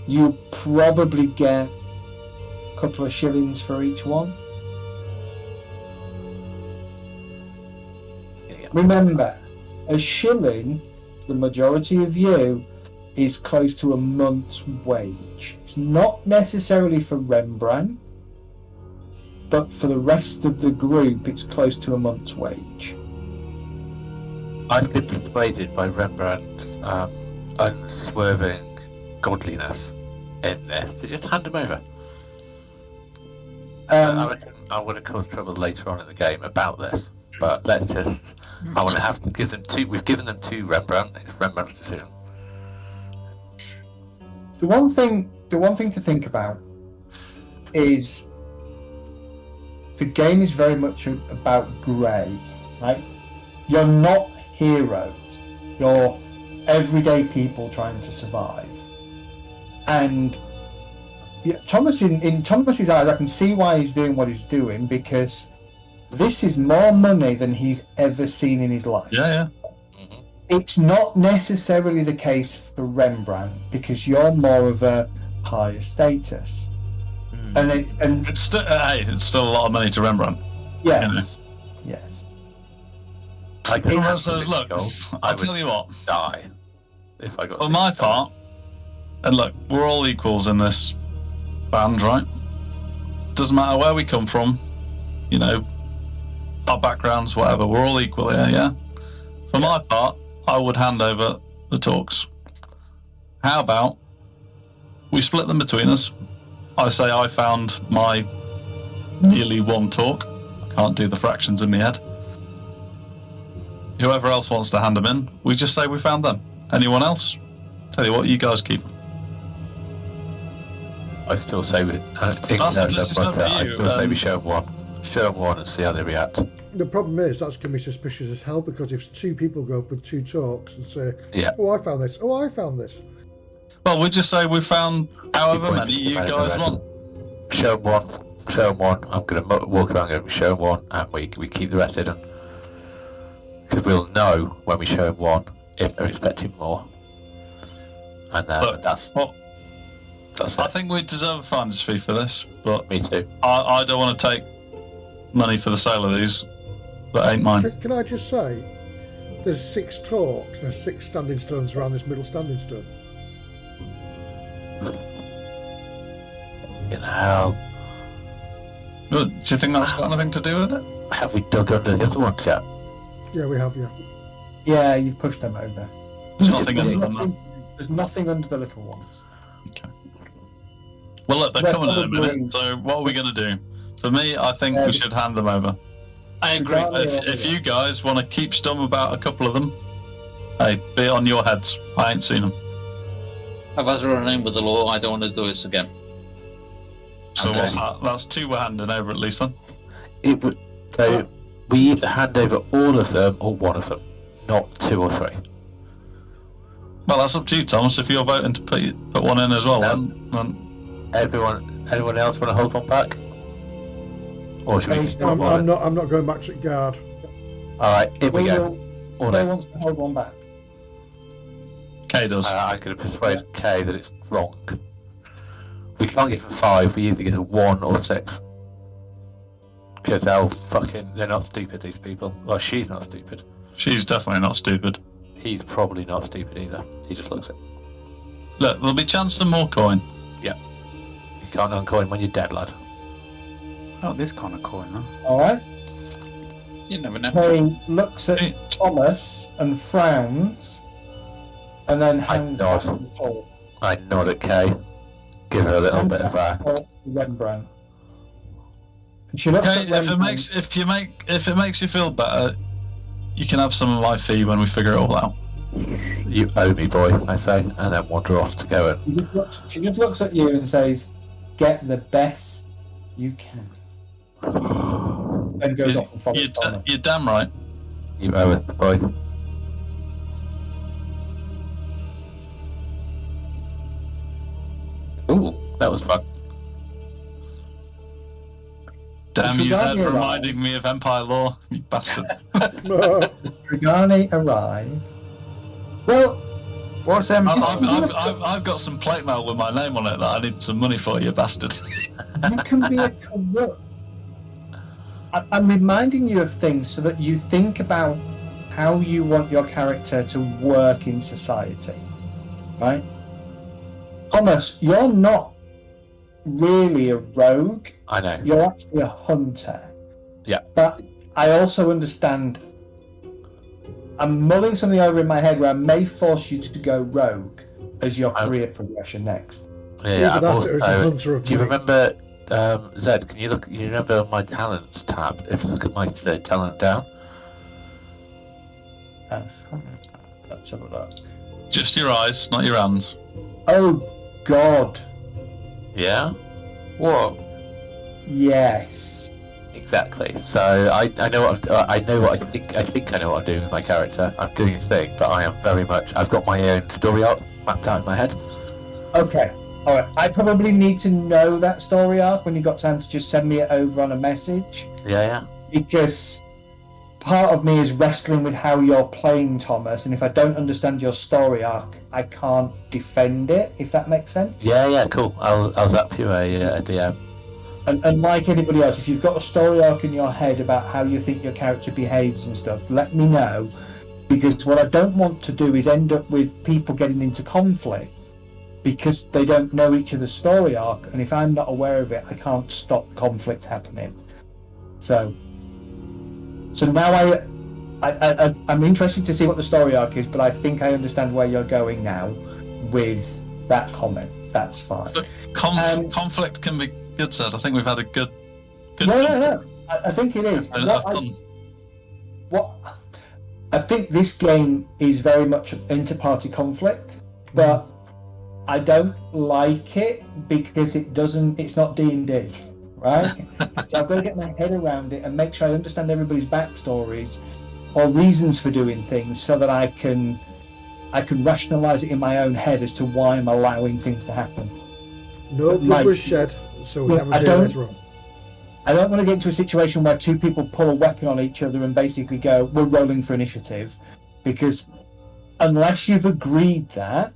You probably get a couple of shillings for each one. Remember, a shilling, the majority of you, is close to a month's wage. It's not necessarily for Rembrandt, but for the rest of the group, it's close to a month's wage. I've been persuaded by Rembrandt's unswerving godliness in this to just hand him over. I reckon I would have caused trouble later on in the game about this, but let's just. I want to have to give them 2. We've given them 2 Rembrandt. It's Rembrandt's decision. The one thing to think about is the game is very much about grey, right? You're not heroes. You're everyday people trying to survive. And Thomas, in Thomas's eyes, I can see why he's doing what he's doing, because this is more money than he's ever seen in his life. Yeah. It's not necessarily the case for Rembrandt because you're more of a higher status, and It's still, hey, it's still a lot of money to Rembrandt. yes, yes. I could Everyone have says, this look, goal. I'll I tell would you what. die if I got. For my part, and look, we're all equals in this band, right? Doesn't matter where we come from, you know, our backgrounds, whatever. We're all equal here, yeah. For my part, I would hand over the talks. How about we split them between us? I say I found my nearly one talk. I can't do the fractions in my head. Whoever else wants to hand them in, we just say we found them. Anyone else? Tell you what, you guys keep. I still say we. That's the decision up to I you, still say we show them one. Show them one and see how they react. The problem is that's going to be suspicious as hell because if two people go up with two talks and say, Yeah. "Oh, I found this. Oh, I found this." Well, we just say we found however points many you to the guys red. want. Show them one. Show them one. I'm going to walk around and show them one, and we keep the rest hidden. Because we'll know when we show them one if they're expecting more. And Look, that's well, it. I think we deserve a finder's fee for this, but Me too. I don't want to take money for the sale of these. That ain't mine. Can I just say, there's 6 talks and there's 6 standing stones around this middle standing stone. You know, Do you think that's got anything to do with it? have we dug under the other ones yet? Yeah, we have. Yeah. Yeah, you've pushed them over. There's nothing There's under them. nothing, there's nothing under the little ones. Well, look, they're They're coming in a probably- minute. So what are we going to do? For me, I think we should hand them over. I agree. If you guys want to keep stum about a couple of them, hey, be it on your heads. I ain't seen them. I've had to run in with the law. I don't want to do this again. So Okay. what's that? That's 2 we're handing over at least then. It would. So we either hand over all of them or one of them, not 2 or 3. Well, that's up to you, Thomas. If you're voting to put one in as well, then Anyone else want to hold one back? Or should we just do I'm one? not going back to guard. All right, here we go. All Who in. wants to hold one back? Kay does. I could have persuaded Kay that it's wrong. We can't give them 5. We either give them 1 or 6. Because they're not stupid. These people. Well, she's not stupid. She's definitely not stupid. He's probably not stupid either. He just looks it. Look, there'll be chance for more coin. You can't uncoin when you're dead, lad. Not this kind of coin, huh? Alright. You never know. He looks at Hey, Thomas and frowns and then hands nod. back the talk I nod at Kay. Give her a little bit of a. to Rembrandt. And she looks Okay, at if Rembrandt. it makes you feel better, you can have some of my fee when we figure it all out. You owe me, boy, I say, and then wander off to go in. She just looks at you and says, "Get the best you can." Then goes off and follows Thomas. You're damn right. You owe it, boy. Ooh, that was fun. Damn you, Zed, Regarding for that- reminding me of Empire Law, you bastard. Regani arrive. Well, What's them? I've got some plate mail with my name on it that I need some money for, you bastard. you can be a corrupt. I'm reminding you of things so that you think about how you want your character to work in society, right? Thomas, you're not really a rogue. I know. You're actually a hunter. Yeah. But I also understand. I'm mulling something over in my head where I may force you to go rogue as your career progression next. Yeah, Either that or it's a hunter of do you money. remember, Zed, can you look, you remember my talents tab? If you look at my talent down, Let's have a look. Just your eyes, not your hands. Oh God, yeah? What? yes. Exactly. So I know what I think I know what I'm doing with my character. I'm doing a thing, but I am very much. I've got my own story arc mapped out in my head. Okay. All right. I probably need to know that story arc when you got time to just send me it over on a message, Yeah. because part of me is wrestling with how you're playing, Thomas, and if I don't understand your story arc, I can't defend it, if that makes sense. Yeah, cool. I'll zap you a DM. And like anybody else, if you've got a story arc in your head about how you think your character behaves and stuff, let me know, because what I don't want to do is end up with people getting into conflict because they don't know each other's story arc, and if I'm not aware of it, I can't stop conflict happening. So now I'm interested to see what the story arc is, but I think I understand where you're going now with that comment. That's fine. But conflict can be good, sir. I think we've had a good. No. I think it is. I think this game is very much inter-party conflict, but I don't like it because it's not D&D, right? So I've got to get my head around it and make sure I understand everybody's backstories or reasons for doing things so that I can rationalise it in my own head as to why I'm allowing things to happen. No blood was shed, so we have a day later on. I don't want to get into a situation where two people pull a weapon on each other and basically go, we're rolling for initiative, because unless you've agreed that,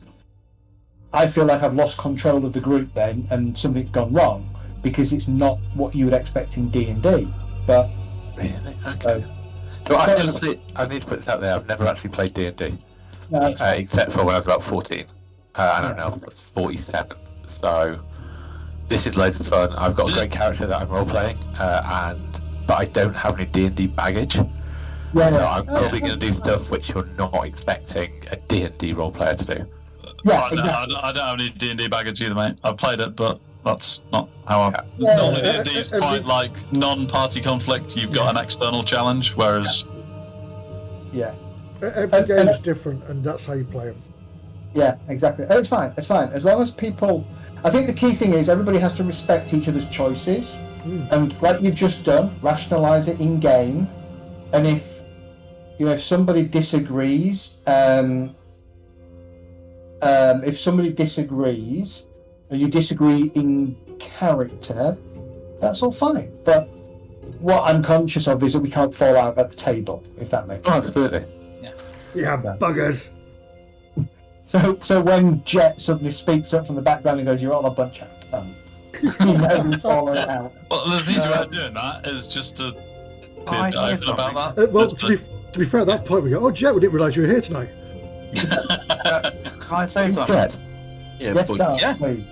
I feel like I've lost control of the group then and something's gone wrong, because it's not what you would expect in D&D. But really, okay. So I need to put this out there. I've never actually played D&D, except for when I was about 14. And I'm now 47. So this is loads of fun. I've got a great character that I'm role playing, but I don't have any D&D baggage. So I'm probably going to do stuff which you're not expecting a D&D role player to do. Yeah, I don't have any D&D baggage either, mate. I've played it, but that's not how I... Normally D&D is quite like non-party conflict. You've got an external challenge, whereas... Yeah. Every game's different, and that's how you play them. Yeah, exactly. It's fine. As long as people... I think the key thing is everybody has to respect each other's choices, and like you've just done, rationalise it in game. And if somebody disagrees, and you disagree in character, that's all fine. But what I'm conscious of is that we can't fall out at the table, if that makes sense. Absolutely. Yeah, buggers. So when Jet suddenly speaks up from the background and goes, "You're all a bunch of cunts," you know we fall out. Well, the easy way of doing that is just to be open about that. Well, to be fair, at that point we go, "Oh, Jet, we didn't realise you were here tonight." Can I say something? Jet. Yeah, Yes, but, start, yeah. please.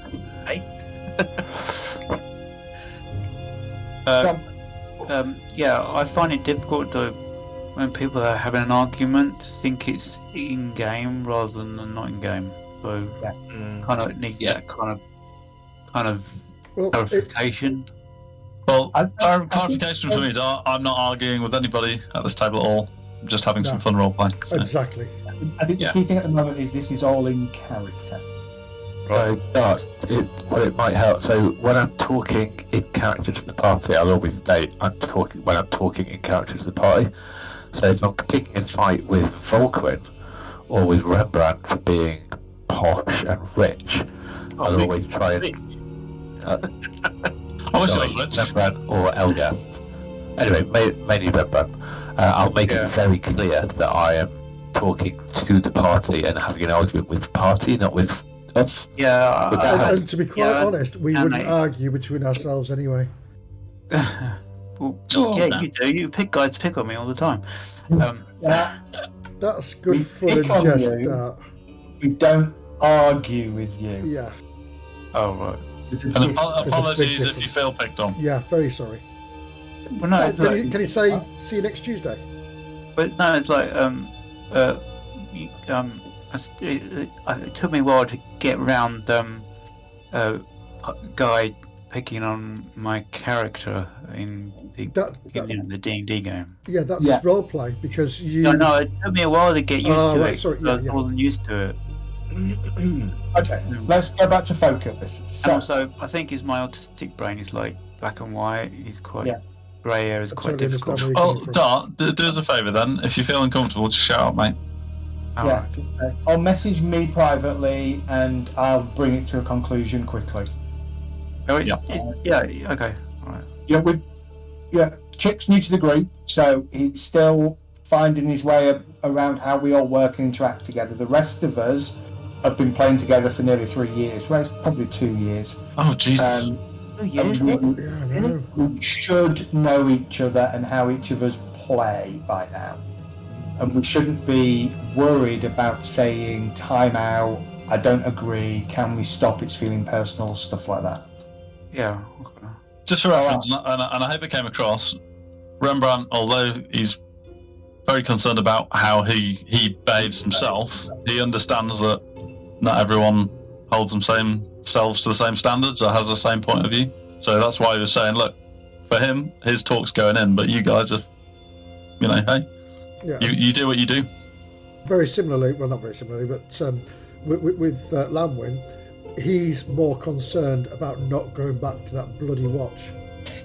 I find it difficult when people are having an argument to think it's in game rather than not in game. So kind of need that kind of clarification. Clarification for me. I'm not arguing with anybody at this table at all. I'm just having some fun role playing. So. Exactly. I think the key thing at the moment is this is all in character. Right. It might help. So when I'm talking in character to the party, I'll always state when I'm talking in character to the party. So if I'm picking a fight with Volquin or with Rembrandt for being posh and rich, I'll always try and... I wish I was rich. Rembrandt or Elgast. Anyway, mainly Rembrandt. I'll make it very clear that I am talking to the party and having an argument with the party, not with us. Yeah. And to be quite honest, we wouldn't argue between ourselves anyway. You do. You guys pick on me all the time. That's good fun and just that. We don't argue with you. Yeah. Oh, right. And apologies if you feel picked on. Yeah, very sorry. Well, no, can you say see you next Tuesday? But no, it's like it took me a while to get around Guy picking on my character in the D&D game. Yeah, that's his role play because you. No, it took me a while to get used to it. Sorry, I wasn't used to it. Okay, let's go back to focus. So, and also, I think my autistic brain is like black and white. He's quite grey area is quite difficult. Well, Dart, do us a favour then. If you feel uncomfortable, just shout out, mate. Right. I'll message me privately and I'll bring it to a conclusion quickly. Okay. All right. Chick's new to the group, so he's still finding his way around how we all work and interact together. The rest of us have been playing together for nearly 3 years. Well, it's probably 2 years. Oh, Jesus. We should know each other and how each of us play by now. And we shouldn't be worried about saying, time out, I don't agree, can we stop, it's feeling personal, stuff like that. Yeah. Just for reference, and I hope it came across, Rembrandt, although he's very concerned about how he behaves himself, he understands that not everyone holds themselves to the same standards or has the same point of view. So that's why he was saying, look, for him, his talk's going in, but you guys are, hey, you do what you do. Very similarly, well, not very similarly, but with Lamwin, he's more concerned about not going back to that bloody watch.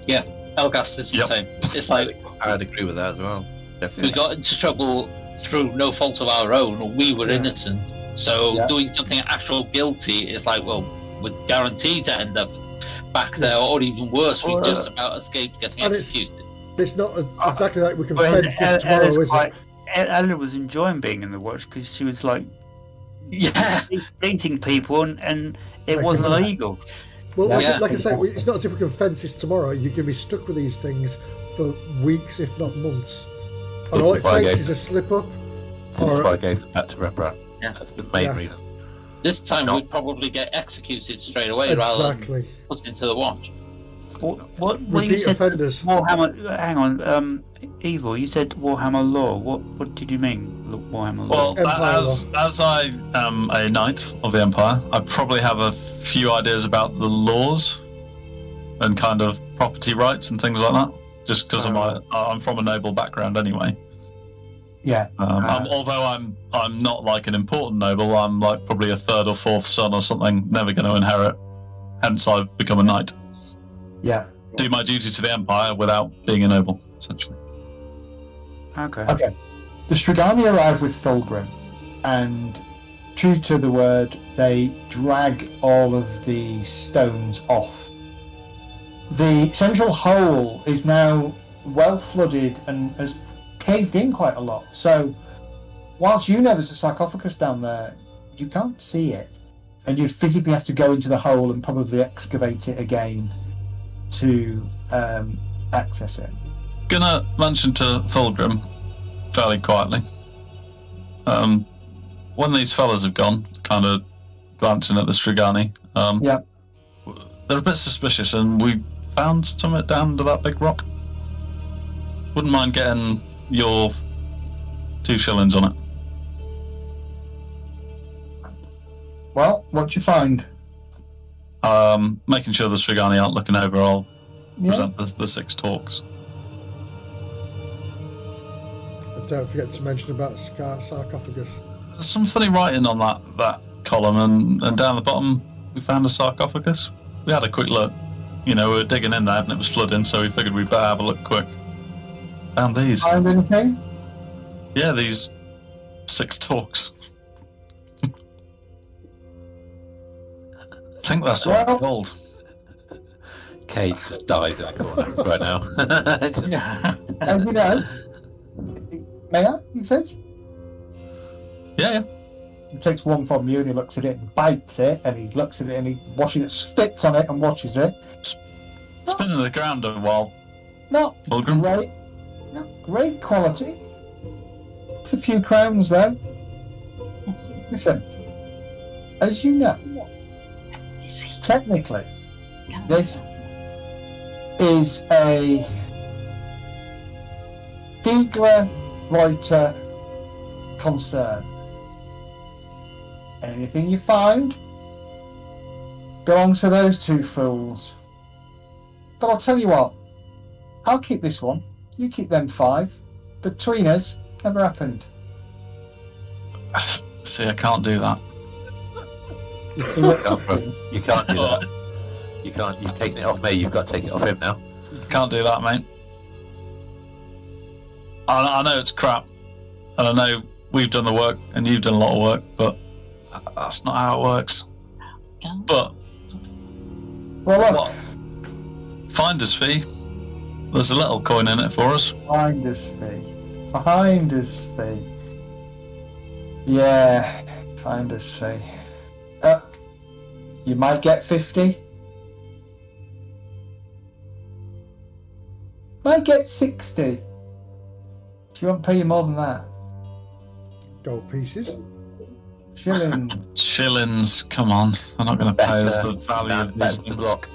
Yeah, Elgast is the same. It's like, I'd agree with that as well. Definitely. we got into trouble through no fault of our own. We were innocent. So doing something actual guilty is like, well, we're guaranteed to end up back there, or even worse, we just about escaped getting executed. It's not exactly like we can fence this tomorrow, is it? Ella was enjoying being in the watch because she was like, beating people, and it wasn't illegal. Well, like I say, it's not as if we can fence this tomorrow. You can be stuck with these things for weeks, if not months. And all it takes is a slip up. That's why I gave them back to Rembrandt. Yeah, that's the main reason. This time we'd probably get executed straight away rather than put into the watch. What repeat you said, offenders? Warhammer. Hang on, Evil. You said Warhammer Law. What did you mean, Warhammer Law? Well, as I am a knight of the Empire, I probably have a few ideas about the laws and kind of property rights and things like that. Just because I'm from a noble background anyway. Yeah. Although I'm not like an important noble, I'm like probably a third or fourth son or something, never going to inherit. Hence, I've become a knight. Yeah. Do my duty to the Empire without being a noble, essentially. Okay. The Strigani arrive with Thulgrim, and true to the word, they drag all of the stones off. The central hole is now well flooded and has caved in quite a lot. So, whilst you know there's a sarcophagus down there, you can't see it, and you physically have to go into the hole and probably excavate it again to access it. Gonna mention to Thulgrim fairly quietly. When these fellas have gone, kind of glancing at the Strigani, they're a bit suspicious, and we found something down under that big rock. Wouldn't mind getting your 2 shillings on it. Well, what'd you find? Making sure the Strigani aren't looking over, I'll present the 6 talks. But don't forget to mention about the sarcophagus. There's some funny writing on that column, and down the bottom we found a sarcophagus. We had a quick look. We were digging in there and it was flooding, so we figured we'd better have a look quick. Found these. Find anything? Yeah, these 6 talks. I think that's all gold. Kate just dies in the corner right now. And may I? He says. Yeah. He takes one from you and he looks at it and bites it, and he looks at it and he washes it, spits on it and watches it. It's been in the ground a while. Not great quality. It's a few crowns though. Listen, as you know, technically, this is a Stiegler Reuter concern. Anything you find belongs to those 2 fools. But I'll tell you what, I'll keep this one, you keep them 5. Between us, never happened. See, I can't do that. You can't do that. You can't. You've taken it off me. You've got to take it off him now. Can't do that, mate. I know it's crap, and I know we've done the work and you've done a lot of work, but that's not how it works. But well, look, finder's fee. There's a little coin in it for us. Finder's fee. Finder's fee. Yeah, finder's fee. You might get 50. Might get 60. She won't pay you more than that. Gold pieces. Shilling. Shillings, come on. They're not going to pay us the value of these That's the things. block.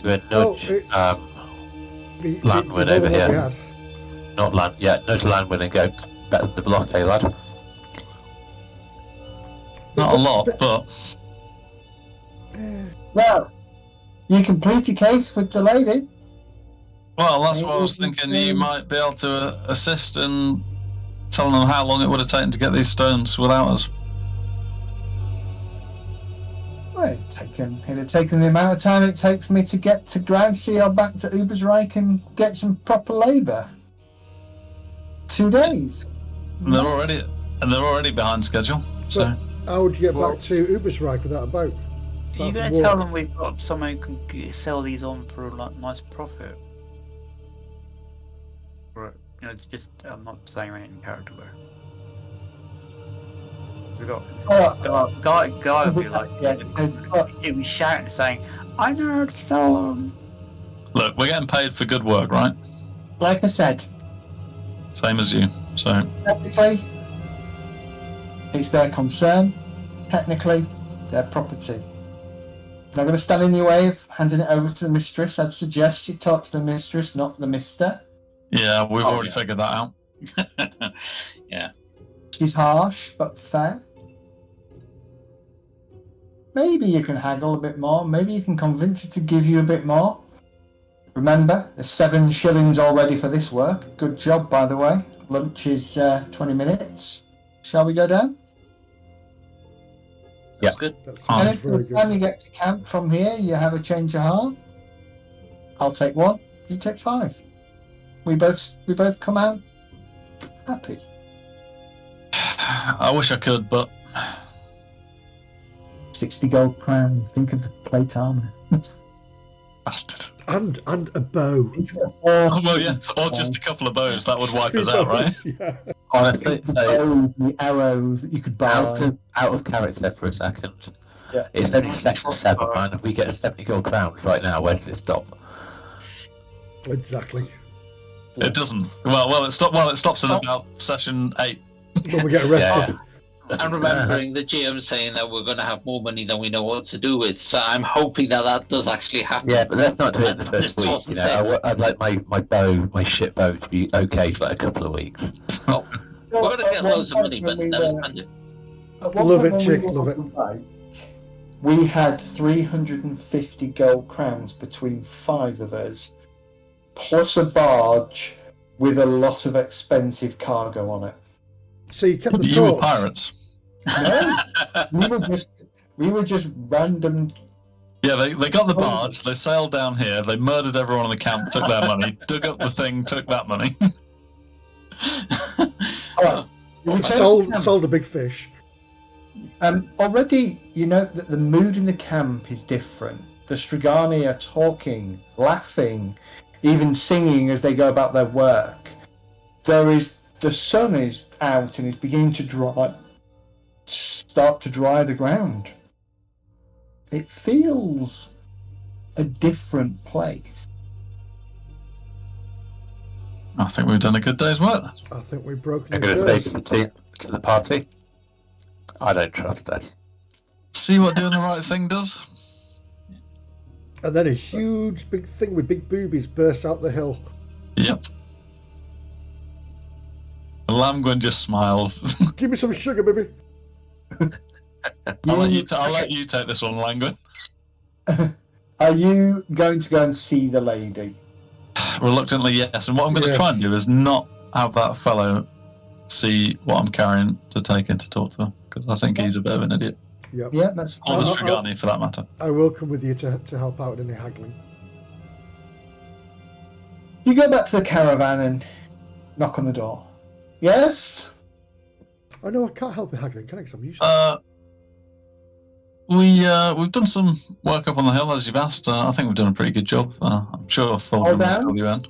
Do a Oh, nudge. it's Land win more over than what we here. had. Not land. Yeah, nudge land win and go. Better than the block, eh, lad? Not a lot, but Well, you complete your case with the lady. well, that's what I was thinking. You might be able to assist in telling them how long it would have taken to get these stones without us. Well, it'd have taken the amount of time it takes me to get to Groudsey or back to Ubersreich and get some proper labour. 2 days. And they're already behind schedule. So How would you get Well- back to Ubersreich without a boat? Are you going to tell them we've got someone who can sell these on for a nice profit? Or, just I'm not saying anything in character though. We got guy would be like, he'd be shouting, saying, "I know how to sell them." look, we're getting paid for good work, right? Like I said, Same as you. So technically, it's their concern. Technically, their property. I'm not going to stand in your way of handing it over to the mistress. I'd suggest you talk to the mistress, not the mister. yeah, we've already figured that out. Yeah. She's harsh, but fair. Maybe you can haggle a bit more. Maybe you can convince her to give you a bit more. Remember, there's 7 shillings already for this work. Good job, by the way. Lunch is 20 minutes. Shall we go down? That's good. That And sounds if by very the time good. you get to camp from here, you have a change of heart, I'll take 1. You take 5. We both come out happy. I wish I could, but 60 gold crown. Think of the plate armor. bastard. And a bow. Oh, well, yeah, or just a couple of bows. That would wipe us out, right? Yeah. Honestly, so The arrows that you could buy. out of character for a second. Yeah. It's only session 7, man. If we get 70 gold crowns right now, where does it stop? Exactly. It doesn't. Well, it stops in about session 8. When we get arrested. I'm remembering the GM saying that we're going to have more money than we know what to do with, so I'm hoping that does actually happen. Yeah, but let's not do it in the This first week. wasn't You know, it. I'd like my ship bow to be okay for like a couple of weeks. Oh, we're going to get loads of money, but never spend it. Love it, chick, love it. We had 350 gold crowns between 5 of us, plus a barge with a lot of expensive cargo on it. So you kept the You were torch. pirates. No, we were just random. Yeah, they got the barge, they sailed down here, they murdered everyone in the camp, took their money, dug up the thing, took that money. All right. Sold a big fish. Already, you know that the mood in the camp is different. The Strigani are talking, laughing, even singing as they go about their work. The sun is out and is beginning to start to dry the ground. It feels a different place. I think we've done a good day's work. I think we've broken I'm the going to curse. say to the team, to the party, I don't trust us. See what doing the right thing does? And then a huge big thing with big boobies bursts out the hill. Yep. Lamgwin just smiles. Give me some sugar, baby. I'll let you take this one, Lamgwin. Are you going to go and see the lady? Reluctantly, yes. And what I'm going to try and do is not have that fellow see what I'm carrying to take in to talk to her, because I think he's a bit of an idiot. Yep. Yeah, that's Or the fine. Strigani, for that matter. I will come with you to help out in any haggling. You go back to the caravan and knock on the door. Yes? Oh no, I can't help with haggling, can I? 'Cause I'm used to it. we've done some work up on the hill as you've asked. I think we've done a pretty good job. I'm sure Thorgrim will tell you in.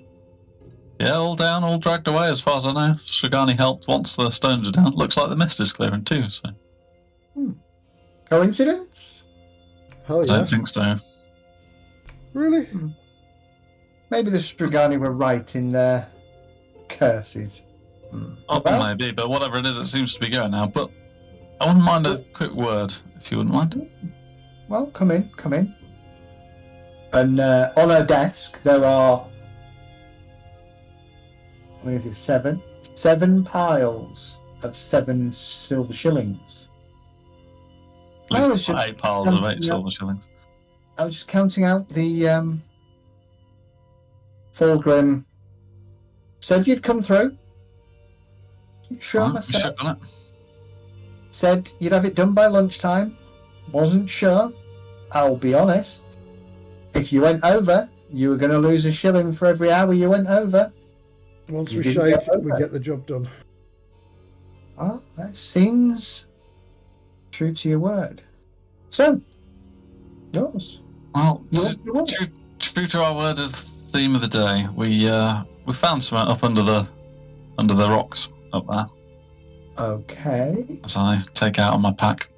Yeah, all down, all dragged away as far as I know. Strigani helped once the stones are down. Looks like the mist is clearing too. So. Coincidence? Hell I yeah. don't think so. Really? Maybe the Strigani were right in their curses. Maybe, but whatever it is, it seems to be going now. But I wouldn't mind a quick word, if you wouldn't mind. Well, come in. And on her desk, there are seven piles of 7 silver shillings. At least 8 piles of 8 silver shillings. I was just counting out the Thorgrim said you'd come through. Sure myself. Shook on it. Said you'd have it done by lunchtime. Wasn't sure. I'll be honest. If you went over, you were going to lose a shilling for every hour you went over. Once You we didn't shake, get over. we get the job done. Well, that seems true to your word. So, yours. Well, Yours. true to our word is the theme of the day. We found something up under the rocks up there. Okay. As I take out on my pack.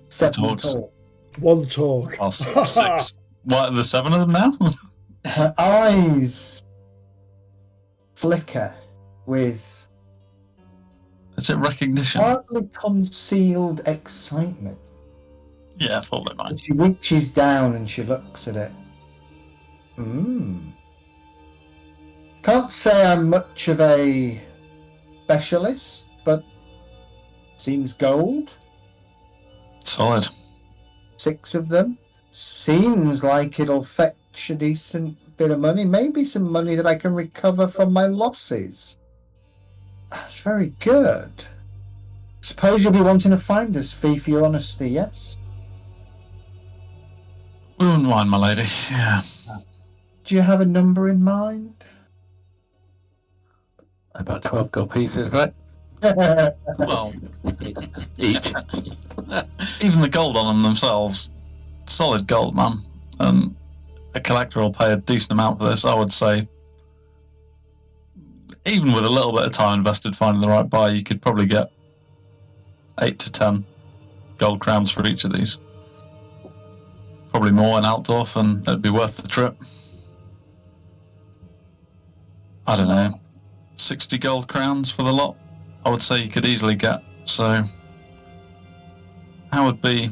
7 Talks. tall. One talk. Well, 6. What? There's 7 of them now. Her eyes flicker with Is it recognition? partly concealed excitement. Yeah, I thought they might. She reaches down and she looks at it. Can't say I'm much of a specialist, but seems gold. Solid. 6 of them. Seems like it'll fetch a decent bit of money. Maybe some money that I can recover from my losses. That's very good. Suppose you'll be wanting a finder's fee for your honesty, yes? We wouldn't mind, my lady. Yeah. Do you have a number in mind? About 12 gold pieces, right? Well, Each. even the gold on them themselves, solid gold, man. A collector will pay a decent amount for this, I would say. Even with a little bit of time invested finding the right buyer, you could probably get 8 to 10 gold crowns for each of these. Probably more in Altdorf, and it'd be worth the trip. I don't know, 60 gold crowns for the lot, I would say you could easily get. So, that would be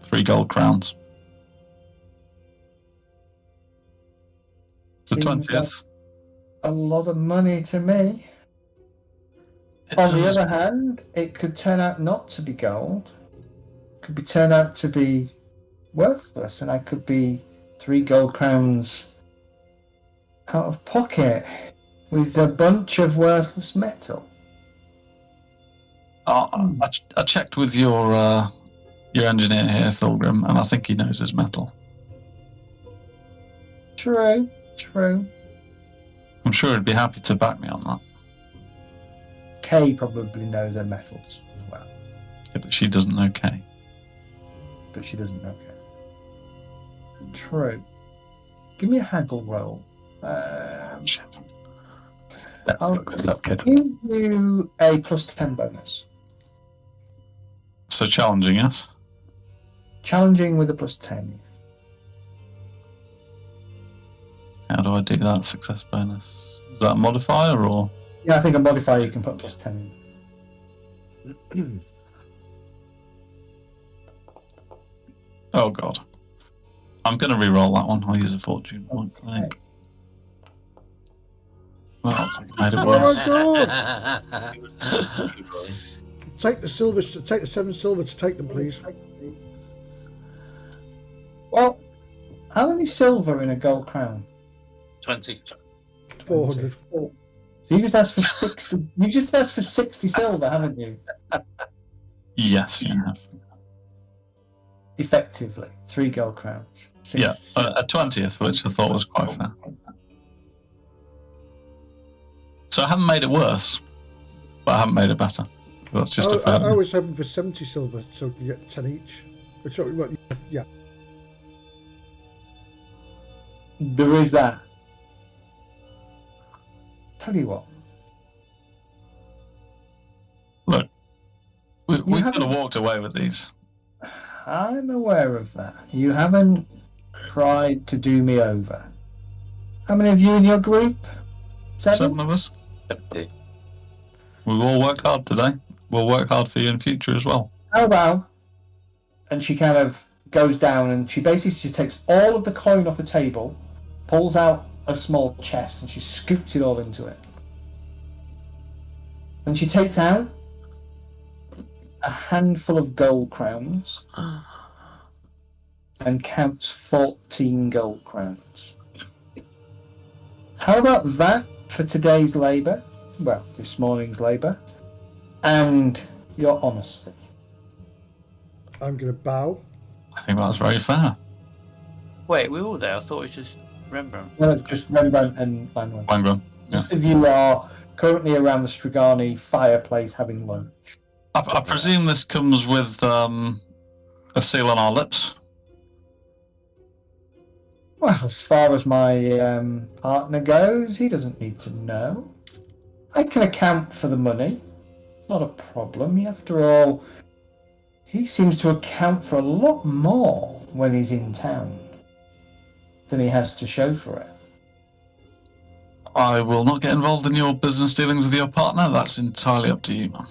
3 gold crowns. The Seems 20th. a lot of money to me. It On does- the other hand, it could turn out not to be gold. Could turn out to be worthless, and I could be 3 gold crowns out of pocket with a bunch of worthless metal. I checked with your engineer here, Thorgrim, and I think he knows his metal. True. I'm sure he'd be happy to back me on that. Kay probably knows her metals as well, Yeah, but she doesn't know Kay. but she doesn't know Kay. True. Give me a haggle roll. Shit. I'll Good luck, kid. give you a plus 10 bonus. So challenging, yes? Challenging with a plus 10. How do I do that? Success bonus. Is that a modifier or? Yeah, I think a modifier you can put plus 10 in. Oh god. I'm going to re-roll that one. I'll use a fortune point, I think. Well, I think I made it Oh worse. my god! Take the 7 silver to take them, please. Well, how many silver in a gold crown? 20. 400. So you just asked for 60. You just asked for 60 silver, haven't you? Yes, you have. Effectively, 3 gold crowns. 60 Yeah, silver. a 20th, which I thought was quite fair. So I haven't made it worse, but I haven't made it better. That's just a fair. I was hoping for 70 silver, so you get 10 each. Sorry, well, yeah. There is that. Tell you what. Look, we could haven't- have walked away with these. I'm aware of that. You haven't tried to do me over. How many of you in your group? 7 of us. 70. We've all worked hard today. We'll work hard for you in future as well. How about? And she kind of goes down and she basically takes all of the coin off the table, pulls out a small chest, and she scoops it all into it. And she takes out a handful of gold crowns and counts 14 gold crowns. How about that for today's labour? Well, this morning's labour. And your honesty. I'm going to bow. I think that's very fair. Wait, we're all there. I thought it was just Rembrandt. No, it's just Rembrandt and Lanwan. Langren. Yeah. Most of you are currently around the Strigani fireplace having lunch. I presume this comes with a seal on our lips. Well, as far as my partner goes, he doesn't need to know. I can account for the money. It's not a problem. After all, he seems to account for a lot more when he's in town than he has to show for it. I will not get involved in your business dealings with your partner. That's entirely up to you, man.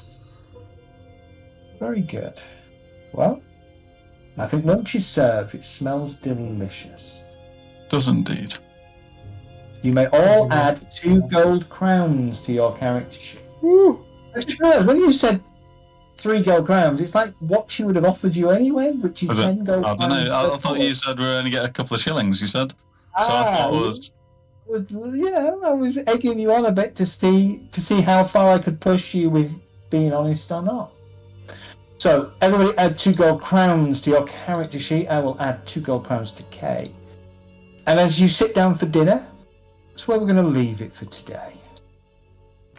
Very good. Well, I think lunch is served. It smells delicious. Does indeed. You may all add 2 gold crowns to your character sheet. Woo! I just realised when you said 3 gold crowns, it's like what she would have offered you anyway, which is Was it? 10 gold I don't crowns. know. I thought you said we were only get a couple of shillings. You said. So I thought it was. I was egging you on a bit to see how far I could push you with being honest or not. So everybody add 2 gold crowns to your character sheet. I will add 2 gold crowns to Kay. And as you sit down for dinner, that's where we're going to leave it for today.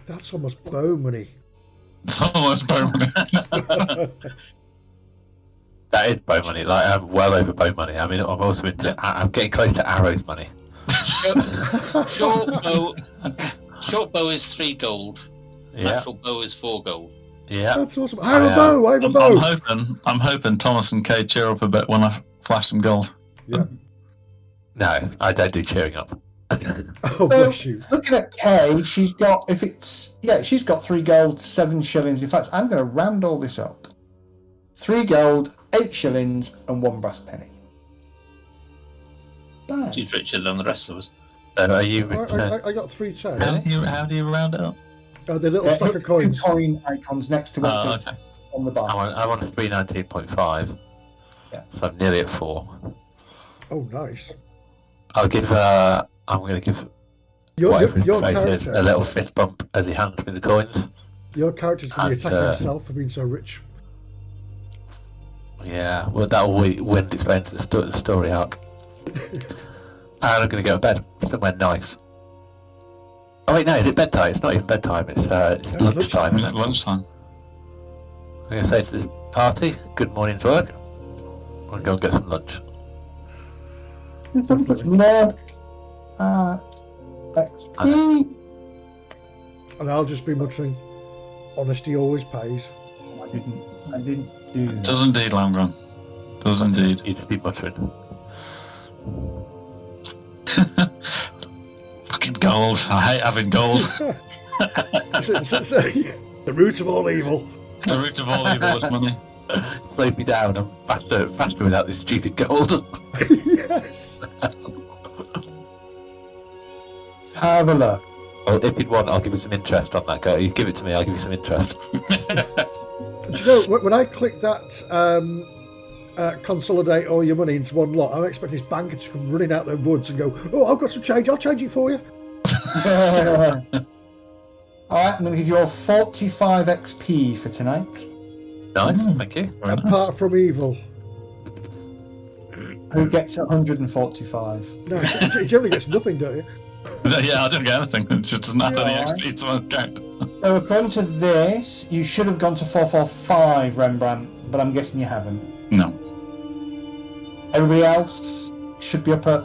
That's almost bow money. It's almost permanent. That is bow money. Like, I'm well over bow money. I mean, I'm also into. I'm getting close to arrows money. Short bow is 3 gold. Yeah. Natural bow is 4 gold. Yeah. That's awesome. I have a bow. I have a bow. I'm hoping Thomas and Kay cheer up a bit when I flash some gold. Yeah. No, I don't do cheering up. Oh, bless you. Looking at Kay, she's got 3 gold, 7 shillings. In fact, I'm going to round all this up. 3 gold, 8 shillings, and 1 brass penny. Bang. She's richer than the rest of us. So are you return? I got 310. How do you round it up? The little stack of coins. 2 coin icons next to it Okay. on the bar. I'm on 319.5. Yeah. So I'm nearly at 4. Oh, nice. I'll give. I'm going to give Your whatever his face is character. a little fist bump as he hands me the coins. Your character's going to be And, attacking himself for being so rich. Yeah, well, that will win its way into the story arc. And I'm going to go to bed somewhere nice. Oh wait, no, is it bedtime? It's not even bedtime. It's lunchtime. Isn't it? Lunchtime. I'm going to say to this party, good morning's work. I'm going to go and get some lunch. Look at XP. And I'll just be muttering, honesty always pays. I didn't do that. Does indeed, Langren. Does indeed. You just be muttering. Fucking gold. I hate having gold. So, the root of all evil. The root of all evil is money. Slow me down. I'm faster without this stupid gold. Yes. Have a look. Well, if you'd want, I'll give you some interest on that go. You give it to me, I'll give you some interest. Do you know, when I click that consolidate all your money into one lot, I'm expecting this banker to come running out the woods and go, oh, I've got some change, I'll change it for you. Alright, I'm going to give you all 45 XP for tonight. Nice, thank you. Apart from evil. Who gets 145? No, it generally gets nothing, don't you? Yeah, I don't get anything. It just doesn't add any Yeah. XP to my account. So according to this, you should have gone to 445, Rembrandt, but I'm guessing you haven't. No. Everybody else should be up at,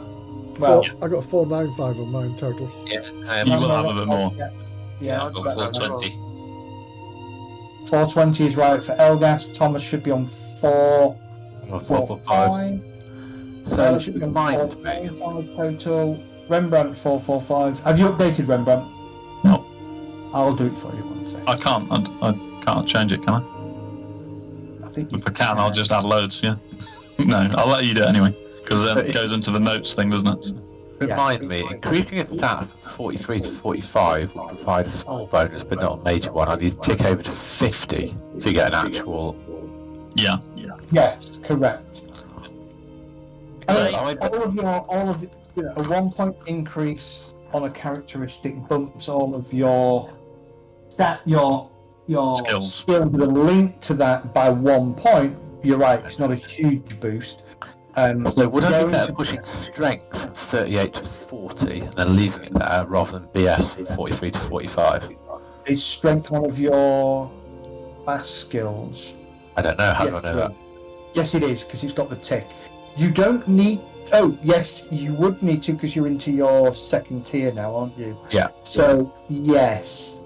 well, I got 495 on mine total. Yeah, You will have a bit more. Yeah, I'll go 420. 420 is right for Elgas. Thomas should be on 445. So should be on remind 445 total. Rembrandt 445. Have you updated Rembrandt? No. I'll do it for you one second. I can't. I can't change it, can I? I think If I can, I'll just add loads, yeah. No, I'll let you do it anyway. Because then it goes into the notes thing, doesn't it? So, Remind me, increasing its stat from 43 to 45 will provide a small bonus, but not a major one. I need to tick over to 50 to get an actual. yeah. Yes, correct. Okay. All of a 1 point increase on a characteristic bumps all of your your Skills. skills that are linked to that by 1 point. You're right, it's not a huge boost. So would I be going better to- pushing strength from 38 to 40 and then leaving it there rather than BS from 43 to 45? Is strength one of your class skills? I don't know. How do I know that? Yes, it is, because it's got the tick. You don't need... Oh, yes, you would need to, because you're into your second tier now, aren't you? Yeah. So, yes.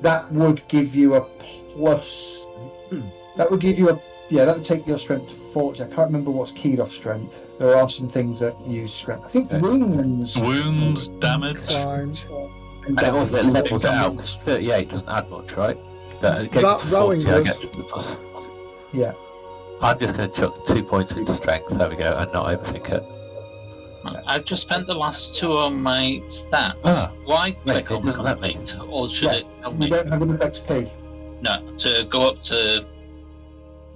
That would give you a plus... That would give you a... Yeah, that would take your strength to 40. I can't remember what's keyed off strength. There are some things that use strength. I think Okay. Wounds, damage. Fine. and And it also damage. levels out. up. 38 doesn't add much, right? But getting That to rowing 40, I does. get to the plus. Yeah. I'm just going to chuck 2 points into strength, there we go, and not overthink it. I've just spent the last 2 on my stats. Ah, Why wait, click it on doesn't let me. complete? Or should Yeah, it tell You me? don't have enough XP. No, to go up to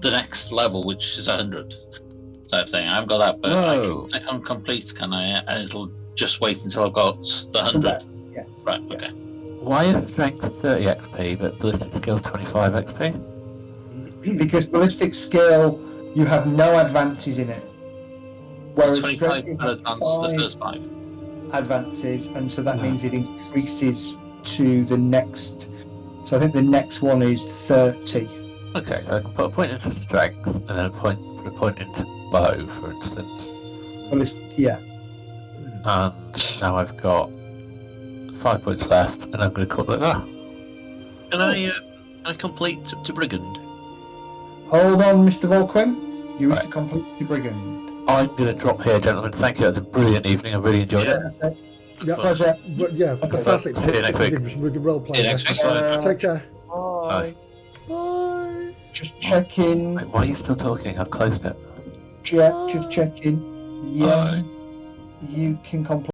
the next level, which is 100 type thing. I've got that, but I Whoa. can click on complete, can I? And it'll just wait until I've got the 100. Correct, yes. Right, okay. Why is strength 30 XP but ballistic skill 25 XP? Because ballistic skill, you have no advances in it. Whereas 25 strength, you per have advance the 5 first 5. advances, and so that Yeah. means it increases to the next. So I think the next one is 30. Okay, I can put a point into strength and then put a point into bow, for instance. Yeah. And now I've got 5 points left, and I'm going to call it that. Can I complete to Brigand? Hold on, Mr. Volquin. You wish Right. to complete the brigand. I'm going to drop here, gentlemen. Thank you. It was a brilliant evening. I really enjoyed it. Okay. Yeah. Pleasure. But yeah, fantastic. See you next week. We can role play. See you next there. week. Take care. Bye. Bye. Just checking. Wait, why are you still talking? I've closed it. Just checking. Yes, you can complete.